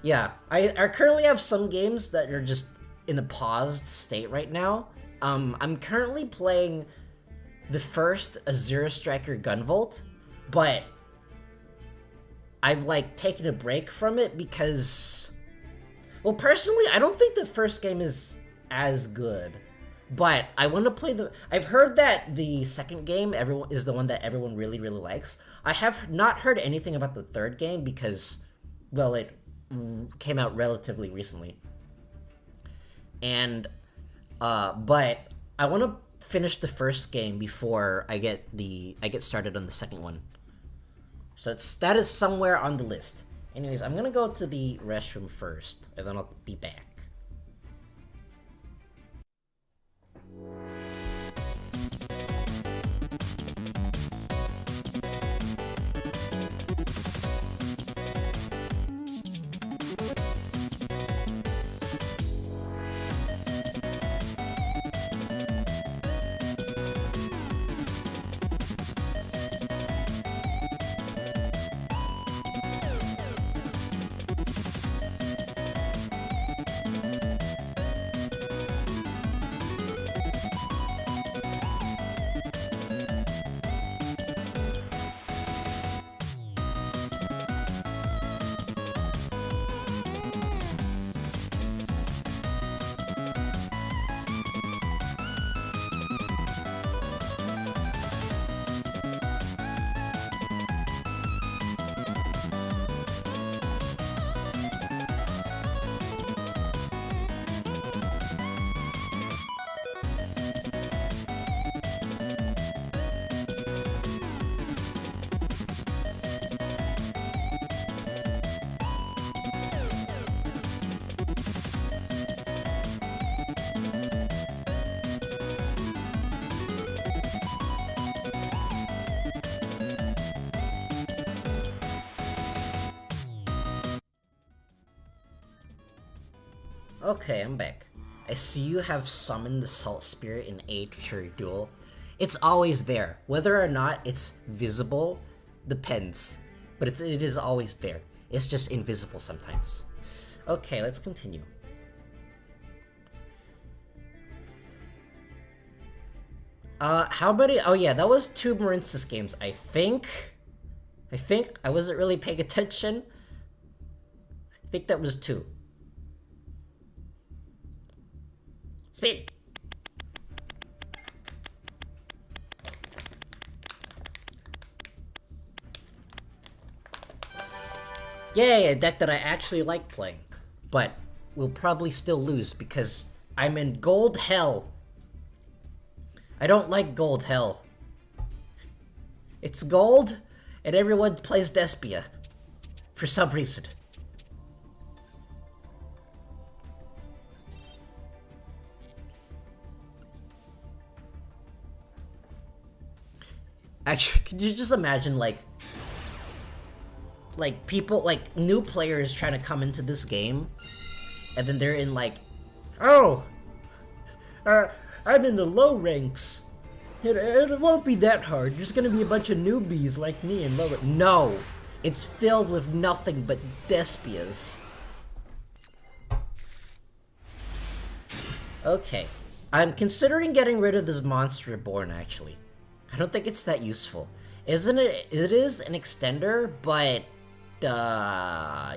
yeah, I currently have some games that are just in a paused state right now. I'm currently playing the first Azure Striker Gunvolt, but I've like taken a break from it because, well, personally, I don't think the first game is as good. But I want to play the... I've heard that the second game is the one that everyone really, really likes. I have not heard anything about the third game because, well, it came out relatively recently. And, but I want to finish the first game before I get started on the second one. So that is somewhere on the list. Anyways, I'm gonna go to the restroom first, and then I'll be back. Okay, I'm back. I see you have summoned the Salt Spirit in aid for your duel. It's always there. Whether or not it's visible depends. But it is always there. It's just invisible sometimes. Okay, let's continue. How many? Oh yeah, that was 2 Marinsys games, I think. I wasn't really paying attention. I think that was 2. Speed! Yay, a deck that I actually like playing. But we'll probably still lose because I'm in gold hell. I don't like gold hell. It's gold, and everyone plays Despia. For some reason. Actually, could you just imagine, like people, like, new players trying to come into this game, and then they're in, like, Oh! I'm in the low ranks. It won't be that hard. There's gonna be a bunch of newbies like me in lower... no! It's filled with nothing but Despias. Okay. I'm considering getting rid of this Monster Reborn, actually. I don't think it's that useful. Isn't it? It is an extender, but... yeah.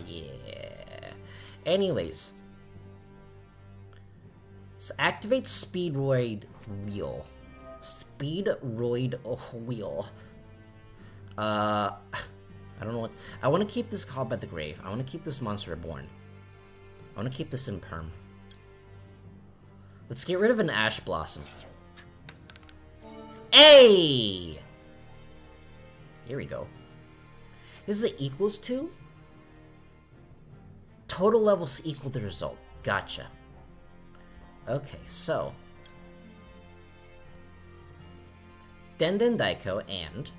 Anyways. So activate Speedroid Wheel. Speedroid Wheel. I don't know what... I want to keep this Call by the Grave. I want to keep this Monster Reborn. I want to keep this in Perm. Let's get rid of an Ash Blossom. Hey! Here we go. This is equals to? Total levels equal the result. Gotcha. Okay, so... Denden Daiko and...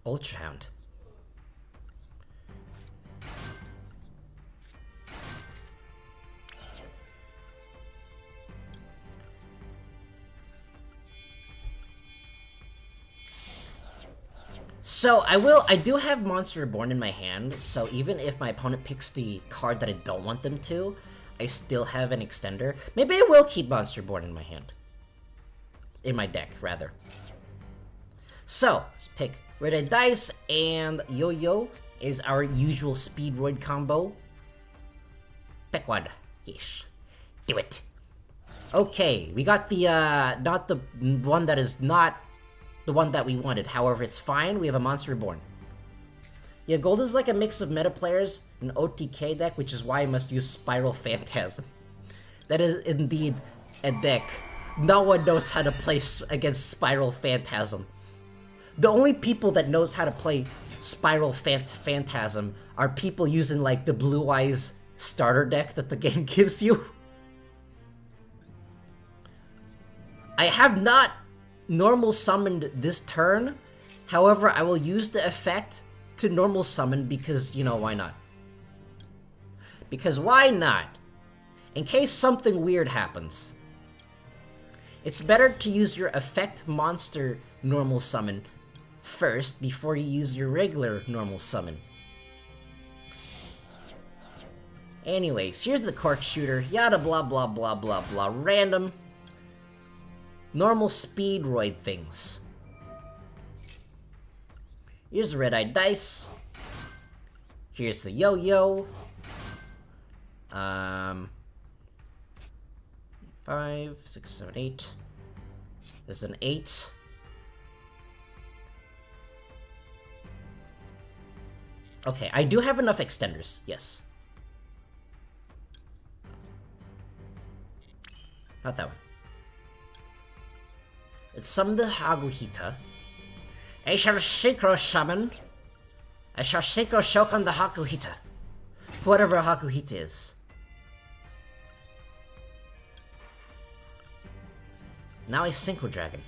Ultrahound. So, I do have Monster Reborn in my hand, so even if my opponent picks the card that I don't want them to, I still have an extender. Maybe I will keep Monster Reborn in my hand. In my deck, rather. So, let's pick Red Dice, and Yugioh is our usual Speedroid combo. Pick one. Yeesh. Do it. Okay, we got the, not the one that is not the one that we wanted. However, it's fine. We have a Monster Reborn. Yeah, gold is like a mix of meta players, an OTK deck, which is why I must use Spiral Phantasm. That is indeed a deck. No one knows how to play against Spiral Phantasm. The only people that knows how to play Spiral Phantasm are people using, like, the Blue Eyes starter deck that the game gives you. I have not normal summoned this turn. However, I will use the effect to normal summon because, you know, why not? Because why not? In case something weird happens. It's better to use your effect monster normal summon first before you use your regular normal summon. Anyways, here's the Cork Shooter, yada blah blah blah blah blah, random normal Speedroid things. Here's the Red-Eyed Dice. Here's the Yugioh. 5, 6, 7, 8. There's an 8. Okay, I do have enough extenders, yes. Not that one. Let's summon the Hakuhita. I shall synchro summon. I shall synchro shock on the Hakuhita. Whatever Hakuhita is. Now I Synchro Dragon.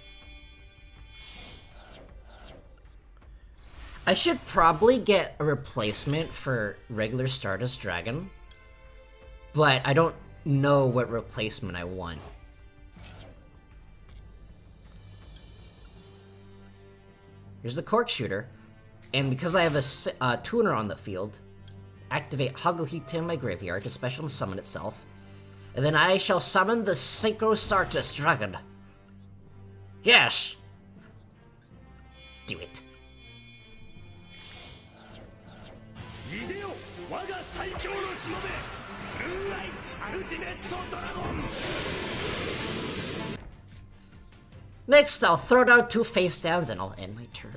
I should probably get a replacement for regular Stardust Dragon, but I don't know what replacement I want. Here's the Cork Shooter, and because I have a tuner on the field, activate Haguhita in my graveyard to special summon itself, and then I shall summon the Synchro Stardust Dragon. Yes! Do it. Yugioh, 我が最強のしもべブルーアイスアルティメットドラゴン Next, I'll throw down 2 face downs and I'll end my turn.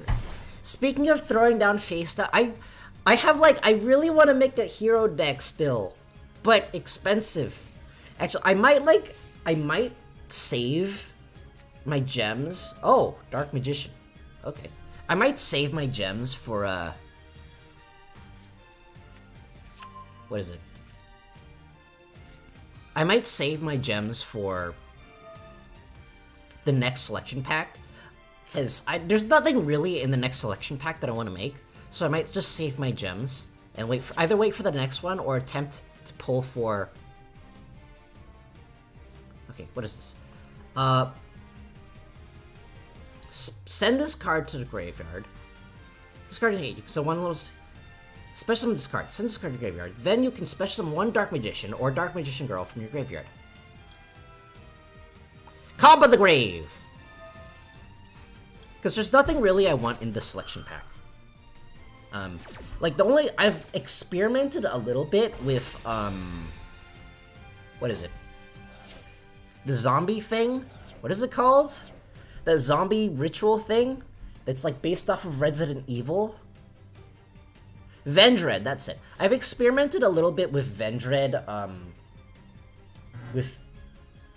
Speaking of throwing down face down, I have like, I really want to make a hero deck still, but expensive. Actually, I might save my gems. Oh, Dark Magician. Okay. I might save my gems for, what is it? I might save my gems for the next selection pack, because there's nothing really in the next selection pack that I want to make, so I might just save my gems and either wait for the next one or attempt to pull for... Okay, what is this? Send this card to the graveyard. Discard an 8, so one little... Special summon this card. Send this card to the graveyard. Then you can special summon 1 Dark Magician or Dark Magician Girl from your graveyard. Combo the Grave! Because there's nothing really I want in this selection pack. Like, I've experimented a little bit with, what is it? The zombie thing? What is it called? That zombie ritual thing? That's, like, based off of Resident Evil? Vendread, that's it. I've experimented a little bit with Vendread, with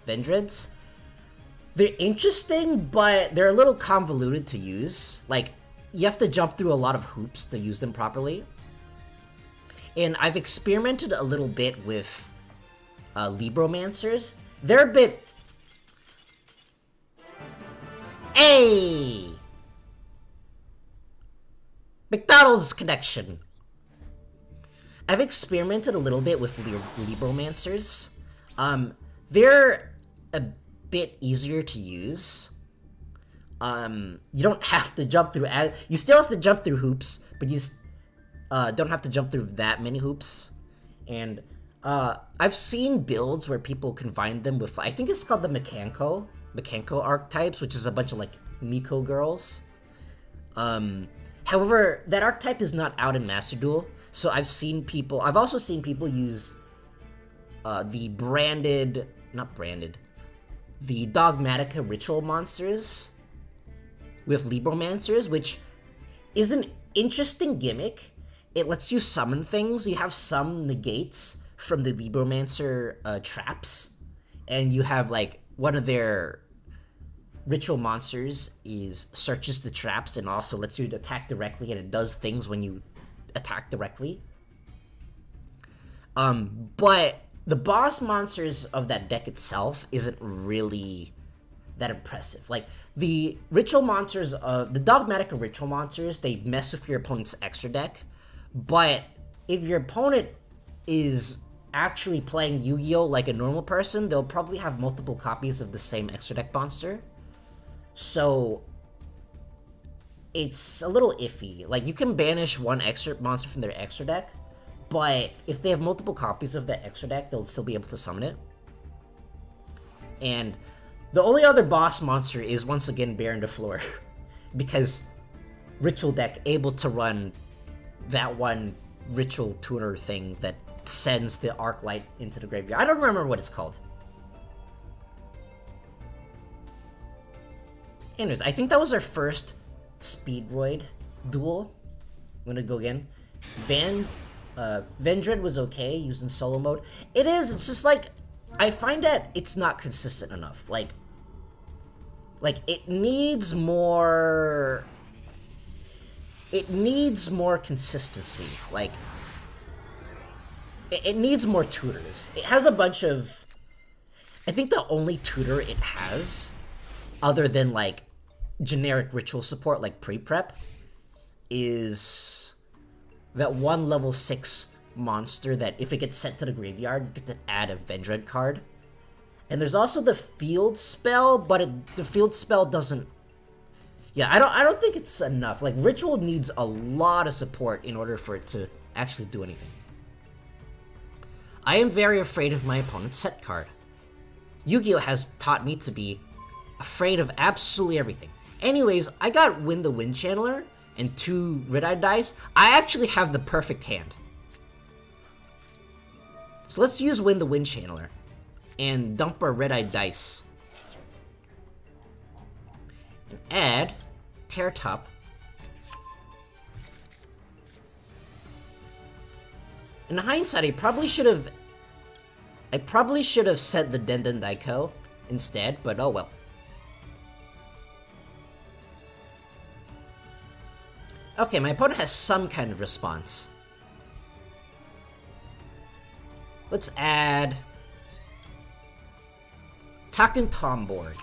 Vendreads. They're interesting, but they're a little convoluted to use. Like, you have to jump through a lot of hoops to use them properly. And I've experimented a little bit with Libromancers. They're a bit... Hey! McDonald's connection. I've experimented a little bit with Libromancers. They're a bit easier to use. You don't have to jump through... You still have to jump through hoops, but you don't have to jump through that many hoops. And I've seen builds where people combine them with... I think it's called the Mekanko archetypes, which is a bunch of, like, Miko girls. However, that archetype is not out in Master Duel, so I've also seen people use the the Dogmatica ritual monsters with Libromancers, which is an interesting gimmick. It lets you summon things. You have some negates from the Libromancer traps, and you have, like, one of their ritual monsters searches the traps and also lets you attack directly, and it does things when you attack directly. But the boss monsters of that deck itself isn't really that impressive. Like, the ritual monsters of the Dogmatica ritual monsters, they mess with your opponent's extra deck, but if your opponent is actually playing Yu-Gi-Oh like a normal person, they'll probably have multiple copies of the same extra deck monster. So it's a little iffy. Like, you can banish one extra monster from their extra deck, but if they have multiple copies of that extra deck, they'll still be able to summon it. And the only other boss monster is, once again, Baron de Fleur, because Ritual deck able to run that one Ritual tuner thing that sends the Arc Light into the graveyard. I don't remember what it's called. Anyways, I think that was our first Speedroid duel. I'm gonna go again. Vendread was okay, used in solo mode. It is, it's just like, I find that it's not consistent enough. Like it needs more... It needs more consistency. Like, it needs more tutors. It has a bunch of... I think the only tutor it has other than like generic ritual support like pre-prep, is that one level 6 monster that if it gets sent to the graveyard, you get to add a Vendread card. And there's also the field spell, but the field spell doesn't... Yeah, I don't think it's enough. Like, ritual needs a lot of support in order for it to actually do anything. I am very afraid of my opponent's set card. Yugioh has taught me to be afraid of absolutely everything. Anyways, I got Win the Wind Channeler and 2 Red-Eye dice. I actually have the perfect hand. So let's use Win the Wind Channeler and dump our Red-Eye dice. And add Tear Top. In hindsight, I probably should have set the Denden Daiko instead, but oh well. Okay, my opponent has some kind of response. Let's add Taken Tomborg.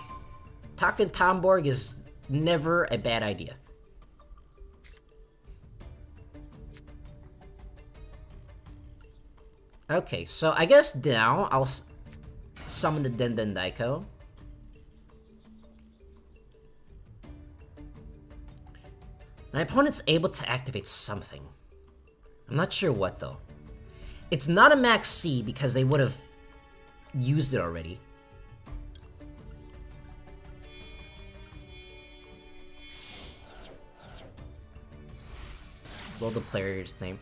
Taken Tomborg is never a bad idea. Okay, so I guess now I'll summon the Denden Daiko. My opponent's able to activate something. I'm not sure what though. It's not a max C because they would have used it already. Well, the player's name.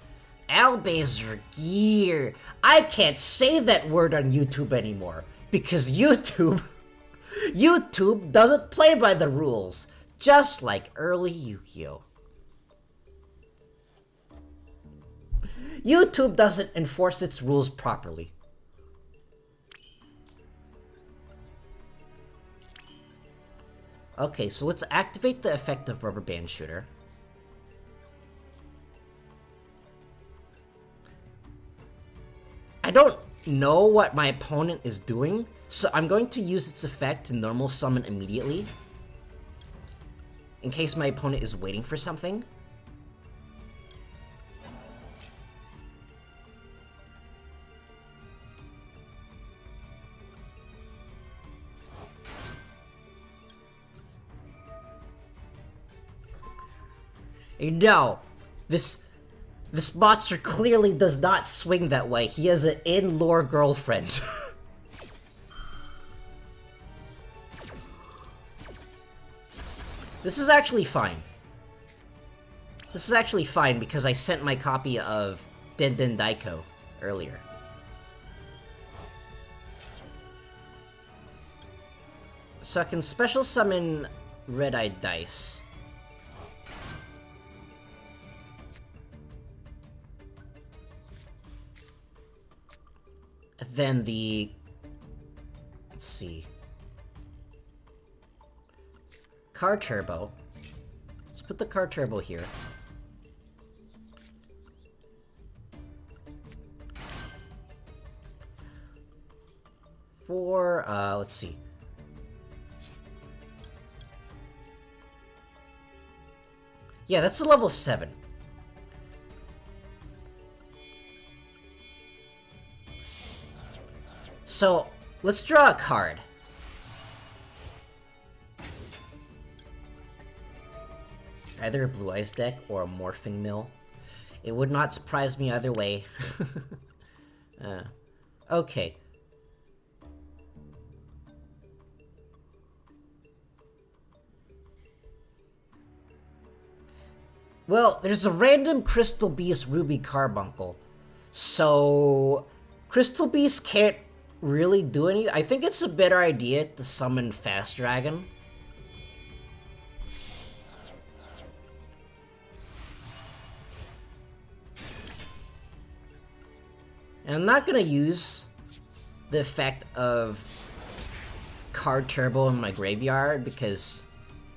Albazar Gear. I can't say that word on YouTube anymore because YouTube doesn't play by the rules, just like early Yugioh. YouTube doesn't enforce its rules properly. Okay, so let's activate the effect of Rubber Band Shooter. I don't know what my opponent is doing, so I'm going to use its effect to normal summon immediately, in case my opponent is waiting for something. No, this monster clearly does not swing that way. He has an in-lore girlfriend. This is actually fine. This is actually fine because I sent my copy of Denden Daiko earlier. So I can special summon Red-Eye Dice. Then let's see, Car Turbo. Let's put the Car Turbo here. For, let's see. Yeah, that's a level 7. So, let's draw a card. Either a Blue Eyes deck or a Morphing Mill. It would not surprise me either way. Okay. Well, there's a random Crystal Beast Ruby Carbuncle. So, Crystal Beast can't really do any. I think it's a better idea to summon Fast Dragon. And I'm not gonna use the effect of Card Turbo in my graveyard because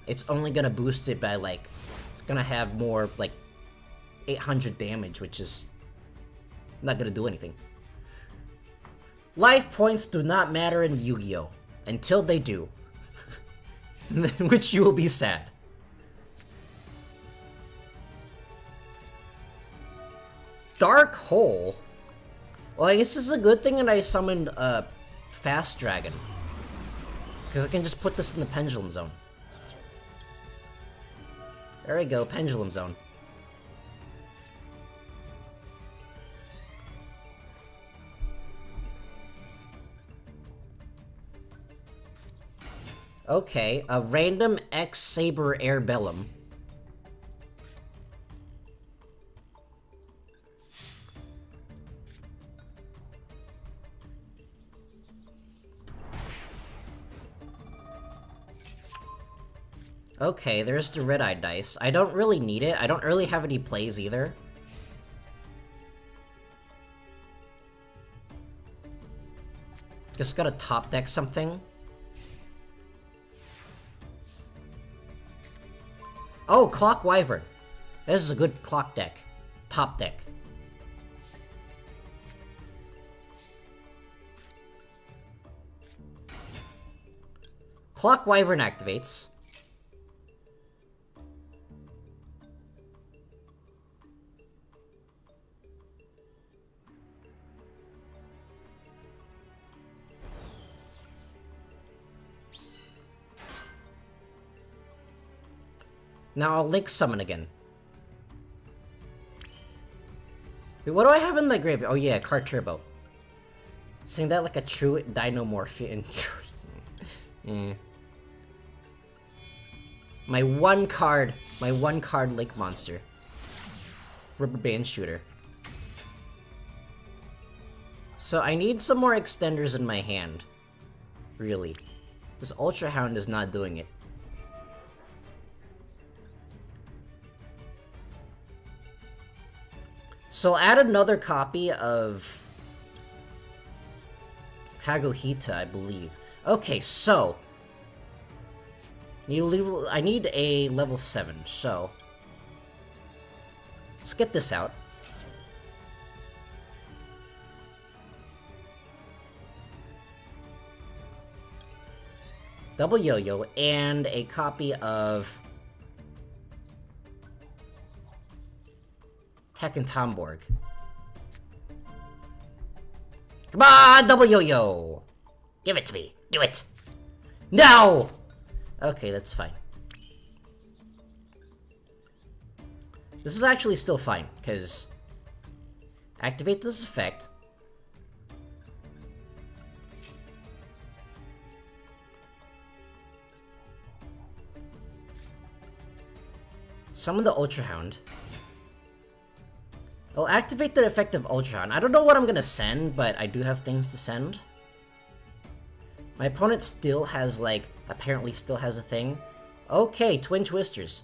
it's only gonna boost it by like, it's gonna have more like 800 damage, which is not gonna do anything. Life points do not matter in Yu-Gi-Oh! Until they do. in which you will be sad. Dark Hole? Well, I guess this is a good thing that I summoned a Fast Dragon. Because I can just put this in the Pendulum Zone. There we go, Pendulum Zone. Okay, a random X Saber Air Bellum. Okay, there's the red-eye dice. I don't really need it. I don't really have any plays either. Just gotta top deck something. Oh, Clock Wyvern. This is a good clock deck. Top deck. Clock Wyvern activates. Now I'll Link Summon again. Wait, what do I have in my graveyard? Oh yeah, Card Turbo. Saying that like a true Dinomorph. My one card Link monster. Rubber Band Shooter. So I need some more extenders in my hand. Really. This Ultra Hound is not doing it. So I'll add another copy of Hagohita, I believe. Okay, so I need a level 7, so let's get this out. Double Yo-Yo and a copy of Tekken Tomborg. Come on, Double Yo-Yo! Give it to me. Do it! No! Okay, that's fine. This is actually still fine, because activate this effect. Summon the Ultra Hound. I'll activate the effect of Ultra Hound. I don't know what I'm gonna send, but I do have things to send. My opponent still has, like, apparently still has a thing. Okay, Twin Twisters.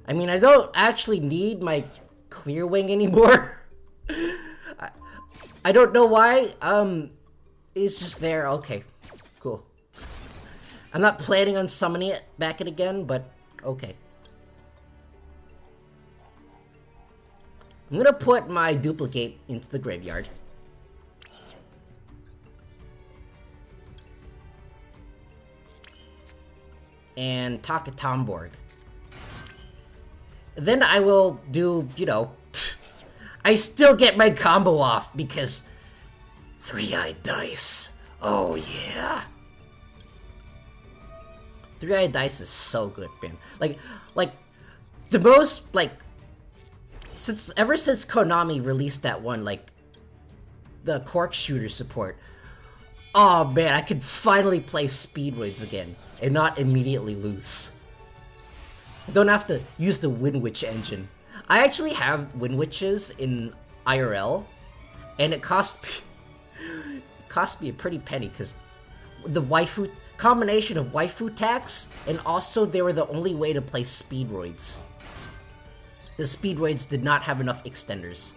I mean, I don't actually need my Clear Wing anymore. I don't know why. It's just there. Okay, cool. I'm not planning on summoning it back in again, but okay. I'm gonna put my duplicate into the graveyard. And Taka Tomborg. Then I will do, you know, I still get my combo off because 3-eyed dice. Oh yeah. 3-eyed dice is so good, man. Like the most, like, ever since Konami released that one, like, the Cork Shooter support, oh man, I could finally play Speedways again and not immediately lose. I don't have to use the Winwitch engine. I actually have Winwitches in IRL, and it cost me a pretty penny because the waifu combination of waifu tax, and also they were the only way to play Speedroids. The Speedroids did not have enough extenders.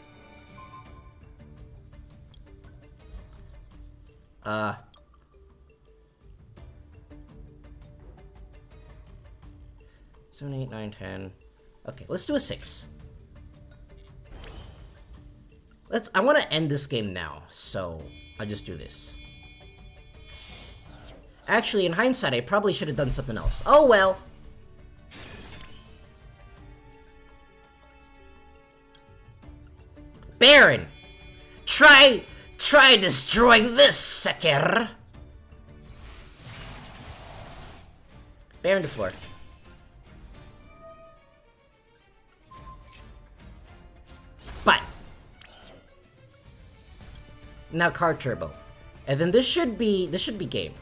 7, 8, 9, 10. Okay, let's do a 6. I want to end this game now, so I'll just do this. Actually, in hindsight, I probably should have done something else. Oh well. Baron! Try destroying this, sucker! Baron to floor. But now card turbo. And then this should be game.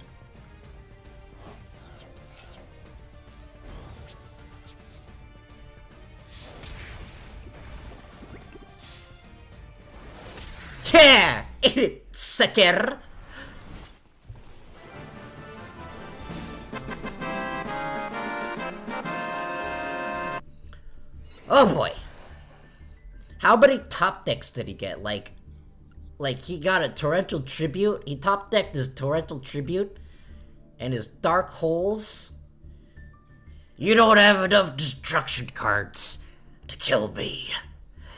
Yeah! Eat it, sucker! Oh boy. How many top decks did he get? Like he got a Torrential Tribute. He top decked his Torrential Tribute and his Dark Holes. You don't have enough destruction cards to kill me.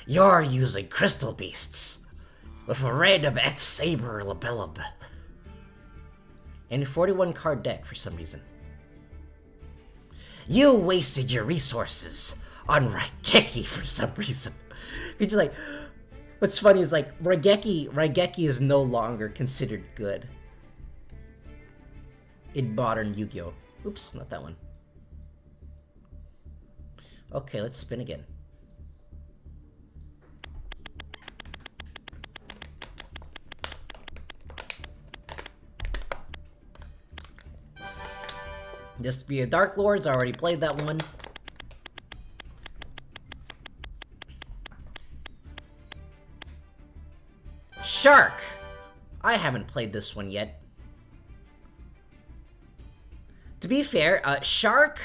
You're using Crystal Beasts with a random X-Saber Labellum. And a 41 card deck for some reason. You wasted your resources on Raigeki for some reason. You're just like, what's funny is like, Raigeki is no longer considered good in modern Yu-Gi-Oh! Oops, not that one. Okay, let's spin again. This to be a Dark Lords, I already played that one. Shark! I haven't played this one yet. To be fair, Shark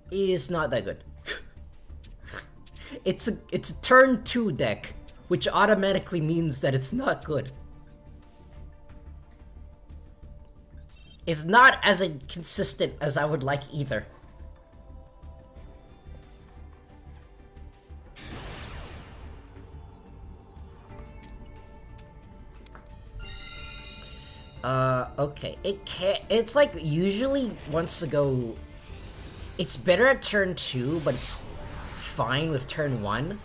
is not that good. It's a turn 2 deck, which automatically means that it's not good. It's not as inconsistent as I would like either. Okay. It's like usually wants to go. It's better at turn 2, but it's fine with turn 1.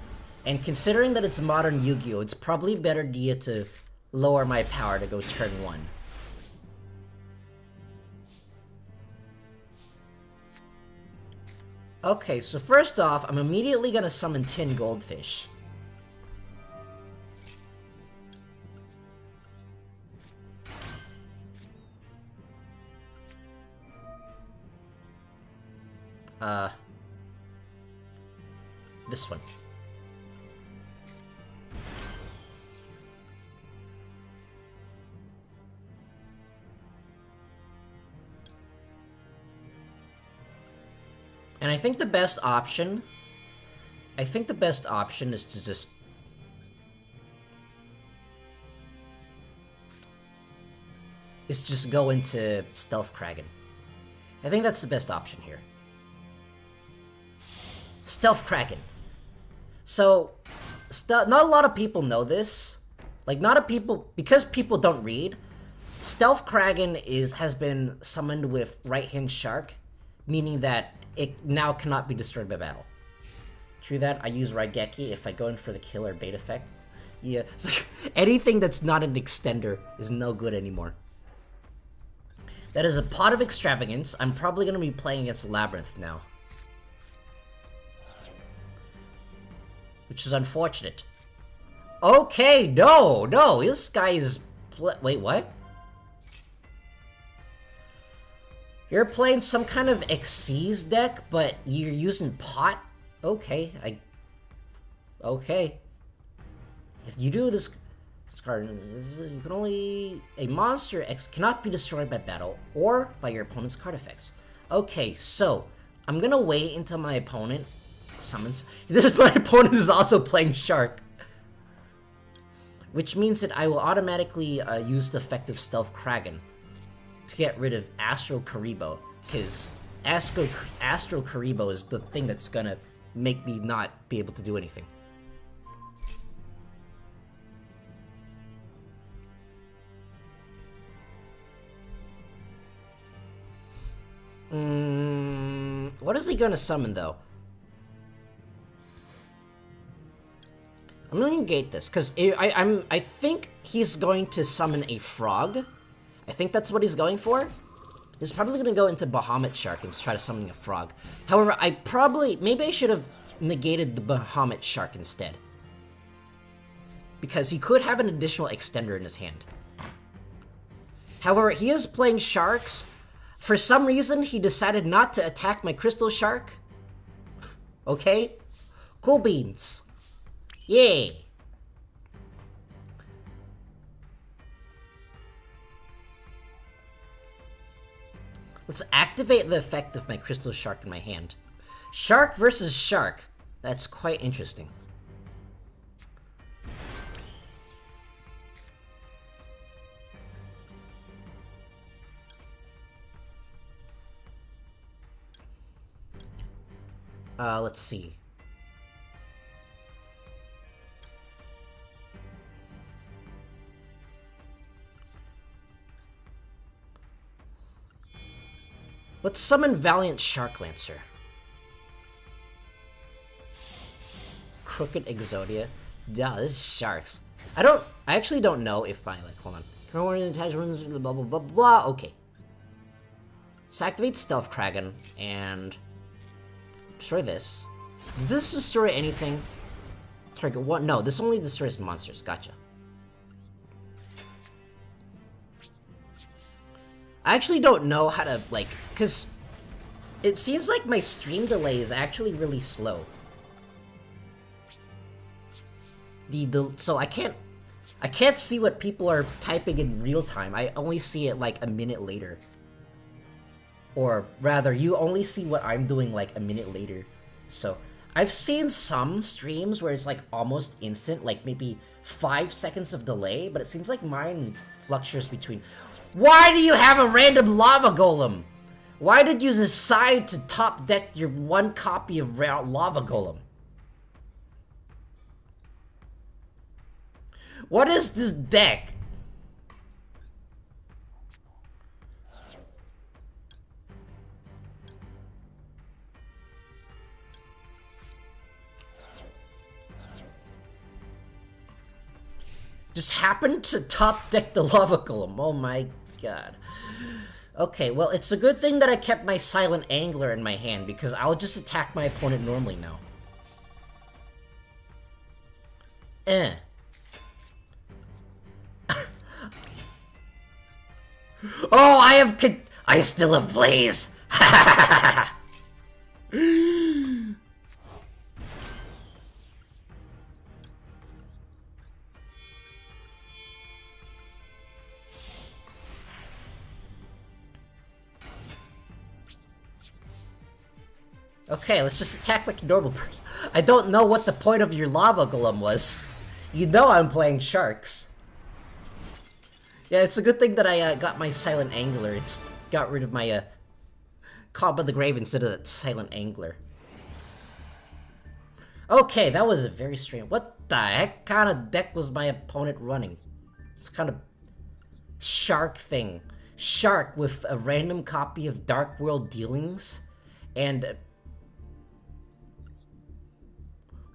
And considering that it's modern Yu-Gi-Oh, it's probably better idea to lower my power to go turn 1. Okay, so first off, I'm immediately gonna summon 10 goldfish. This one. And I think the best option... is to just... go into Stealth Kraken. I think that's the best option here. Stealth Kraken. So, not a lot of people know this. Like, because people don't read, Stealth Kraken has been summoned with Right-Hand Shark, meaning that it now cannot be destroyed by battle. True that, I use Raigeki if I go in for the kill or bait effect. Yeah, it's like, anything that's not an extender is no good anymore. That is a Pot of Extravagance. I'm probably going to be playing against Labyrinth now. Which is unfortunate. Okay, no, this guy is... Wait, what? You're playing some kind of Xyz deck, but you're using Pot? Okay, okay. If you do this card, you can only... A monster X cannot be destroyed by battle or by your opponent's card effects. Okay, so I'm gonna wait until my opponent summons. My opponent is also playing Shark. Which means that I will automatically use the effective Stealth Kraken to get rid of Astro Karibo, because Astro Karibo is the thing that's gonna make me not be able to do anything. What is he gonna summon, though? I'm gonna negate this, because I think he's going to summon a frog. I think that's what he's going for. He's probably gonna go into Bahamut Shark and try to summon a frog. However, maybe I should have negated the Bahamut Shark instead. Because he could have an additional extender in his hand. However, he is playing sharks. For some reason, he decided not to attack my Crystal Shark. Okay? Cool beans. Yay! Let's activate the effect of my Crystal Shark in my hand. Shark versus shark. That's quite interesting. Let's see. Let's summon Valiant Shark Lancer. Crooked Exodia. Yeah, this is sharks. I actually don't know if my, hold on. Current attachments, blah, blah, blah, blah. Okay. Let's activate Stealth Kraken and destroy this. Does this destroy anything? Target one? No, this only destroys monsters. Gotcha. I actually don't know how to, like, because it seems like my stream delay is actually really slow. So I can't see what people are typing in real time. I only see it like a minute later. Or rather, you only see what I'm doing like a minute later. So I've seen some streams where it's like almost instant, like maybe 5 seconds of delay, but it seems like mine fluctuates between. Why do you have a random lava golem? Why did you decide to top deck your one copy of lava golem? What is this deck? Just happened to top deck the lava golem. Oh my god. Okay, well, it's a good thing that I kept my silent angler in my hand, because I'll just attack my opponent normally now. Oh, I still have Blaze! Okay, let's just attack like a normal person. I don't know what the point of your lava golem was. You know I'm playing sharks. Yeah, it's a good thing that I got my silent angler. It's got rid of my Caught by the Grave instead of that silent angler. Okay, that was a very strange. What the heck kind of deck was my opponent running? It's kind of shark thing. Shark with a random copy of Dark World Dealings and.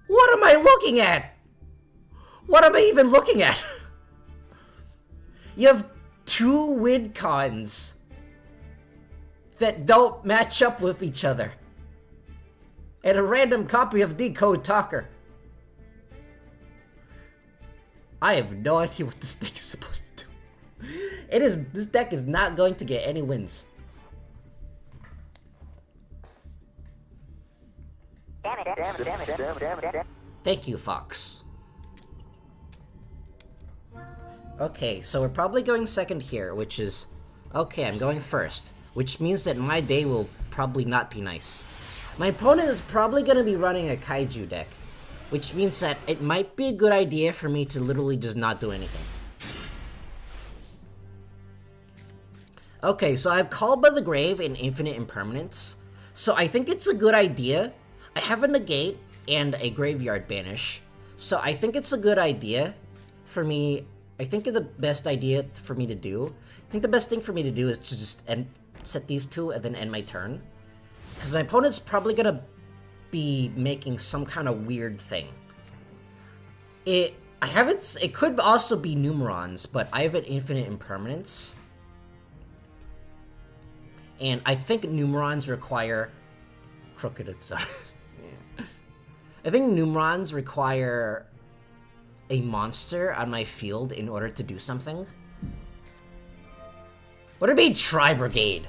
What am I looking at? What am I even looking at? You have 2 win cons that don't match up with each other. And a random copy of Decode Talker. I have no idea what this deck is supposed to do. This deck is not going to get any wins. Thank you, Fox. Okay, so we're probably going second here, which is... Okay, I'm going first, which means that my day will probably not be nice. My opponent is probably going to be running a Kaiju deck, which means that it might be a good idea for me to literally just not do anything. Okay, so I've Called by the Grave and Infinite Impermanence, so I think it's a good idea. I have a Negate and a Graveyard Banish, so I think it's a good idea for me. I think the best idea for me to do, I think the best thing for me to do is to just set these two and then end my turn. Because my opponent's probably gonna be making some kind of weird thing. It could also be Numerons, but I have an infinite impermanence. And I think Numerons require Crooked Sun. I think Numerons require a monster on my field in order to do something. What would be Tri-Brigade?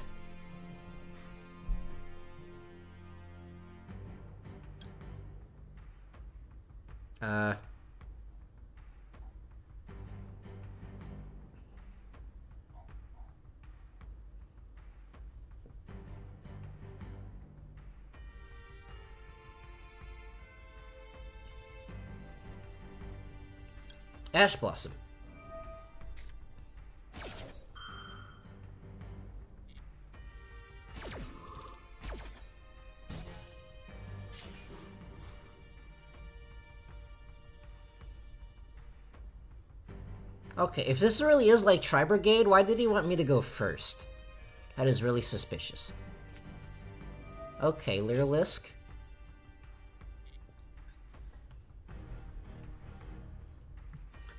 Ash Blossom. Okay, if this really is like Tri-Brigade, why did he want me to go first? That is really suspicious. Okay, Lyrilisk.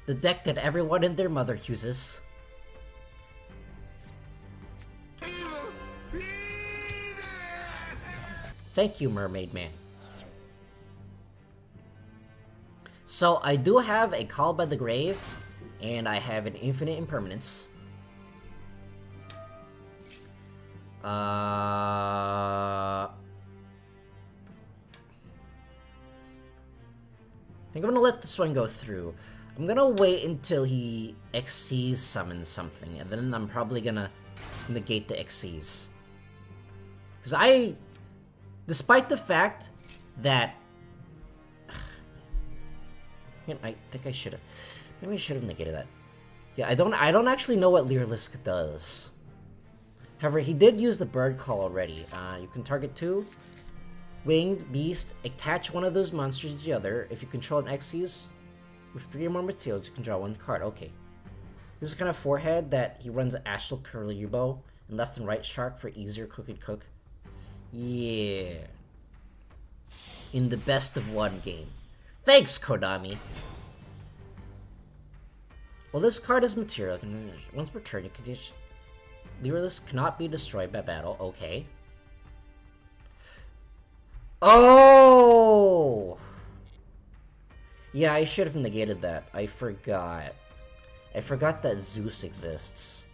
The deck that everyone and their mother uses. Thank you, Mermaid Man. So, I do have a Call by the Grave, and I have an infinite impermanence. I think I'm gonna let this one go through. I'm gonna wait until he Xyz summons something, and then I'm probably gonna negate the Xyz. Because despite the fact that... I think I should've... Maybe I should've negated that. Yeah, I don't actually know what Lyrilisk does. However, he did use the bird call already. You can target 2 winged beast, attach one of those monsters to the other. If you control an Xyz with 3 or more materials, you can draw 1 card. Okay. Here's a kind of forehead that he runs an Astral Curlybo and left and right shark for easier cook. Yeah. In the best of 1 game. Thanks, Konami. Well, this card is material. Once per turn, you can use... Lyrilisk cannot be destroyed by battle. Okay. Oh! Yeah, I should have negated that. I forgot. I forgot that Zeus exists.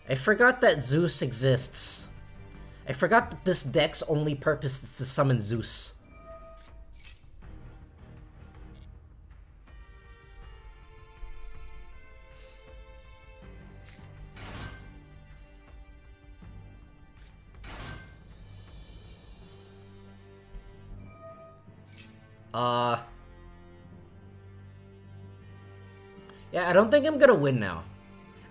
I forgot that Zeus exists. I forgot that this deck's only purpose is to summon Zeus. Yeah, I don't think I'm gonna win now.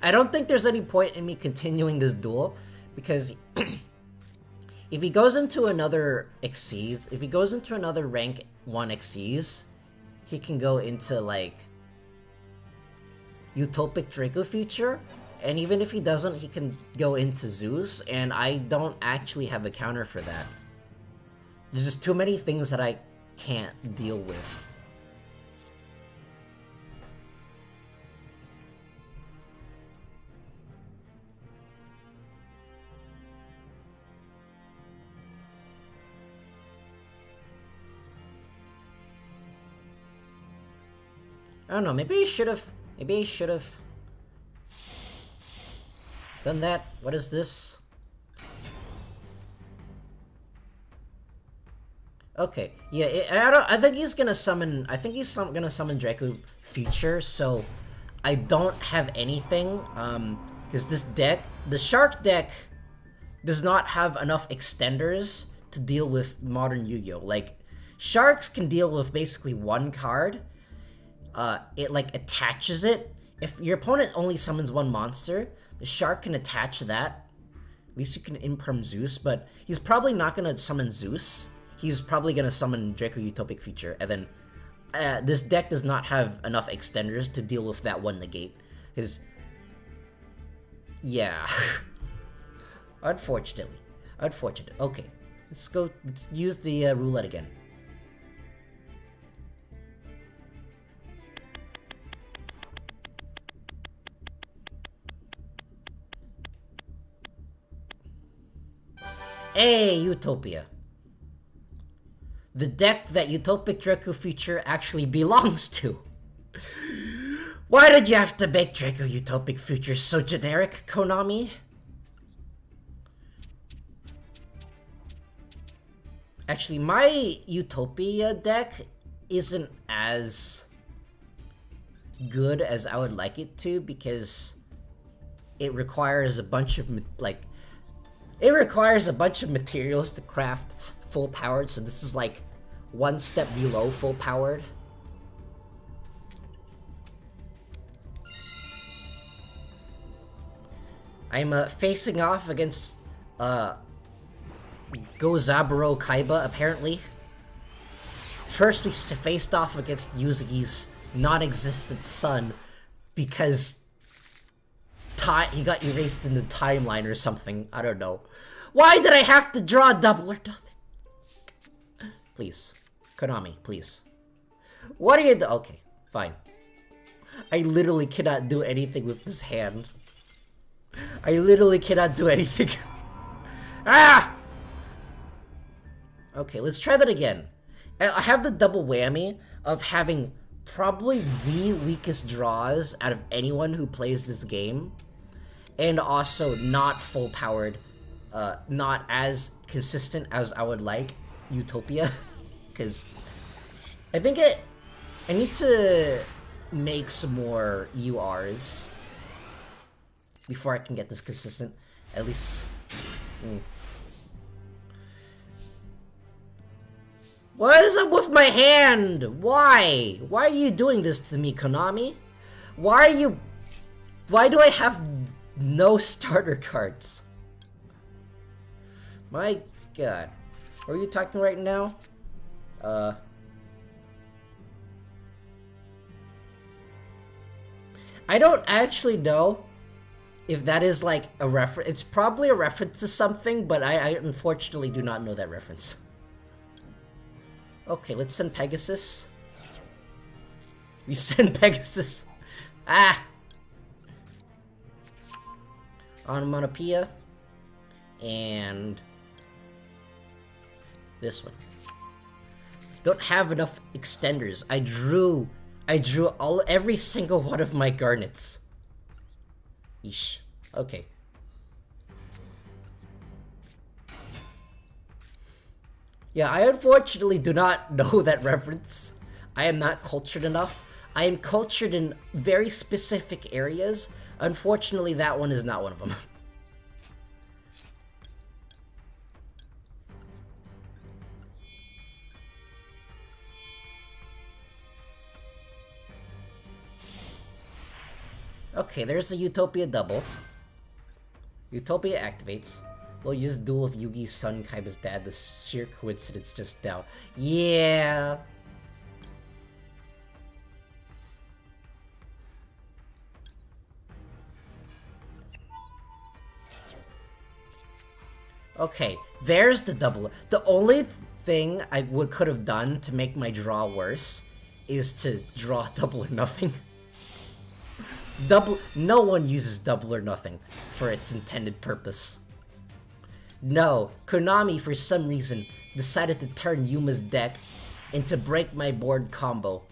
I don't think there's any point in me continuing this duel, because if he goes into another Xyz, if he goes into another rank 1 Xyz, he can go into, like, Utopic Draco feature, and even if he doesn't, he can go into Zeus, and I don't actually have a counter for that. There's just too many things that I can't deal with. I don't know, maybe I should have done that. What is this? Okay, yeah, I think he's gonna summon, gonna summon Draco Future, so I don't have anything, because this deck, the Shark deck, does not have enough extenders to deal with modern Yu-Gi-Oh! Like, Sharks can deal with basically 1 card. It, like, attaches it. If your opponent only summons 1 monster, the Shark can attach that. At least you can imperm Zeus, but he's probably not gonna summon Zeus. He's probably gonna summon Draco Utopic feature, and then this deck does not have enough extenders to deal with that one negate. Because, yeah. Unfortunately. Unfortunate. Okay. Let's use the roulette again. Hey, Utopia. The deck that Utopic Draco Future actually belongs to. Why did you have to make Draco Utopic Future so generic, Konami? Actually, my Utopia deck isn't as good as I would like it to because it requires a bunch of materials to craft full powered, so this is like one step below full powered. I'm facing off against Gozaburo Kaiba, apparently. First we faced off against Yuzuki's non-existent son because he got erased in the timeline or something. I don't know. Why did I have to draw a double or nothing? Please. Konami, please. What are you doing? Okay, fine. I literally cannot do anything with this hand. I literally cannot do anything. Ah! Okay, let's try that again. I have the double whammy of having probably the weakest draws out of anyone who plays this game. And also not full powered. Not as consistent as I would like Utopia. Because I think I need to make some more URs before I can get this consistent. At least... What is up with my hand? Why? Why are you doing this to me, Konami? Why do I have no starter cards? My god. Are you talking right now? I don't actually know if that is like a reference. It's probably a reference to something, but I unfortunately do not know that reference. Okay, let's send Pegasus. We send Pegasus. Ah! Onomatopoeia. And this one. Don't have enough extenders. I drew every single one of my garnets. Yeesh. Okay. Yeah, I unfortunately do not know that reference. I am not cultured enough. I am cultured in very specific areas. Unfortunately, that one is not one of them. Okay, there's a Utopia double. Utopia activates. We'll use Duel of Yugi's son, Kaiba's dad. The sheer coincidence just now. Yeah. Okay, there's the double. The only thing I could have done to make my draw worse is to draw double or nothing. No one uses double or nothing for its intended purpose. No, Konami for some reason decided to turn Yuma's deck into break my board combo.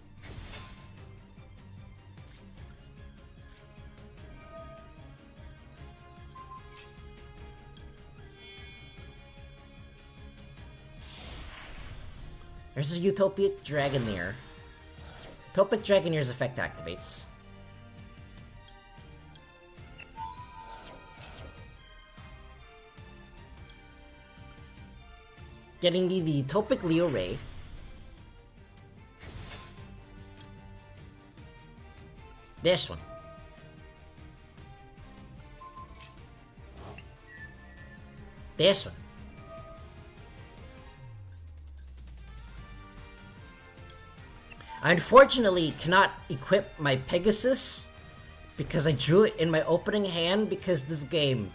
There's a Utopic Dragoneer. Utopic Dragoneer's effect activates. Getting me the Utopic Leo Ray. This one. This one. I unfortunately cannot equip my Pegasus because I drew it in my opening hand because this game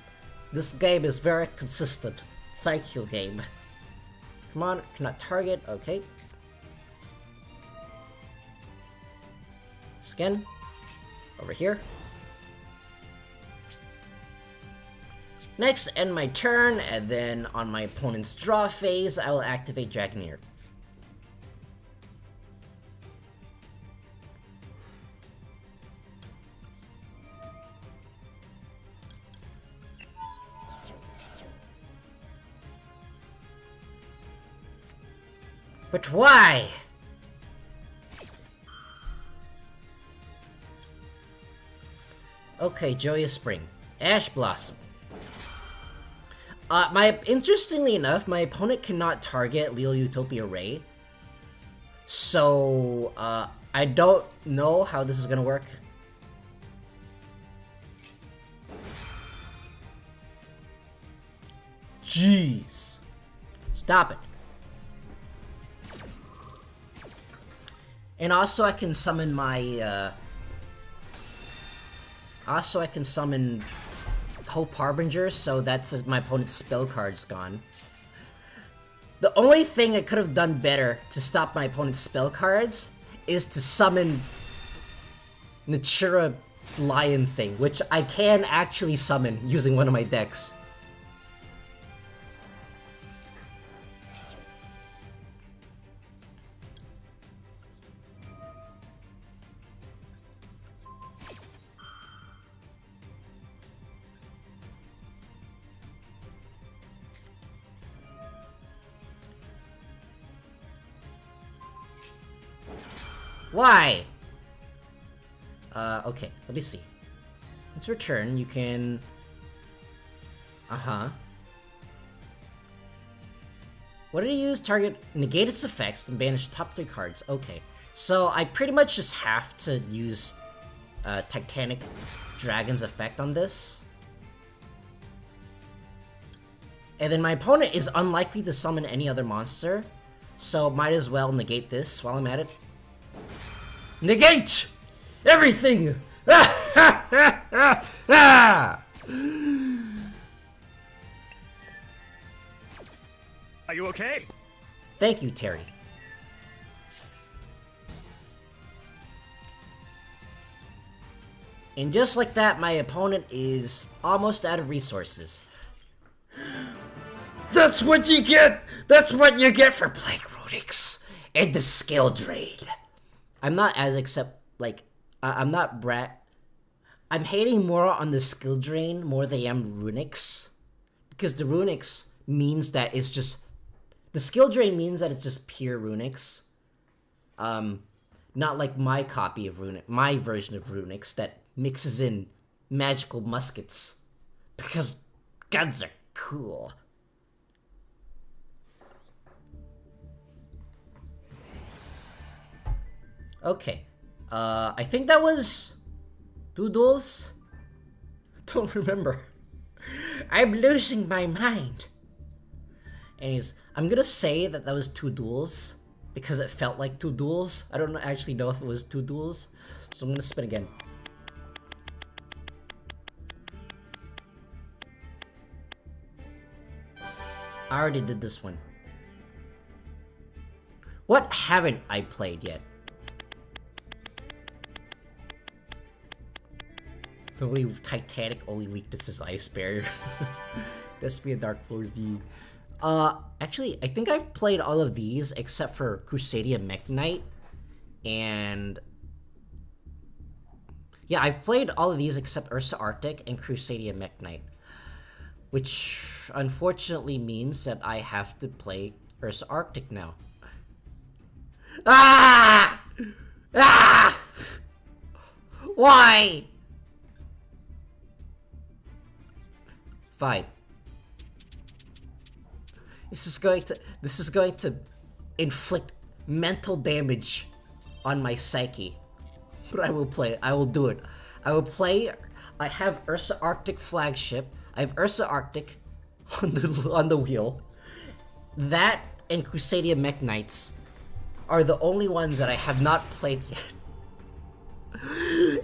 is very consistent. Thank you, game. Come on, cannot target, okay. Skin. Over here. Next, end my turn, and then on my opponent's draw phase, I will activate Dragoneer. But why? Okay, Joyous Spring. Ash Blossom. Interestingly enough, my opponent cannot target Leo Utopia Ray. So, I don't know how this is gonna work. Jeez. Stop it. And also I can summon my, also I can summon Hope Harbinger, so that's my opponent's spell card's gone. The only thing I could have done better to stop my opponent's spell cards is to summon Natura Lion thing, which I can actually summon using one of my decks. Why? Okay, let me see. Let's return, you can... What did he use? Target, negate its effects, and banish top 3 cards. Okay, so I pretty much just have to use Titanic Dragon's effect on this. And then my opponent is unlikely to summon any other monster, so might as well negate this while I'm at it. Negate! Everything! Are you okay? Thank you, Terry. And just like that, my opponent is almost out of resources. That's what you get! That's what you get for playing Runics! And the skill drain. I'm not as I'm not brat. I'm hating more on the skill drain more than I am Runics. Because the Runics means that it's just... The skill drain means that it's just pure Runics. Not like my copy of Runic, my version of Runics that mixes in magical muskets. Because guns are cool. Okay. I think that was 2 duels? Don't remember. I'm losing my mind. Anyways, I'm gonna say that was 2 duels because it felt like 2 duels. I don't actually know if it was 2 duels, so I'm gonna spin again. I already did this one. What haven't I played yet? The only Titanic only weakness is Ice Barrier. This be a Dark Lord V. Actually, I think I've played all of these except for Crusadia Mech Knight. And... yeah, I've played all of these except Ursa Arctic and Crusadia Mech Knight. Which, unfortunately, means that I have to play Ursa Arctic now. Ah! Ah! Why? Fine. This is going to inflict mental damage on my psyche. But I will play it. I will do it. I will play. I have Ursa Arctic flagship. I have Ursa Arctic on the wheel. That and Crusadia Mech Knights are the only ones that I have not played yet.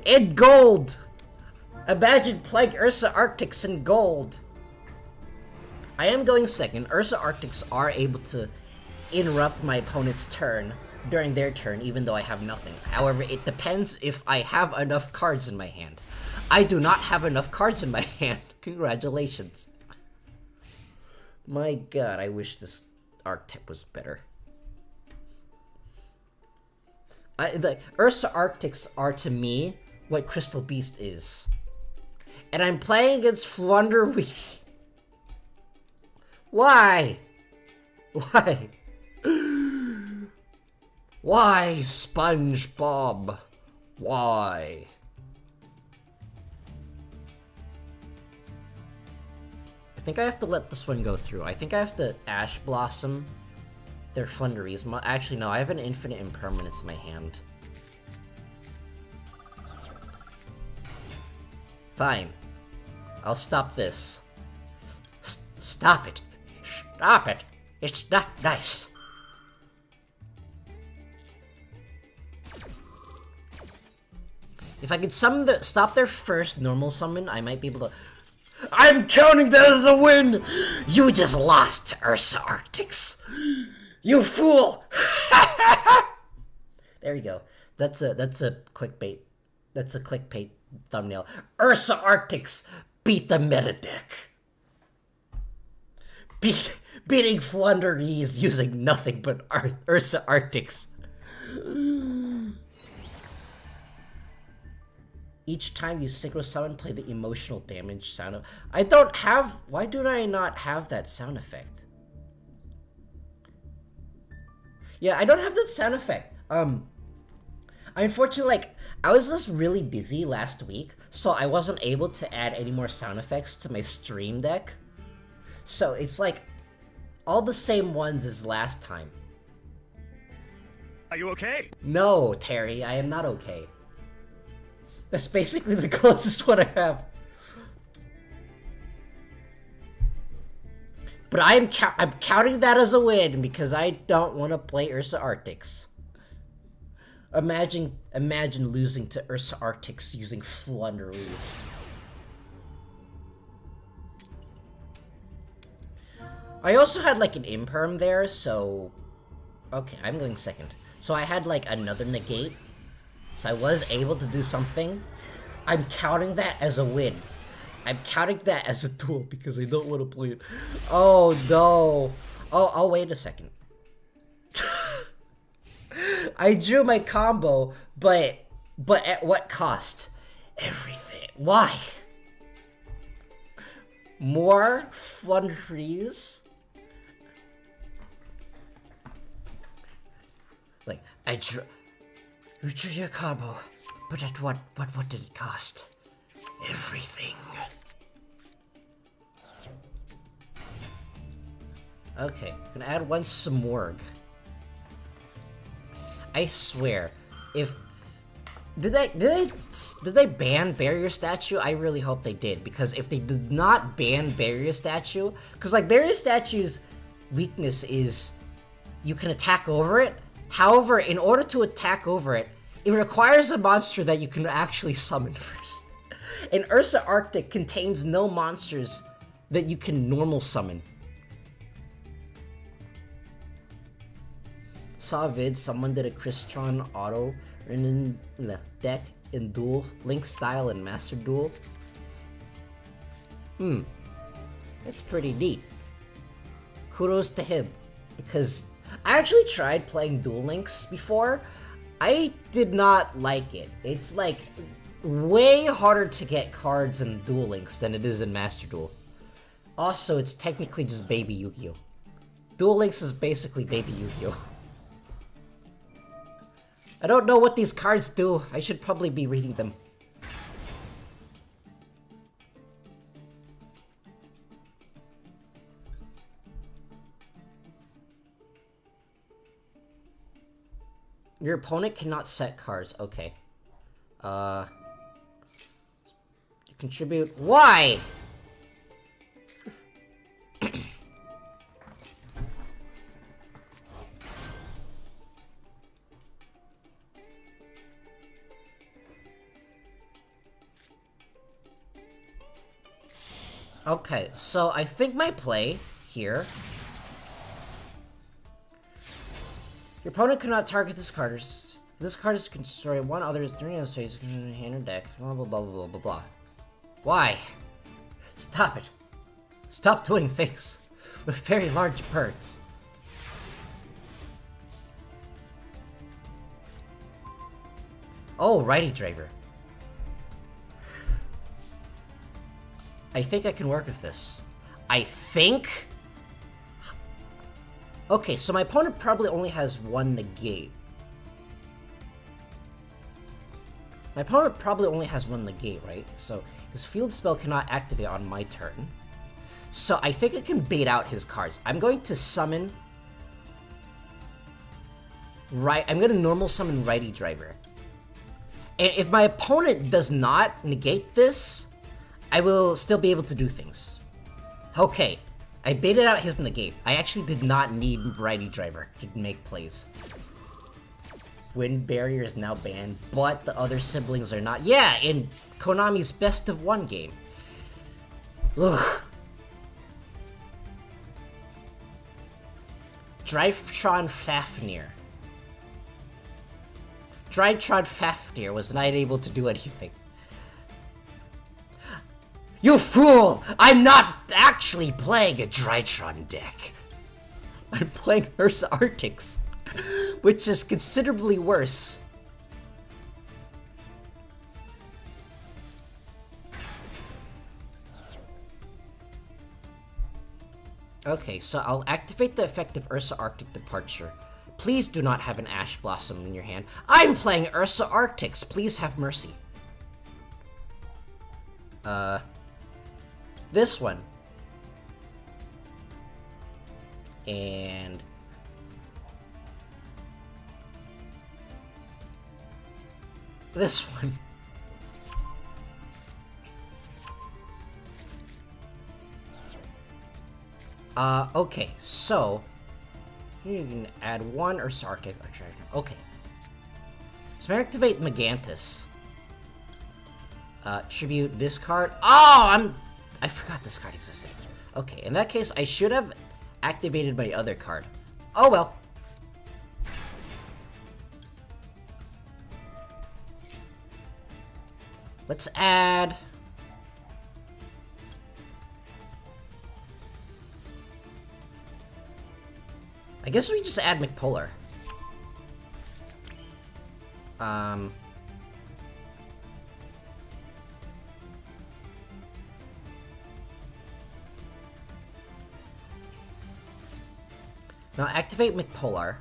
In gold! Imagine playing Ursa Arctics in gold! I am going second. Ursa Arctics are able to interrupt my opponent's turn during their turn, even though I have nothing. However, it depends if I have enough cards in my hand. I do not have enough cards in my hand. Congratulations. My god, I wish this archetype was better. The Ursa Arctics are, to me, what Crystal Beast is. And I'm playing against Flunderweed. Why? Why? Why, SpongeBob? Why? I think I have to let this one go through. I think I have to Ash Blossom their Flunderies. Actually, no, I have an infinite impermanence in my hand. Fine. I'll stop this. Stop it. Stop it. It's not nice. If I could stop their first normal summon, I might be able to... I'm counting that as a win! You just lost to Ursa Arctics! You fool! There you go. That's a clickbait. That's a clickbait thumbnail. Ursa Arctics beat the meta deck. Beating Flunderies using nothing but Ursa Arctics. Each time you synchro summon, play the emotional damage sound of... I don't have... Why do I not have that sound effect? Yeah, I don't have that sound effect. Unfortunately, I was just really busy last week, so I wasn't able to add any more sound effects to my stream deck. So it's all the same ones as last time. Are you okay? No, Terry, I am not okay. That's basically the closest one I have. But I'm counting that as a win because I don't want to play Ursa Arctics. Imagine losing to Ursa Arctics using Flunderies. I also had an imperm there, so... Okay, I'm going second. So I had another negate. So I was able to do something. I'm counting that as a win. I'm counting that as a duel because I don't want to play it. Oh no. Oh, wait a second. I drew my combo, but at what cost? Everything. Why? More Flunderies? You drew your combo, but at what did it cost? Everything. Okay, gonna add one Smorg. I swear, if did they ban Barrier Statue? I really hope they did, because if they did not ban Barrier Statue, because Barrier Statue's weakness is you can attack over it. However, in order to attack over it, it requires a monster that you can actually summon first. And Ursa Arctic contains no monsters that you can normal summon. Saw a vid, someone did a Crystron auto in the deck in Duel, Link Style and Master Duel. That's pretty neat. Kudos to him, because I actually tried playing Duel Links before. I did not like it. It's way harder to get cards in Duel Links than it is in Master Duel. Also, it's technically just Baby Yugioh. Duel Links is basically Baby Yugioh. I don't know what these cards do. I should probably be reading them. Your opponent cannot set cards. Okay. You contribute. Why? Okay, so I think my play here... Your opponent cannot target this card. This card can destroy one other's during this phase, hand or deck, blah blah blah blah blah blah. Why? Stop it. Stop doing things with very large birds. Oh, righty driver. I think I can work with this. I think? Okay, so my opponent probably only has one negate. My opponent probably only has one negate, right? So his field spell cannot activate on my turn. So I think I can bait out his cards. I'm going to summon... I'm going to normal summon righty driver. And if my opponent does not negate this, I will still be able to do things. Okay, I baited out his negate. I actually did not need righty driver to make plays. Wind barrier is now banned, but the other siblings are not. Yeah, in Konami's best of one game. Ugh. Drytron Fafnir. Drytron Fafnir was not able to do anything. You fool! I'm not actually playing a Drytron deck. I'm playing Ursa Arctics, which is considerably worse. Okay, so I'll activate the effect of Ursa Arctic Departure. Please do not have an Ash Blossom in your hand. I'm playing Ursa Arctics. Please have mercy. This one. And... this one. Okay, so... you can add one Ursa Arctic. Okay. So I activate Megantis. Tribute this card. Oh, I forgot this card existed. Okay, in that case, I should have activated my other card. Oh well. Let's add... I guess we just add McPolar. Now activate McPolar,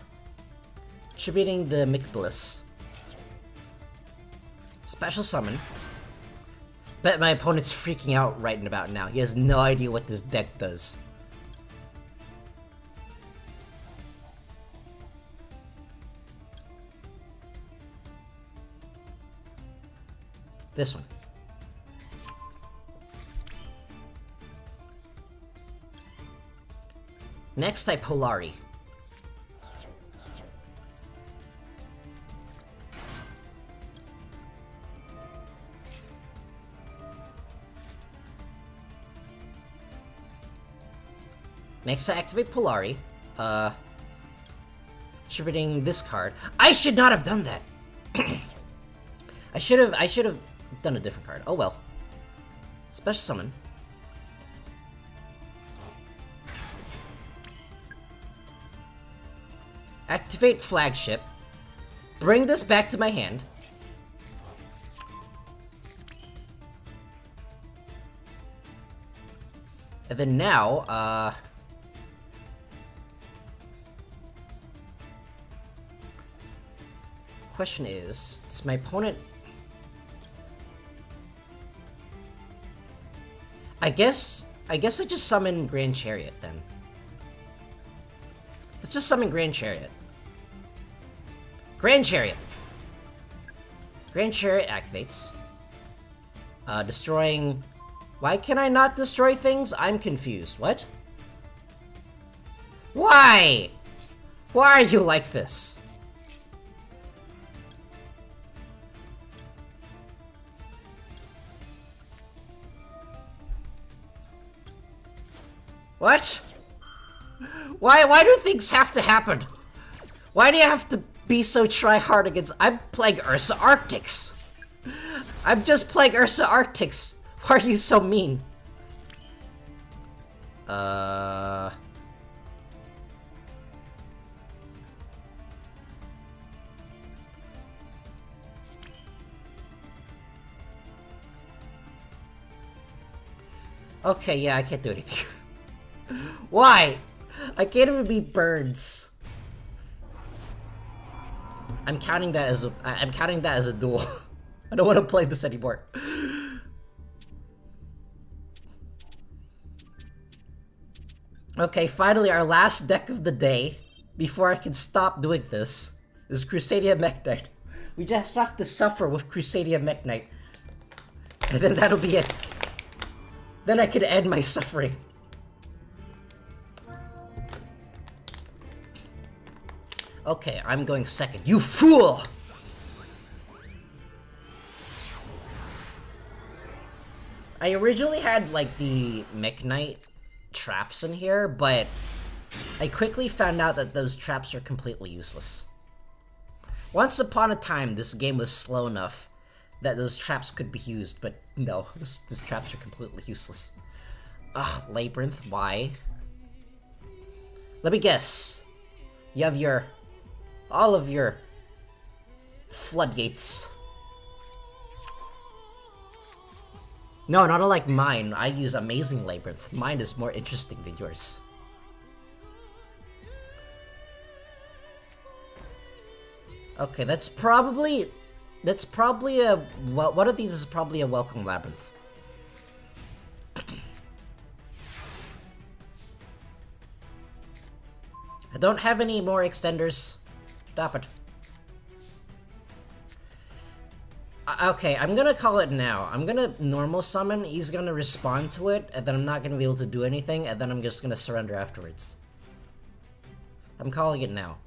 attributing the McBliss. Special summon. Bet my opponent's freaking out right about now. He has no idea what this deck does. This one. Next, I Polari. Next, I activate Polari. Distributing this card. I should not have done that. I should have done a different card. Oh well. Special summon. Activate Flagship. Bring this back to my hand. And then now, question is, does my opponent... I guess I just summon Grand Chariot then. Let's just summon Grand Chariot. Grand Chariot! Grand Chariot activates. Destroying... Why can I not destroy things? I'm confused. What? Why? Why are you like this? What? Why do things have to happen? Why do you have to be so try-hard against— I'm playing Ursa Arctics! I'm just playing Ursa Arctics! Why are you so mean? Okay, yeah, I can't do anything. Why? I can't even beat birds. I'm counting that as a duel. I don't want to play this anymore. Okay, finally our last deck of the day before I can stop doing this is Crusadia Mech Knight. We just have to suffer with Crusadia Mech Knight. And then that'll be it. Then I can end my suffering. Okay, I'm going second. You fool! I originally had, like, the Mech Knight traps in here, but I quickly found out that those traps are completely useless. Once upon a time, this game was slow enough that those traps could be used, but no, those traps are completely useless. Ugh, Labyrinth, why? Let me guess. You have all of your floodgates. No, not unlike mine. I use Amazing Labyrinth. Mine is more interesting than yours. Okay, that's probably a— well, one of these is probably a welcome labyrinth. I don't have any more extenders. Stop it. Okay, I'm gonna call it now. I'm gonna normal summon, he's gonna respond to it, and then I'm not gonna be able to do anything, and then I'm just gonna surrender afterwards. I'm calling it now.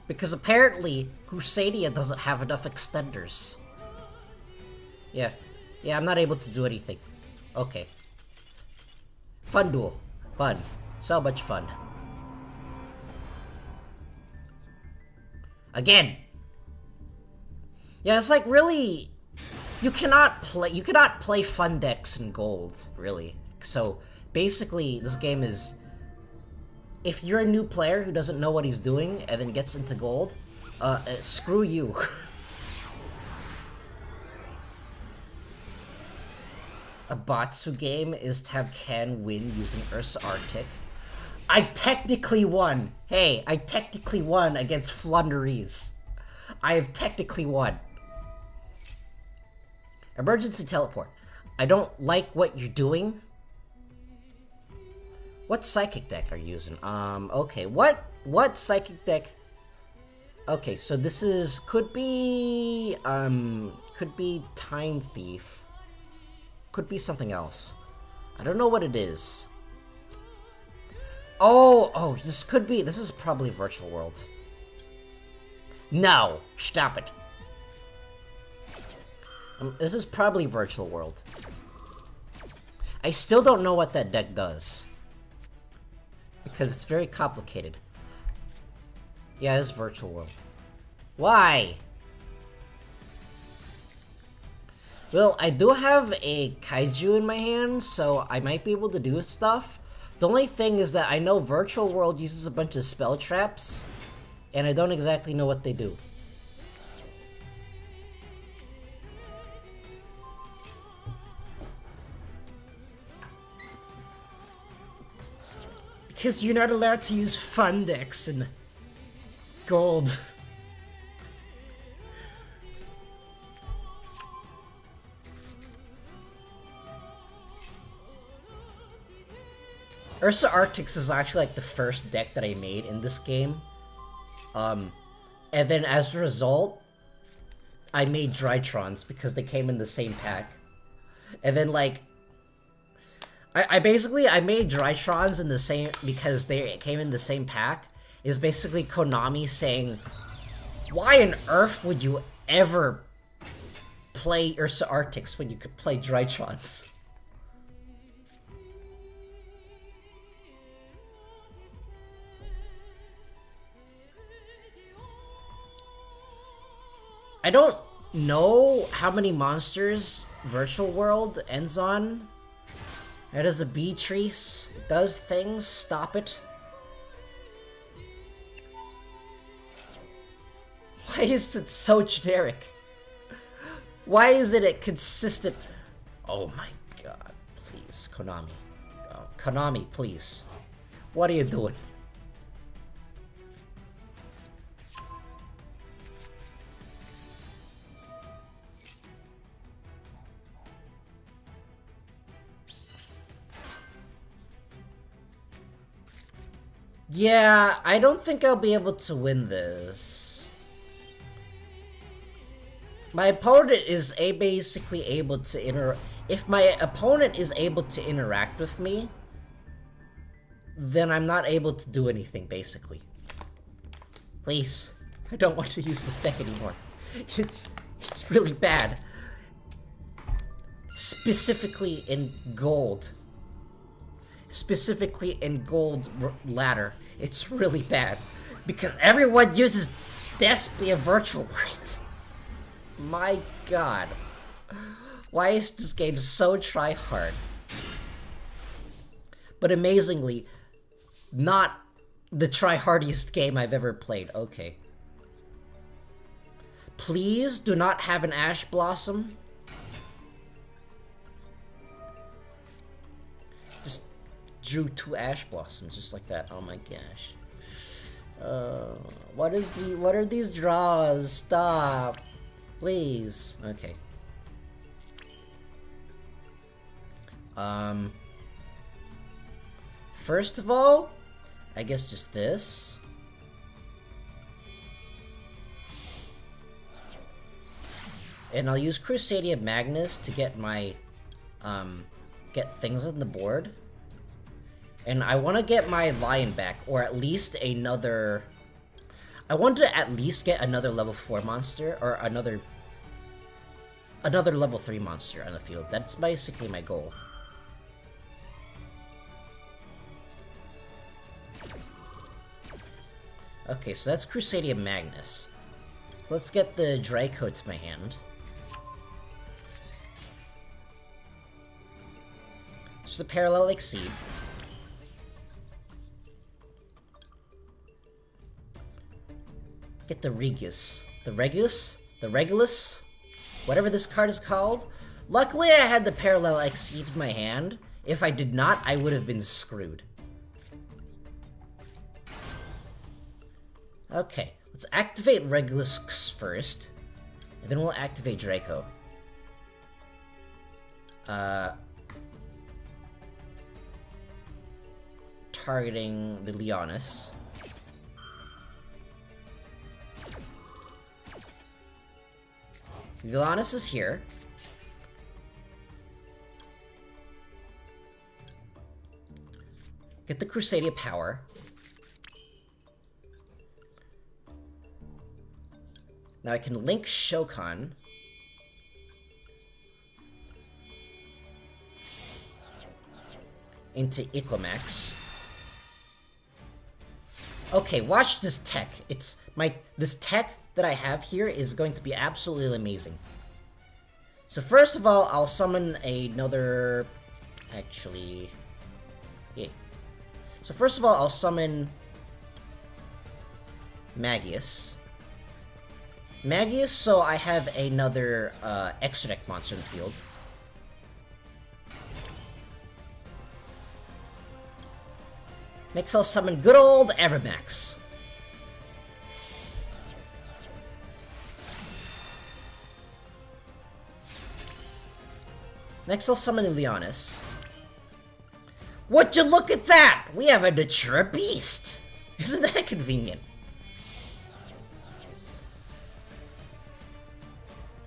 Because apparently, Crusadia doesn't have enough extenders. Yeah, I'm not able to do anything. Okay. Fun duel. Fun. So much fun. Again! Yeah, it's like really— you cannot play fun decks in gold, really. So, basically, this game is— if you're a new player who doesn't know what he's doing and then gets into gold, screw you. A Batsu game is to have Ken win using Ursa Arctic. I technically won! Hey, I technically won against Flunderies. I have technically won. Emergency teleport. I don't like what you're doing. What psychic deck are you using? Okay, what psychic deck? Okay, so this is— could be Time Thief. Could be something else. I don't know what it is. Oh, this is probably Virtual World. No, stop it. This is probably Virtual World. I still don't know what that deck does. Because it's very complicated. Yeah, it's Virtual World. Why? Well, I do have a kaiju in my hand, so I might be able to do stuff. The only thing is that I know Virtual World uses a bunch of spell traps, and I don't exactly know what they do. Because you're not allowed to use fun decks in gold. Ursa Arctics is actually like the first deck that I made in this game. And then as a result, I made Drytrons because they came in the same pack. And then like, I made Drytrons in the same— because they came in the same pack. Is basically Konami saying, Why on earth would you ever play Ursa Arctics when you could play Drytrons? I don't know how many monsters Virtual World ends on. It is a Beatrice. It does things. Stop it. Why is it so generic? Why is it a consistent... Oh my god. Please, Konami. Oh, Konami, please. What are you doing? Yeah, I don't think I'll be able to win this. My opponent is basically able to if my opponent is able to interact with me, then I'm not able to do anything, basically. Please, I don't want to use this deck anymore. It's really bad. Specifically in gold. Specifically in gold ladder. It's really bad. Because everyone uses Despia Virtual World. My god. Why is this game so try-hard? But amazingly, not the try-hardiest game I've ever played. Okay. Please do not have an Ash Blossom. Just drew 2 Ash Blossoms just like that. Oh my gosh. What are these draws? Stop. Please. Okay. First of all, I guess just this. And I'll use Crusadia Magnus to get my, get things on the board. And I want to get my Lion back, or at least another... I want to at least get another level 4 monster, or another level 3 monster on the field. That's basically my goal. Okay, so that's Crusadia Magnus. Let's get the Draco to my hand. Just a Parallel Exceed. Get the Regus. The Regulus? The Regulus? Whatever this card is called. Luckily, I had the Parallel Exceed in my hand. If I did not, I would have been screwed. Okay, let's activate Regulus first, and then we'll activate Draco. Targeting the Leonis. Leonis is here. Get the Crusadia power. Now I can link Shokan. Into Equimax. Okay, watch this tech. This tech that I have here is going to be absolutely amazing. So first of all, I'll summon another... Actually... Yeah. So first of all, I'll summon... Magius. Magius, so I have another extra deck monster in the field. Next, I'll summon good old Evermax. Next, I'll summon Leonis. Would you look at that? We have a Natura Beast! Isn't that convenient?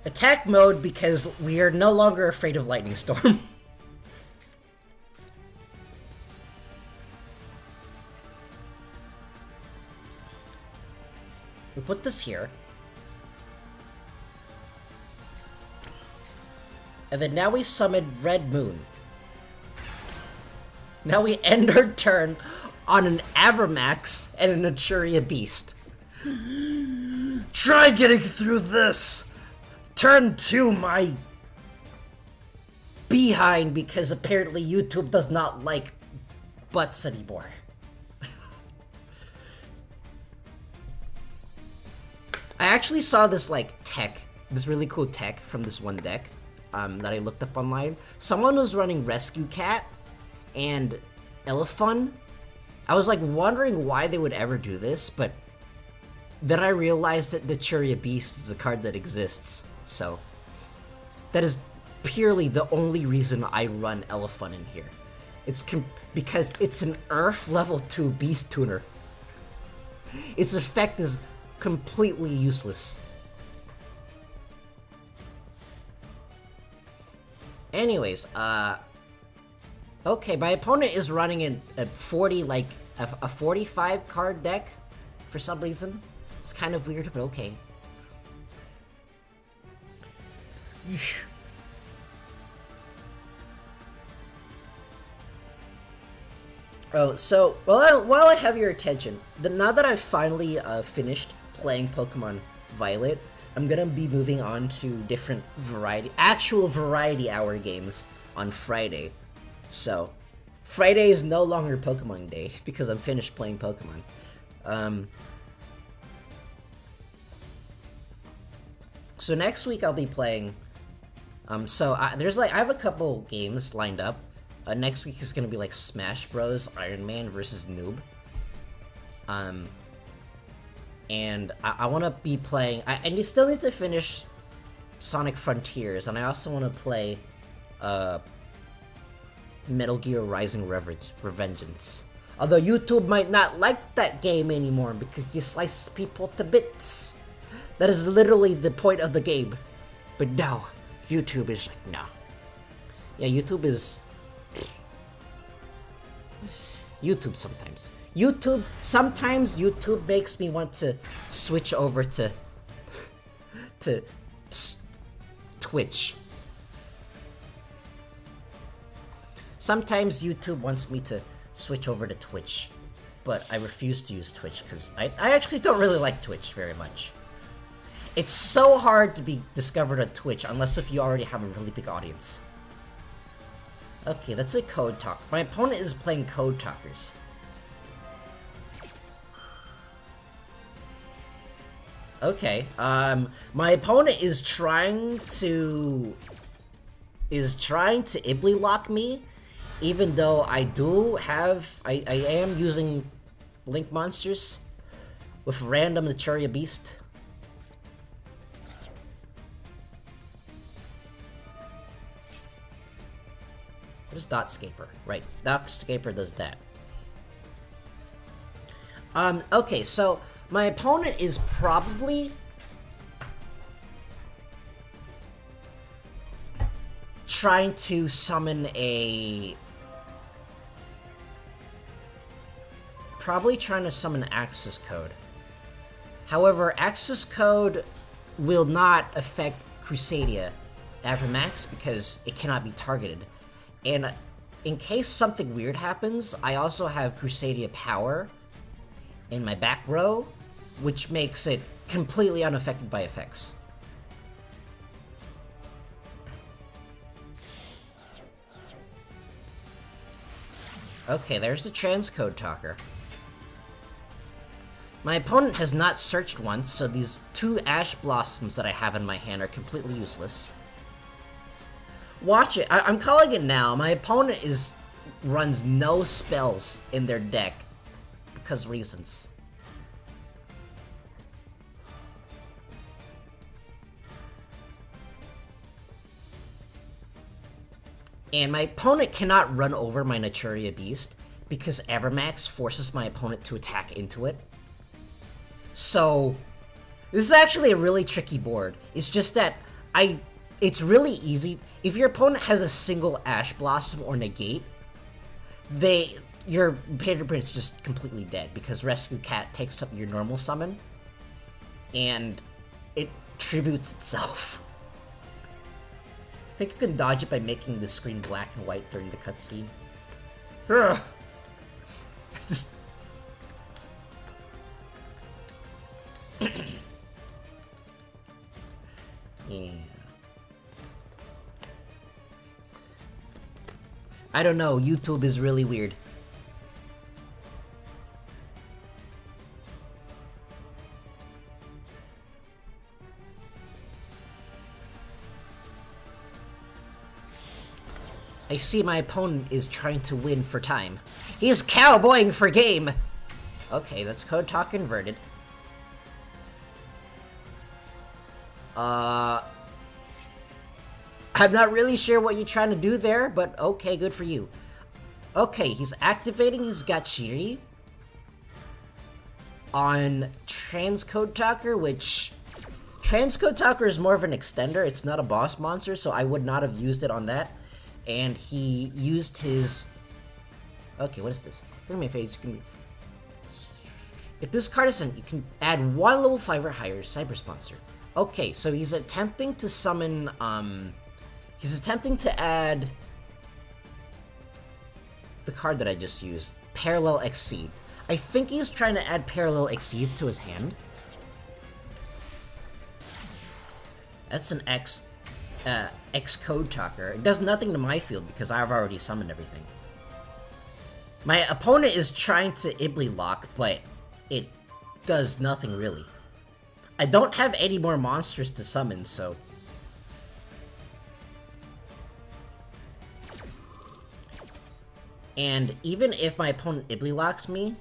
Attack mode because we are no longer afraid of Lightning Storm. We put this here. And then now we summoned Red Moon. Now we end our turn on an Avermax and a Naturia Beast. Try getting through this! Turn to my Behind, because apparently YouTube does not like butts anymore. I actually saw this like tech, this really cool tech from this one deck that I looked up online. Someone was running Rescue Cat and Elephant. I was like wondering why they would ever do this, but then I realized that the Churia Beast is a card that exists. So that is purely the only reason I run Elephant in here. It's because it's an Earth level 2 Beast Tuner. Its effect is completely useless. Anyways, okay, my opponent is running a 45 card deck for some reason. It's kind of weird, but okay. Oh, so while I have your attention, now that I've finally finished playing Pokemon Violet, I'm gonna be moving on to different actual variety hour games on Friday. So, Friday is no longer Pokemon Day because I'm finished playing Pokemon. So next week I'll be playing. I have a couple games lined up. Next week is gonna be like Smash Bros, Iron Man versus Noob. And I want to be playing. And you still need to finish Sonic Frontiers, and I also want to play Metal Gear Rising Revengeance. Although YouTube might not like that game anymore because you slice people to bits. That is literally the point of the game. But no, YouTube is like, no. Yeah, YouTube is... YouTube sometimes. Sometimes YouTube makes me want to switch over to Twitch. Sometimes YouTube wants me to switch over to Twitch, but I refuse to use Twitch because I actually don't really like Twitch very much. It's so hard to be discovered on Twitch unless if you already have a really big audience. Okay, that's a Code Talk. My opponent is playing Code Talkers. Okay, my opponent is trying to Ibly lock me, even though I am using Link Monsters with random Naturia Beast. What is Dotscaper? Right, Dotscaper does that. Okay, so my opponent is probably trying to summon Access Code. However, Access Code will not affect Crusadia Avermax because it cannot be targeted. And in case something weird happens, I also have Crusadia Power in my back row, which makes it completely unaffected by effects. Okay, there's the Transcode Talker. My opponent has not searched once, so these two Ash Blossoms that I have in my hand are completely useless. Watch it. I'm calling it now. My opponent runs no spells in their deck because reasons. And my opponent cannot run over my Naturia Beast because Avermax forces my opponent to attack into it. So, this is actually a really tricky board. It's just that it's really easy. If your opponent has a single Ash Blossom or Negate, your Painter is just completely dead because Rescue Cat takes up your normal summon and it tributes itself. I think you can dodge it by making the screen black and white during the cutscene. Ugh. Just... yeah. I don't know, YouTube is really weird. I see my opponent is trying to win for time. He's cowboying for game! Okay, that's code talk inverted. I'm not really sure what you're trying to do there, but okay, good for you. Okay, he's activating his Gachiri on Transcode Talker, which... Transcode Talker is more of an extender, it's not a boss monster, so I would not have used it on that. And he used his... Okay, what is this? Look at my face, you can... If this card is sent, you can add 1 level 5 or higher Cyber Sponsor. Okay, so he's attempting to summon, he's attempting to add the card that I just used, Parallel Exceed. I think he's trying to add Parallel Exceed to his hand. That's an X-Code Talker. It does nothing to my field because I've already summoned everything. My opponent is trying to Ibly Lock, but it does nothing really. I don't have any more monsters to summon, so... And even if my opponent Ibly locks me,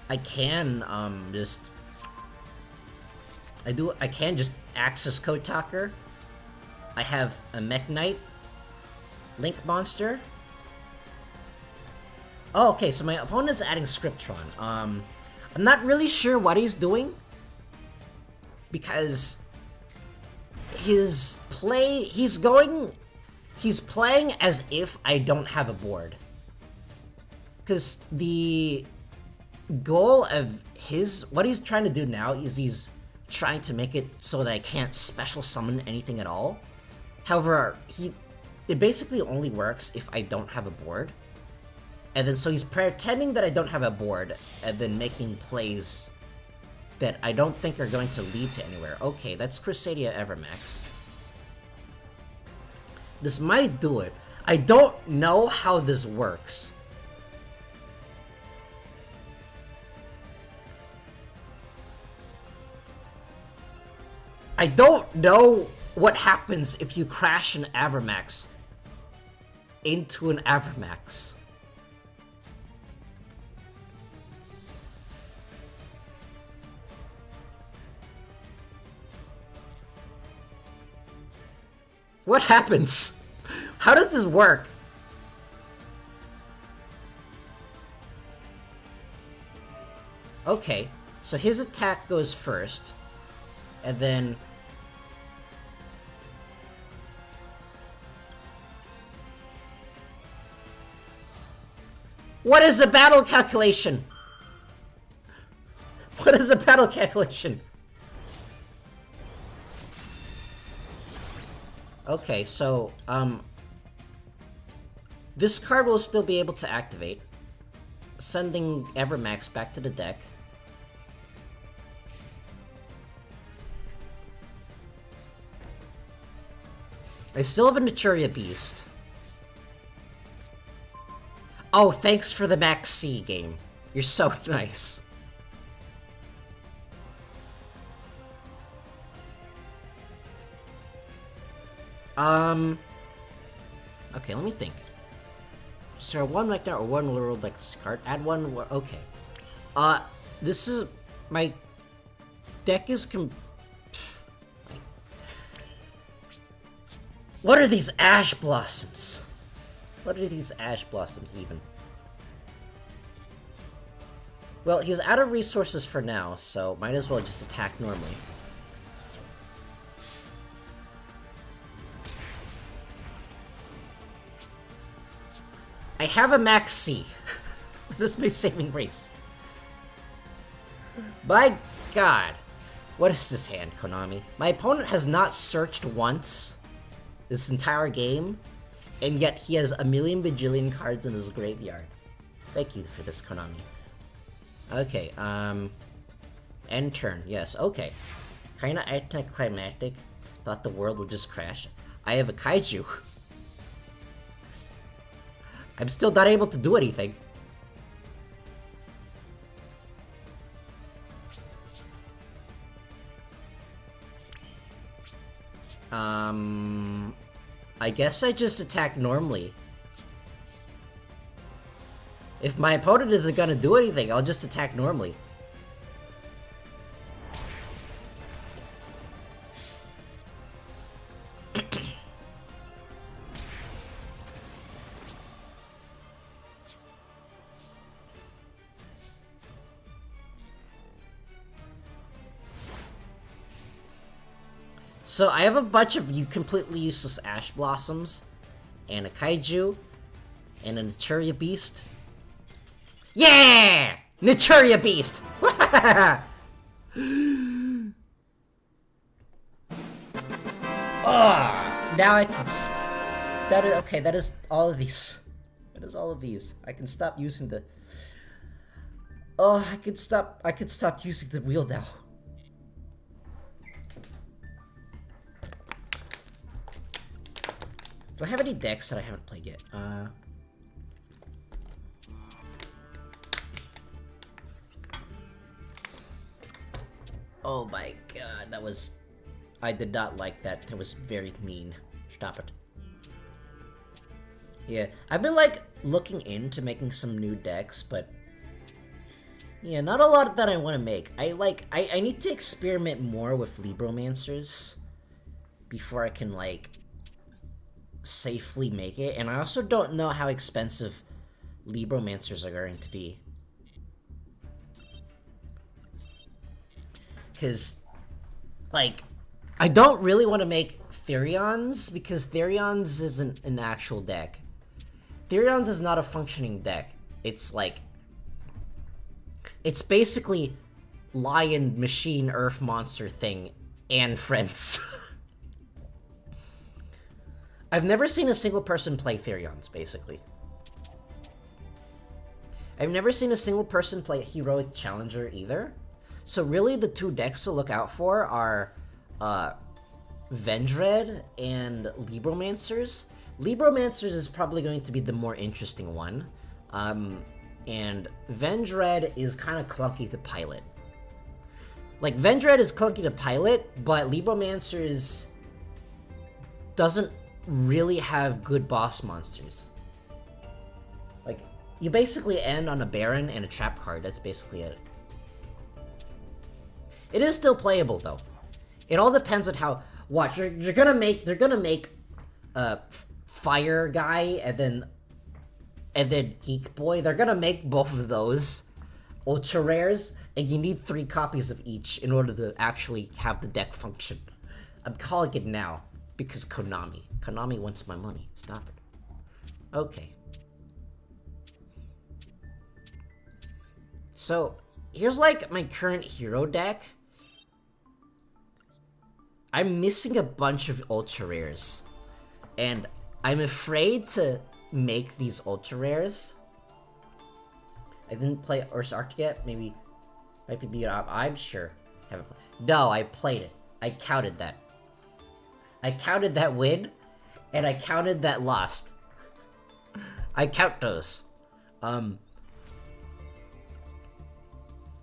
I can, just... I can just Axis Code Talker. I have a Mech Knight, Link Monster. Oh, okay, so my opponent is adding Scriptron. I'm not really sure what he's doing, because he's playing as if I don't have a board. Because the goal of what he's trying to do now is he's trying to make it so that I can't special summon anything at all. However, it basically only works if I don't have a board. And then so he's pretending that I don't have a board, and then making plays that I don't think are going to lead to anywhere. Okay, that's Crusadia Evermax. This might do it. I don't know how this works. I don't know what happens if you crash an Avermax into an Avermax. What happens? How does this work? Okay, so his attack goes first, and then... What is a battle calculation? What is a battle calculation? Okay, so, this card will still be able to activate, sending Evermax back to the deck. I still have a Naturia Beast. Oh, thanks for the Max C game. You're so nice. Okay, let me think. Is there one like that or one world like this card? Add one, okay. This is, my deck is what are these Ash Blossoms? What are these Ash Blossoms even? Well, he's out of resources for now, so might as well just attack normally. I have a Max C. This is my saving grace. My god. What is this hand, Konami? My opponent has not searched once this entire game, and yet he has a million bajillion cards in his graveyard. Thank you for this, Konami. Okay, end turn. Yes, okay. Kinda anticlimactic. Thought the world would just crash. I have a kaiju. I'm still not able to do anything. I guess I just attack normally. If my opponent isn't gonna do anything, I'll just attack normally. So I have a bunch of completely useless Ash Blossoms, and a Kaiju, and a Naturia Beast. Yeah! Naturia Beast! Now I can... okay, that is all of these. That is all of these. I can stop using the... Oh, I can stop using the wheel now. Do I have any decks that I haven't played yet? Oh my god, that was... I did not like that. That was very mean. Stop it. Yeah, I've been, like, looking into making some new decks, but... yeah, not a lot that I want to make. I need to experiment more with Libromancers before I can, like... safely make it, and I also don't know how expensive Libromancers are going to be. Because, like, I don't really want to make Therions, because Therions isn't an actual deck. Therions is not a functioning deck. It's like... it's basically Lion, Machine, Earth Monster thing, and friends. I've never seen a single person play Therions, basically. I've never seen a single person play Heroic Challenger either. So really the two decks to look out for are Vendread and Libromancers. Libromancers is probably going to be the more interesting one. And Vendread is kind of clunky to pilot. Like, Vendread is clunky to pilot, but Libromancers doesn't really have good boss monsters. Like, you basically end on a Baron and a trap card. That's basically it. It is still playable though. It all depends on how... watch, they're gonna make Fire Guy and then Geek Boy. They're gonna make both of those ultra rares, and you need 3 copies of each in order to actually have the deck function. I'm calling it now. Because Konami. Konami wants my money. Stop it. Okay. So, here's like my current hero deck. I'm missing a bunch of ultra rares. And I'm afraid to make these ultra rares. I didn't play Ursa Arctic yet. Maybe might be I'm sure. Haven't played. No, I played it. I counted that. I counted that win, and I counted that lost. I count those.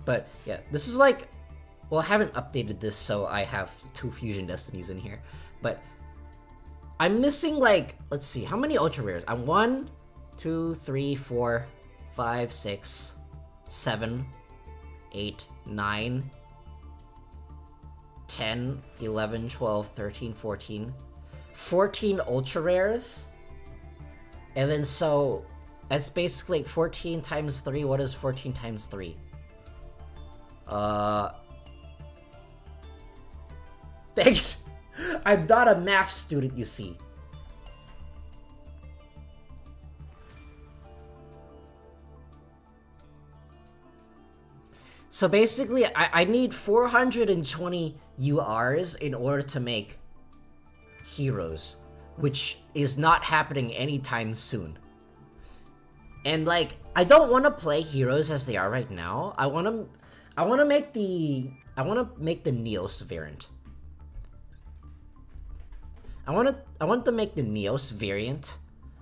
But, yeah, this is like... well, I haven't updated this, so I have 2 Fusion Destinies in here. But, I'm missing, like... let's see, how many Ultra Rares? I'm 1, 2, 3, 4, 5, 6, 7, 8, 9... 10, 11, 12, 13, 14. 14 ultra rares. And then so that's basically 14 times 3. What is 14 times 3? Dang it. I'm not a math student, you see. So basically, I need 420 URs in order to make heroes. which is not happening anytime soon. And like, I don't want to play heroes as they are right now. I want to make the Neos variant. I want to make the Neos variant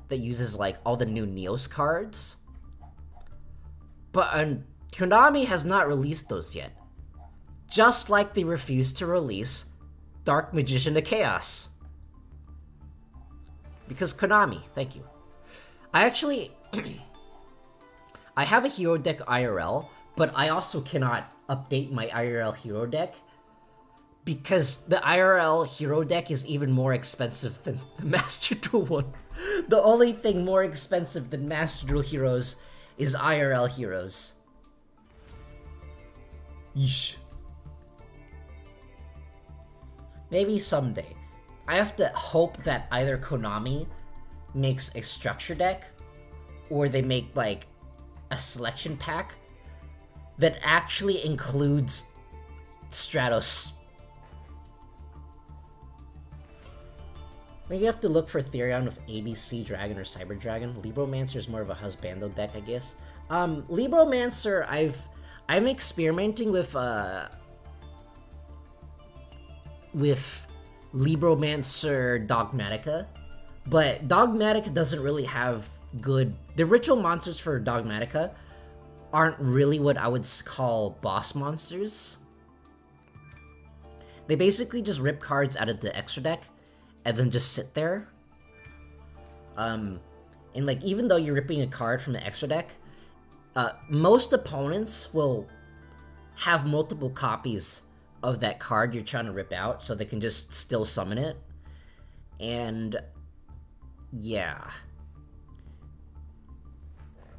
that uses like all the new Neos cards. But Konami has not released those yet. Just like they refused to release Dark Magician of Chaos. Because Konami, thank you. I actually I have a hero deck IRL, but I also cannot update my IRL hero deck because the IRL hero deck is even more expensive than the Master Duel one. The only thing more expensive than Master Duel heroes is IRL heroes. Yeesh. Maybe someday. I have to hope that either Konami makes a structure deck or they make like a selection pack that actually includes Stratos. Maybe you have to look for Therion with ABC Dragon or Cyber Dragon. Libromancer is more of a husbando deck, I guess. Libromancer, I'm experimenting with Libromancer Dogmatica, but Dogmatica doesn't really have good... The ritual monsters for Dogmatica aren't really what I would call boss monsters. They basically just rip cards out of the extra deck and then just sit there. And like, even though you're ripping a card from the extra deck, most opponents will have multiple copies of that card you're trying to rip out, so they can just still summon it. And yeah.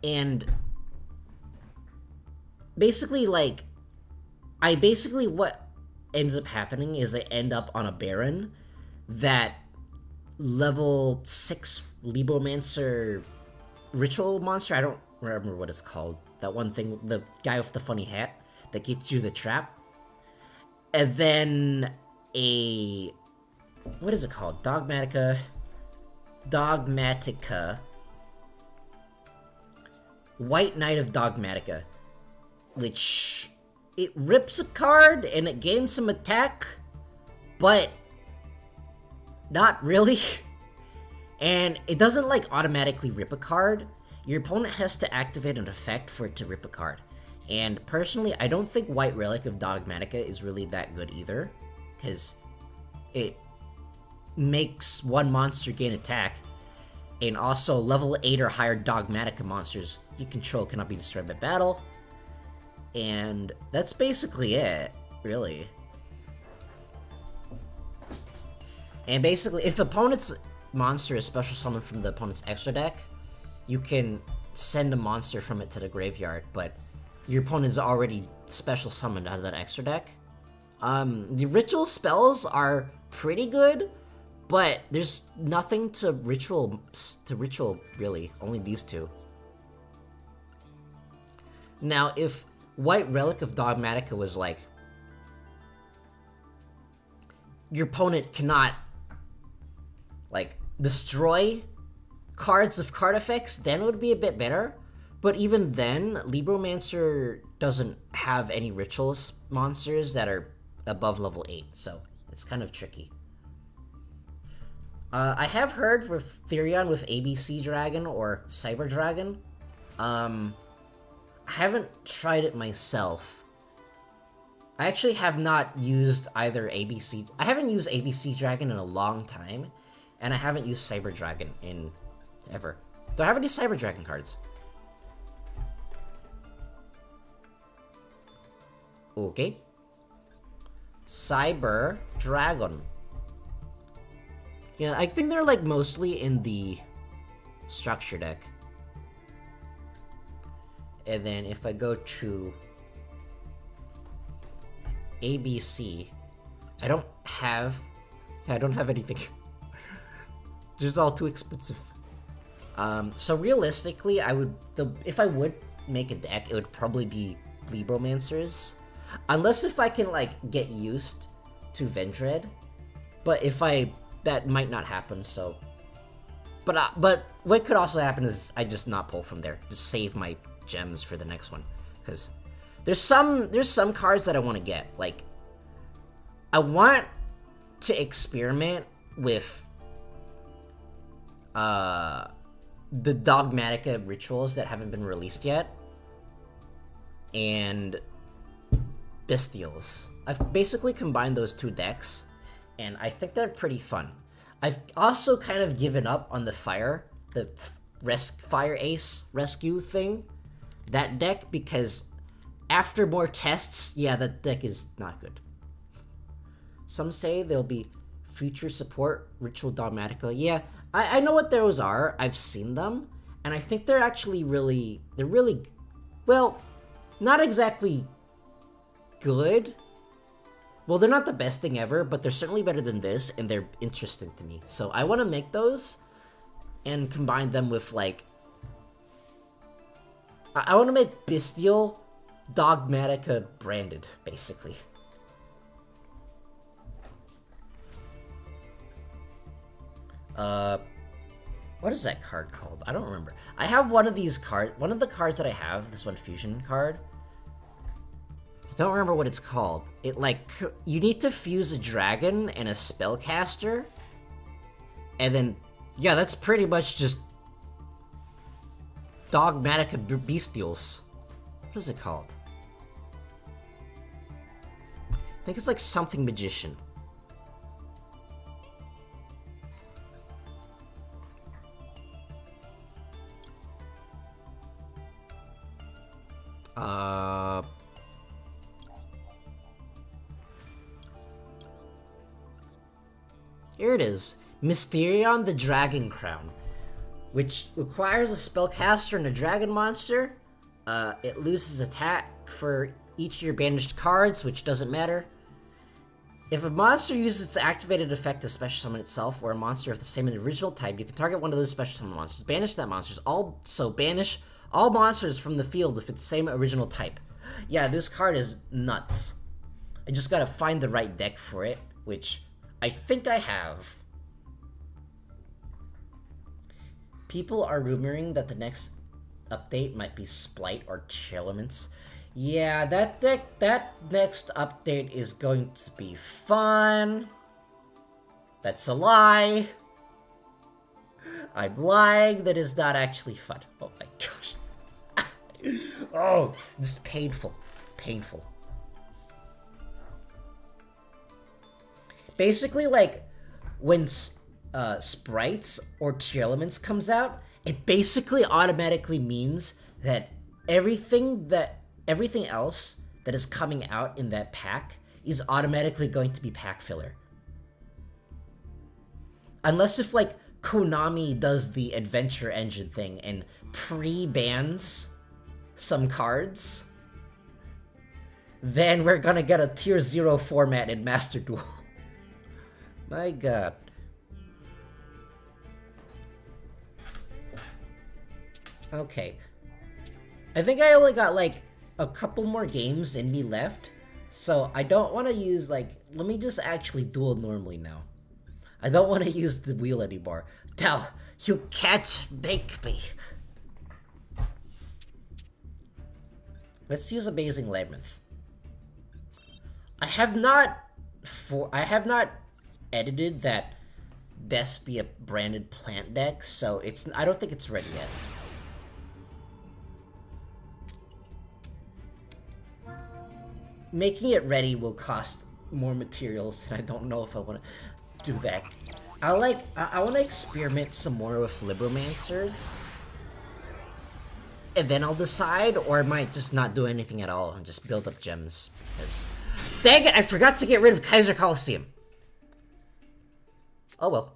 And basically, like, what ends up happening is I end up on a Baron that level 6 Libromancer ritual monster, I don't remember what it's called. That one thing, the guy with the funny hat that gets you the trap. And then what is it called? Dogmatica. White Knight of Dogmatica. Which, it rips a card and it gains some attack, but not really. And it doesn't like automatically rip a card. Your opponent has to activate an effect for it to rip a card. And personally, I don't think White Relic of Dogmatica is really that good either, because it makes one monster gain attack, and also level 8 or higher Dogmatica monsters you control cannot be destroyed by battle. And that's basically it, really. And basically, if opponent's monster is special summoned from the opponent's extra deck, you can send a monster from it to the graveyard, but your opponent's already special summoned out of that extra deck. The ritual spells are pretty good, but there's nothing to ritual really, only these two. Now, if White Relic of Dogmatica was like, your opponent cannot like destroy cards of card effects, then it would be a bit better. But even then, Libromancer doesn't have any ritual monsters that are above level 8, so it's kind of tricky. I have heard with Therion with ABC Dragon or Cyber Dragon. I haven't tried it myself. I actually have not used either ABC... I haven't used ABC Dragon in a long time, and I haven't used Cyber Dragon in ever. Do I have any Cyber Dragon cards? Okay. Cyber Dragon. Yeah, I think they're like mostly in the structure deck. And then if I go to ABC, I don't have anything. Just all too expensive. So realistically, if I would make a deck, it would probably be Libromancers. Unless if I can like get used to Vendread. But if I that might not happen, so... But what could also happen is I just not pull from there. Just save my gems for the next one. Because there's some cards that I want to get. Like, I want to experiment with the Dogmatica rituals that haven't been released yet. And Bestials. I've basically combined those two decks, and I think they're pretty fun. I've also kind of given up on the Fire Ace rescue thing, that deck, because after more tests, yeah, that deck is not good. Some say there'll be future support, Ritual Dogmatica. Yeah, I know what those are. I've seen them, and I think they're actually really, well, not exactly good. Well, they're not the best thing ever, but they're certainly better than this, and they're interesting to me. So I want to make those and combine them with, like... I want to make Bestial Dogmatica branded, basically. What is that card called? I don't remember. I have one of these cards. One of the cards that I have, this one, Fusion card. I don't remember what it's called. It, like, you need to fuse a dragon and a spellcaster. And then, yeah, that's pretty much just Dogmatica Bestials. What is it called? I think it's like something magician. Here it is. Mysterion the Dragon Crown, which requires a spellcaster and a dragon monster. It loses attack for each of your banished cards, which doesn't matter. If a monster uses its activated effect to special summon itself, or a monster of the same original type, you can target one of those special summon monsters. Banish that monster. Also banish all monsters from the field if it's the same original type. Yeah, this card is nuts. I just gotta find the right deck for it, which I think I have. People are rumoring that the next update might be Splight or Chelaments. Yeah, that next update is going to be fun. That's a lie. I'm lying. That is not actually fun. Oh my gosh. Oh, this is painful. Painful. Basically, like, when Sprites or Tier Elements comes out, it basically automatically means that everything else that is coming out in that pack is automatically going to be pack filler. Unless if, like, Konami does the adventure engine thing and pre-bans some cards, then we're gonna get a Tier 0 format in Master Duel. My god. Okay. I think I only got, like, a couple more games in me left, so I don't want to use, like, let me just actually duel normally now. I don't want to use the wheel anymore. Now, you can't make me. Let's use Amazing Labyrinth. I have not edited that Despia branded plant deck, so I don't think it's ready yet. Making it ready will cost more materials, and I don't know if I want to do that. I want to experiment some more with Libromancers, and then I'll decide, or I might just not do anything at all and just build up gems. Because, dang it, I forgot to get rid of Kaiser Coliseum. Oh well.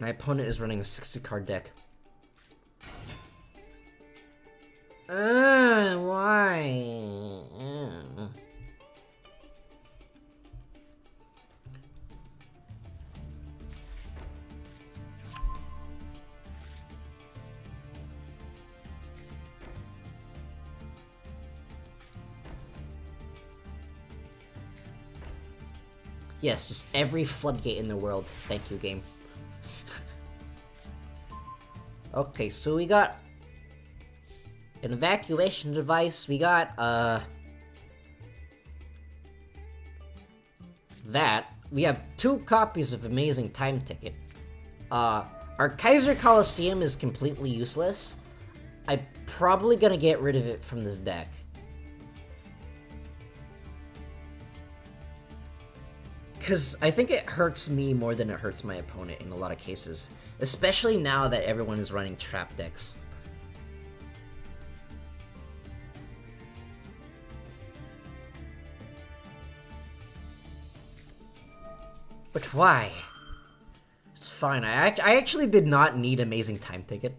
My opponent is running a 60-card deck. Why? Yes, just every floodgate in the world. Thank you, game. Okay, so we got an evacuation device. We got, that. We have 2 copies of Amazing Time Ticket. Our Kaiser Coliseum is completely useless. I'm probably gonna get rid of it from this deck. Because I think it hurts me more than it hurts my opponent in a lot of cases. Especially now that everyone is running trap decks. But why? It's fine. I actually did not need Amazing Time Ticket.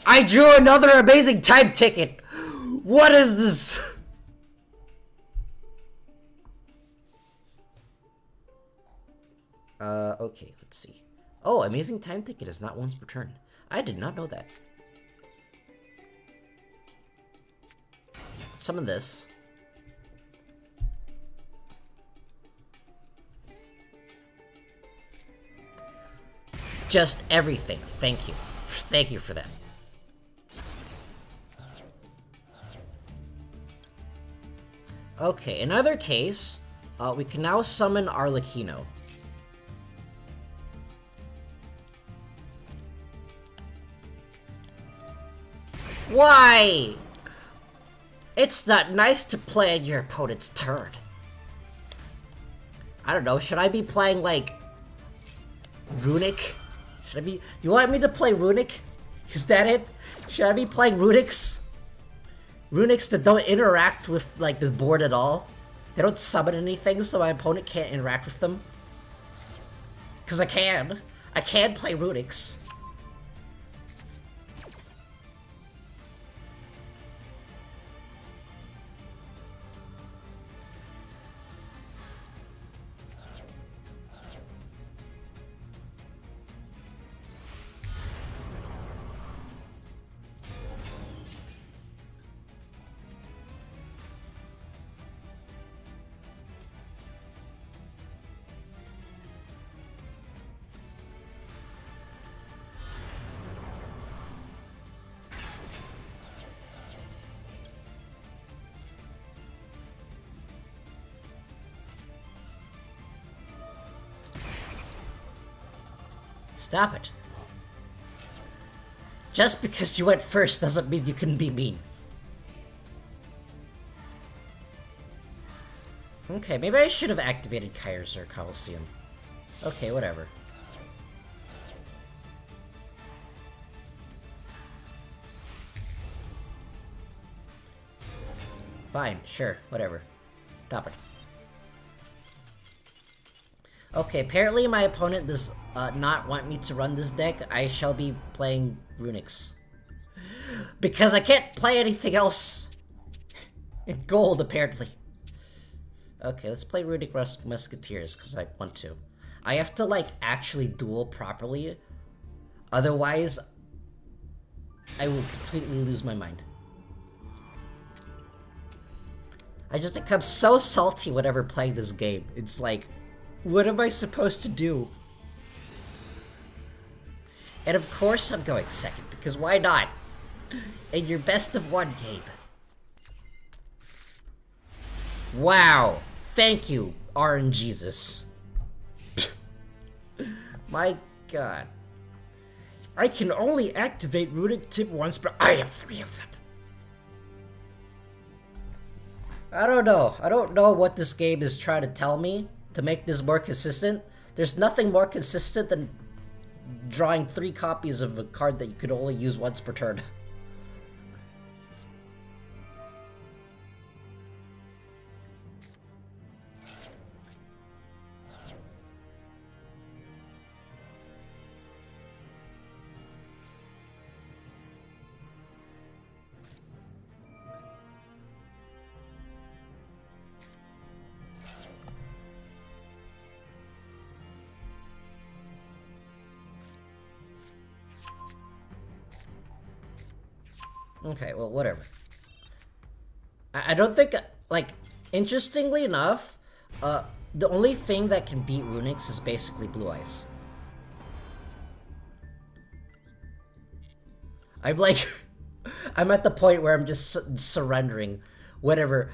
I drew another Amazing Time Ticket! What is this? Okay, let's see. Oh, Amazing Time Ticket is not once per turn. I did not know that. Summon this. Just everything. Thank you. Thank you for that. Okay, in either case, we can now summon Arlecchino. Why? It's not nice to play on your opponent's turn. I don't know, should I be playing, like, Runic? Should I be... You want me to play Runic? Is that it? Should I be playing Runics? Runics that don't interact with, like, the board at all? They don't summon anything, so my opponent can't interact with them? Because I can. I can play Runics. Stop it. Just because you went first doesn't mean you can be mean. Okay, maybe I should have activated Kaiser Coliseum. Okay, whatever. Fine, sure, whatever. Stop it. Okay, apparently my opponent does not want me to run this deck. I shall be playing Runics. Because I can't play anything else in gold, apparently. Okay, let's play Runic Musketeers, because I want to. I have to, like, actually duel properly. Otherwise, I will completely lose my mind. I just become so salty whenever playing this game. It's like, what am I supposed to do? And of course I'm going second, because why not? In your best of one game. Wow. Thank you, RNGesus. My god. I can only activate Runic Tip once, but I have 3 of them. I don't know. I don't know what this game is trying to tell me to make this more consistent. There's nothing more consistent than drawing 3 copies of a card that you could only use once per turn. Okay, well, whatever. I don't think, like, interestingly enough, the only thing that can beat Runix is basically Blue Eyes. I'm like, I'm at the point where I'm just surrendering whatever.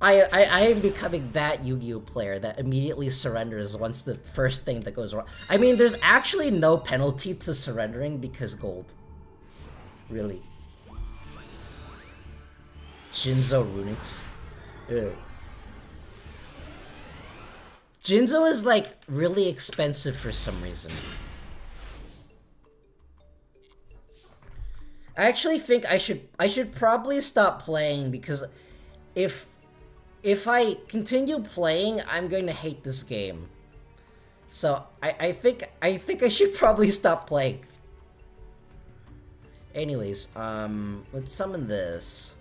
I am becoming that Yu-Gi-Oh player that immediately surrenders once the first thing that goes wrong. I mean, there's actually no penalty to surrendering because gold. Really. Jinzo Runix. Ew. Jinzo is like really expensive for some reason. I actually think I should probably stop playing because if I continue playing, I'm going to hate this game. So I think I should probably stop playing. Anyways, let's summon this.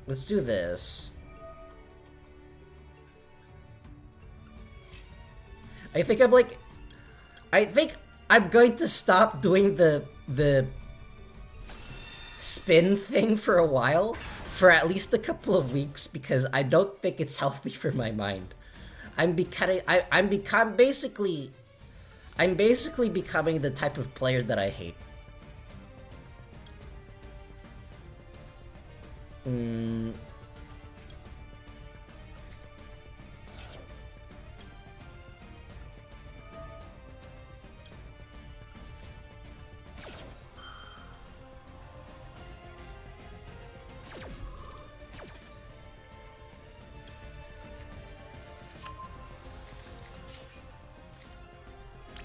Let's do this. I think I'm going to stop doing the spin thing for a while, for at least a couple of weeks, because I don't think it's healthy for my mind. I'm basically becoming the type of player that I hate.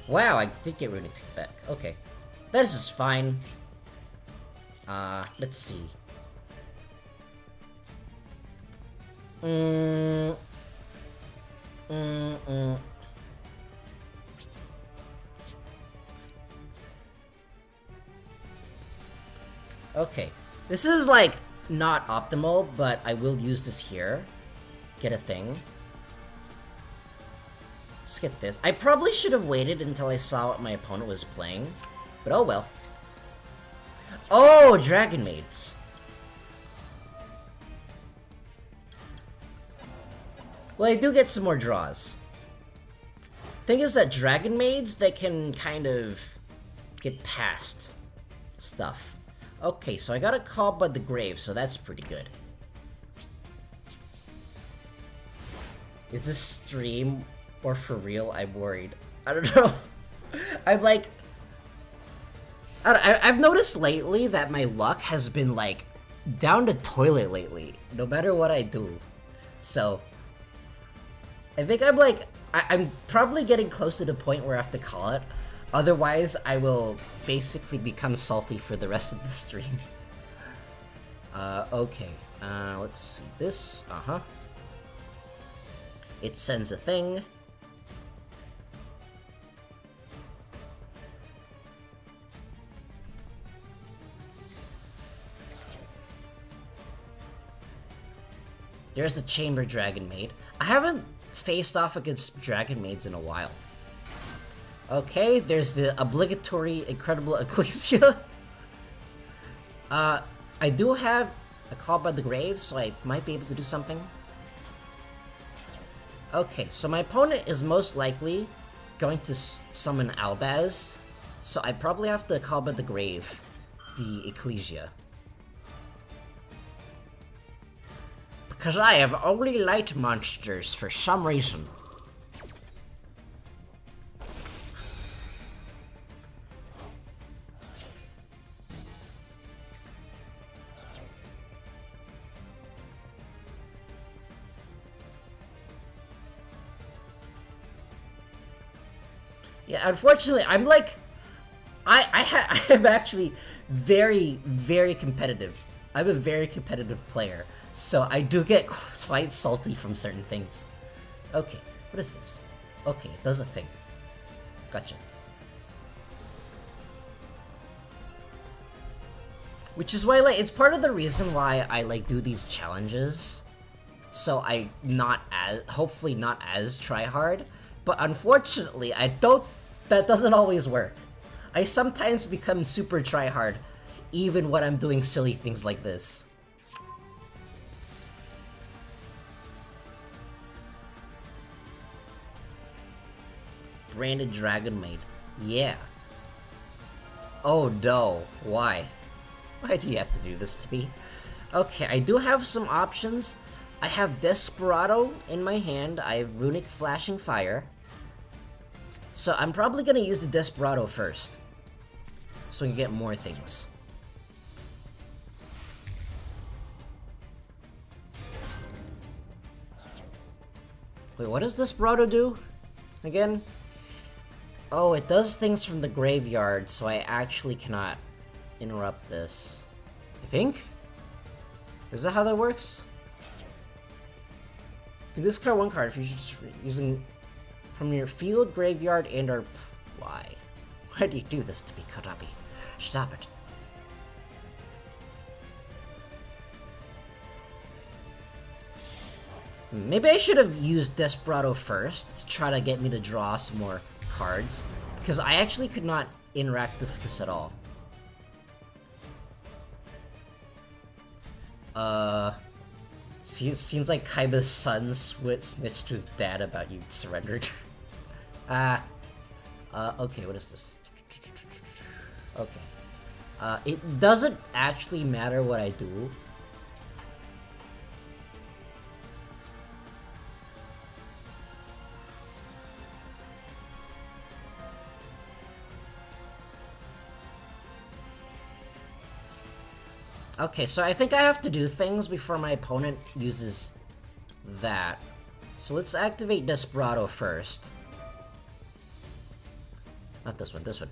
Wow, I did get Runic back. Okay. That is just fine. Let's see. Okay. This is, like, not optimal, but I will use this here. Get a thing. Let's get this. I probably should have waited until I saw what my opponent was playing, but oh well. Oh, Dragon Maids. Well, I do get some more draws. Thing is that Dragon Maids, they can kind of get past stuff. Okay, so I got a call by the grave, so that's pretty good. Is this stream or for real? I'm worried. I don't know. I'm like... I've noticed lately that my luck has been, like, down the toilet lately, no matter what I do. So, I think I'm, like... I'm probably getting close to the point where I have to call it. Otherwise, I will basically become salty for the rest of the stream. Okay. Let's see. This, It sends a thing. There's the Chamber Dragon Maid. I haven't faced off against Dragon Maids in a while. Okay, there's the obligatory Incredible Ecclesia. I do have a call by the grave, so I might be able to do something. Okay, so my opponent is most likely going to summon Albaz, so I probably have to call by the grave the Ecclesia. Because I have only light monsters for some reason. Yeah, unfortunately, I'm like... I am actually very, very competitive. I'm a very competitive player. So I do get quite salty from certain things. Okay, what is this? Okay, it does a thing. Gotcha. Which is why, like, it's part of the reason why I, like, do these challenges. So I hopefully not as try hard. But unfortunately, that doesn't always work. I sometimes become super tryhard, even when I'm doing silly things like this. Branded Dragon Maid. Yeah. Oh no, why? Why do you have to do this to me? Okay, I do have some options. I have Desperado in my hand, I have Runic Flashing Fire. So I'm probably gonna use the Desperado first, so we can get more things. Wait, what does Desperado do? Again? Oh, it does things from the graveyard, so I actually cannot interrupt this. I think? Is that how that works? You can discard one card if you're just using from your field, graveyard, and or... Why? Why do you do this to me, Kodabi? Stop it. Maybe I should have used Desperado first to try to get me to draw some more cards, because I actually could not interact with this at all. Seems like Kaiba's son snitched to his dad about you surrendering. Okay, what is this? Okay. It doesn't actually matter what I do. Okay, so I think I have to do things before my opponent uses that. So let's activate Desperado first. Not this one, this one.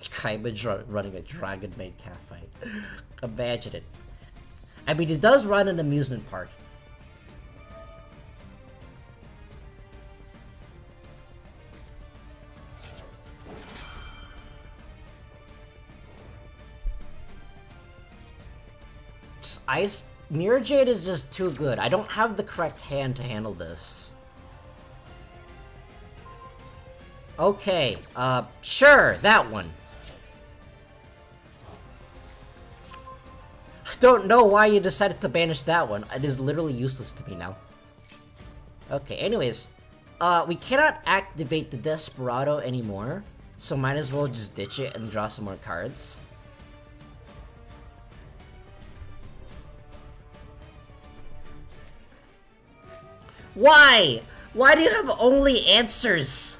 Kaiba running a Dragon Maid cat fight. Imagine it. I mean, it does run an amusement park. Mirror Jade is just too good. I don't have the correct hand to handle this. Okay, sure, that one. I don't know why you decided to banish that one. It is literally useless to me now. Okay, anyways, we cannot activate the Desperado anymore, so might as well just ditch it and draw some more cards. Why? Why do you have only answers?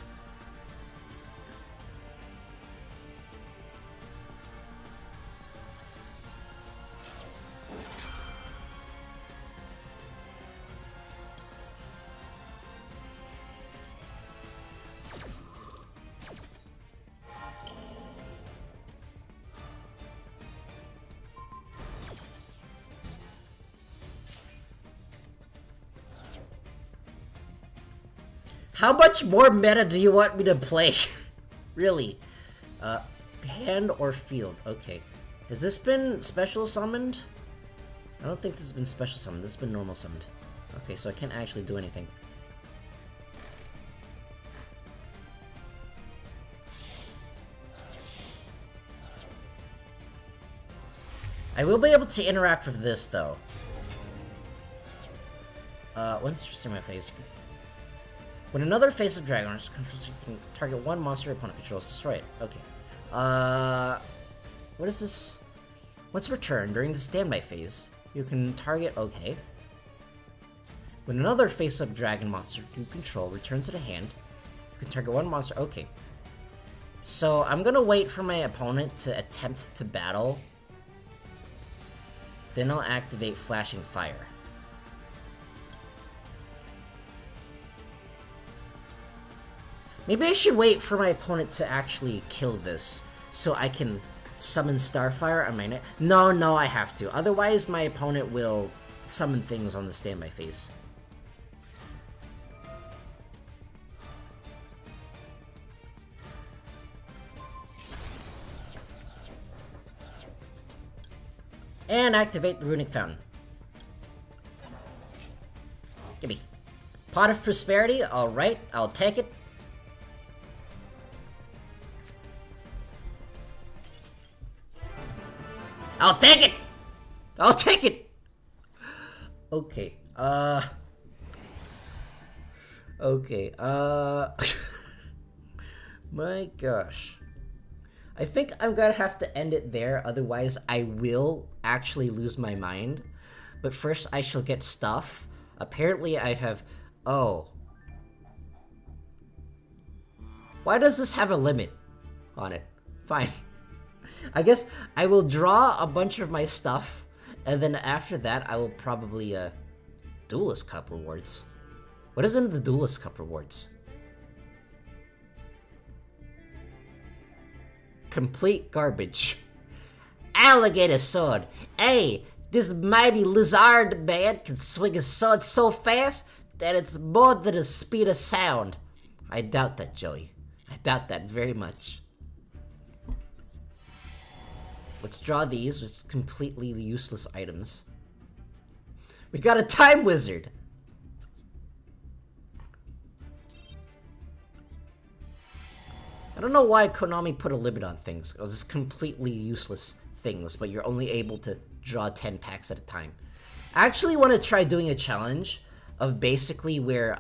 How much more meta do you want me to play? Really? Hand or field? Okay. Has this been special summoned? I don't think this has been special summoned. This has been normal summoned. Okay, so I can't actually do anything. I will be able to interact with this, though. Once you see my face... When another face of dragon controls, you can target one monster your opponent controls, destroy it. Okay. What is this? Once returned during the standby phase, you can target. Okay. When another face-up dragon monster you control returns to the hand, you can target one monster. Okay. So I'm gonna wait for my opponent to attempt to battle. Then I'll activate Flashing Fire. Maybe I should wait for my opponent to actually kill this, so I can summon Starfire on my neck. No, I have to. Otherwise, my opponent will summon things on the standby phase. And activate the Runic Fountain. Gimme. Pot of Prosperity, alright, I'll take it. I'll take it! I'll take it! Okay, Okay, my gosh. I think I'm gonna have to end it there, otherwise I will actually lose my mind. But first I shall get stuff. Apparently I have... Oh. Why does this have a limit on it? Fine. I guess I will draw a bunch of my stuff, and then after that I will probably, Duelist Cup rewards. What is in the Duelist Cup rewards? Complete garbage. Alligator sword. Hey, this mighty lizard man can swing his sword so fast that it's more than the speed of sound. I doubt that, Joey. I doubt that very much. Let's draw these with completely useless items. We got a time wizard. I don't know why Konami put a limit on things. It was completely useless things, but you're only able to draw 10 packs at a time. I actually want to try doing a challenge of basically where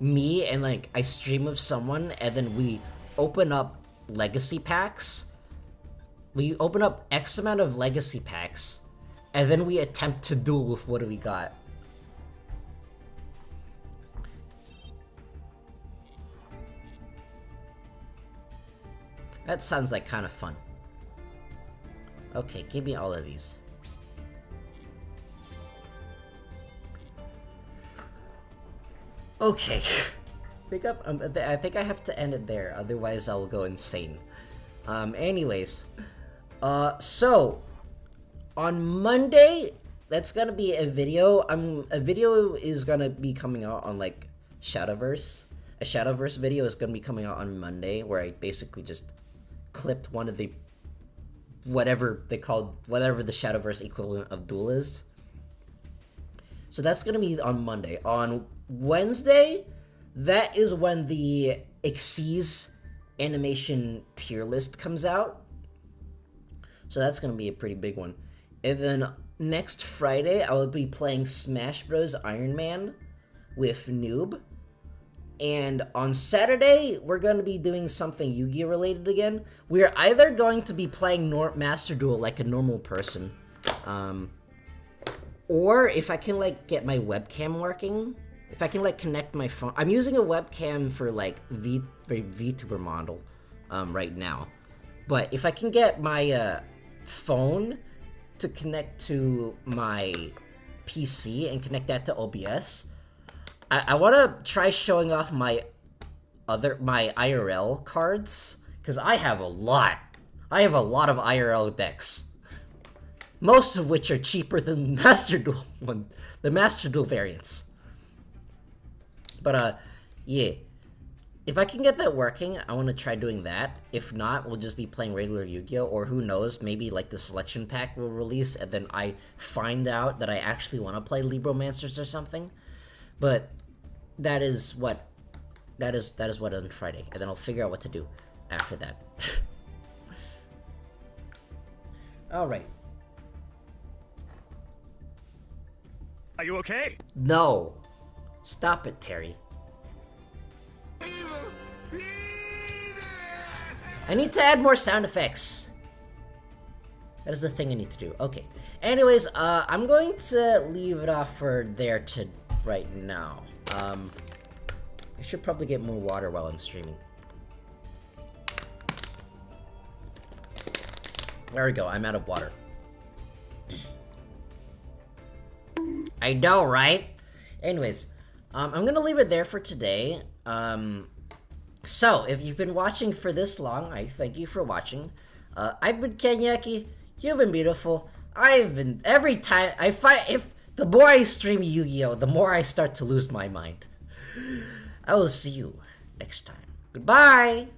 me and like I stream with someone and then we open up legacy packs. We open up X amount of legacy packs and then we attempt to duel with what do we got. That sounds like kind of fun. Okay, give me all of these. Okay. I think I have to end it there, otherwise I will go insane. Anyways. So, on Monday, that's gonna be a video. A video is gonna be coming out on, like, Shadowverse. A Shadowverse video is gonna be coming out on Monday, where I basically just clipped one of the whatever the Shadowverse equivalent of Duel is. So that's gonna be on Monday. On Wednesday, that is when the Xyz animation tier list comes out. So that's gonna be a pretty big one. And then next Friday, I will be playing Smash Bros. Iron Man with Noob. And on Saturday, we're going to be doing something Yu-Gi-Oh! Related again. We're either going to be playing Master Duel like a normal person, or if I can, like, get my webcam working, if I can, like, connect my phone. I'm using a webcam for, like, VTuber model, right now. But if I can get my, phone to connect to my PC and connect that to OBS, I want to try showing off my IRL cards, because I have a lot. I have a lot of IRL decks. Most of which are cheaper than Master Duel the Master Duel variants. But, yeah. If I can get that working, I want to try doing that. If not, we'll just be playing regular Yu-Gi-Oh! Or who knows, maybe, like, the selection pack will release, and then I find out that I actually want to play Libromancers or something. But that is what on Friday, and then I'll figure out what to do after that. All right. Are you okay? No. Stop it, Terry. I need to add more sound effects. That is the thing I need to do. Okay. Anyways, I'm going to leave it off for there to right now. I should probably get more water while I'm streaming. There we go, I'm out of water. I know, right? Anyways, I'm gonna leave it there for today. So, if you've been watching for this long, I thank you for watching. I've been Kenyaki, you've been beautiful. Every time, the more I stream Yu-Gi-Oh!, the more I start to lose my mind. I will see you next time. Goodbye!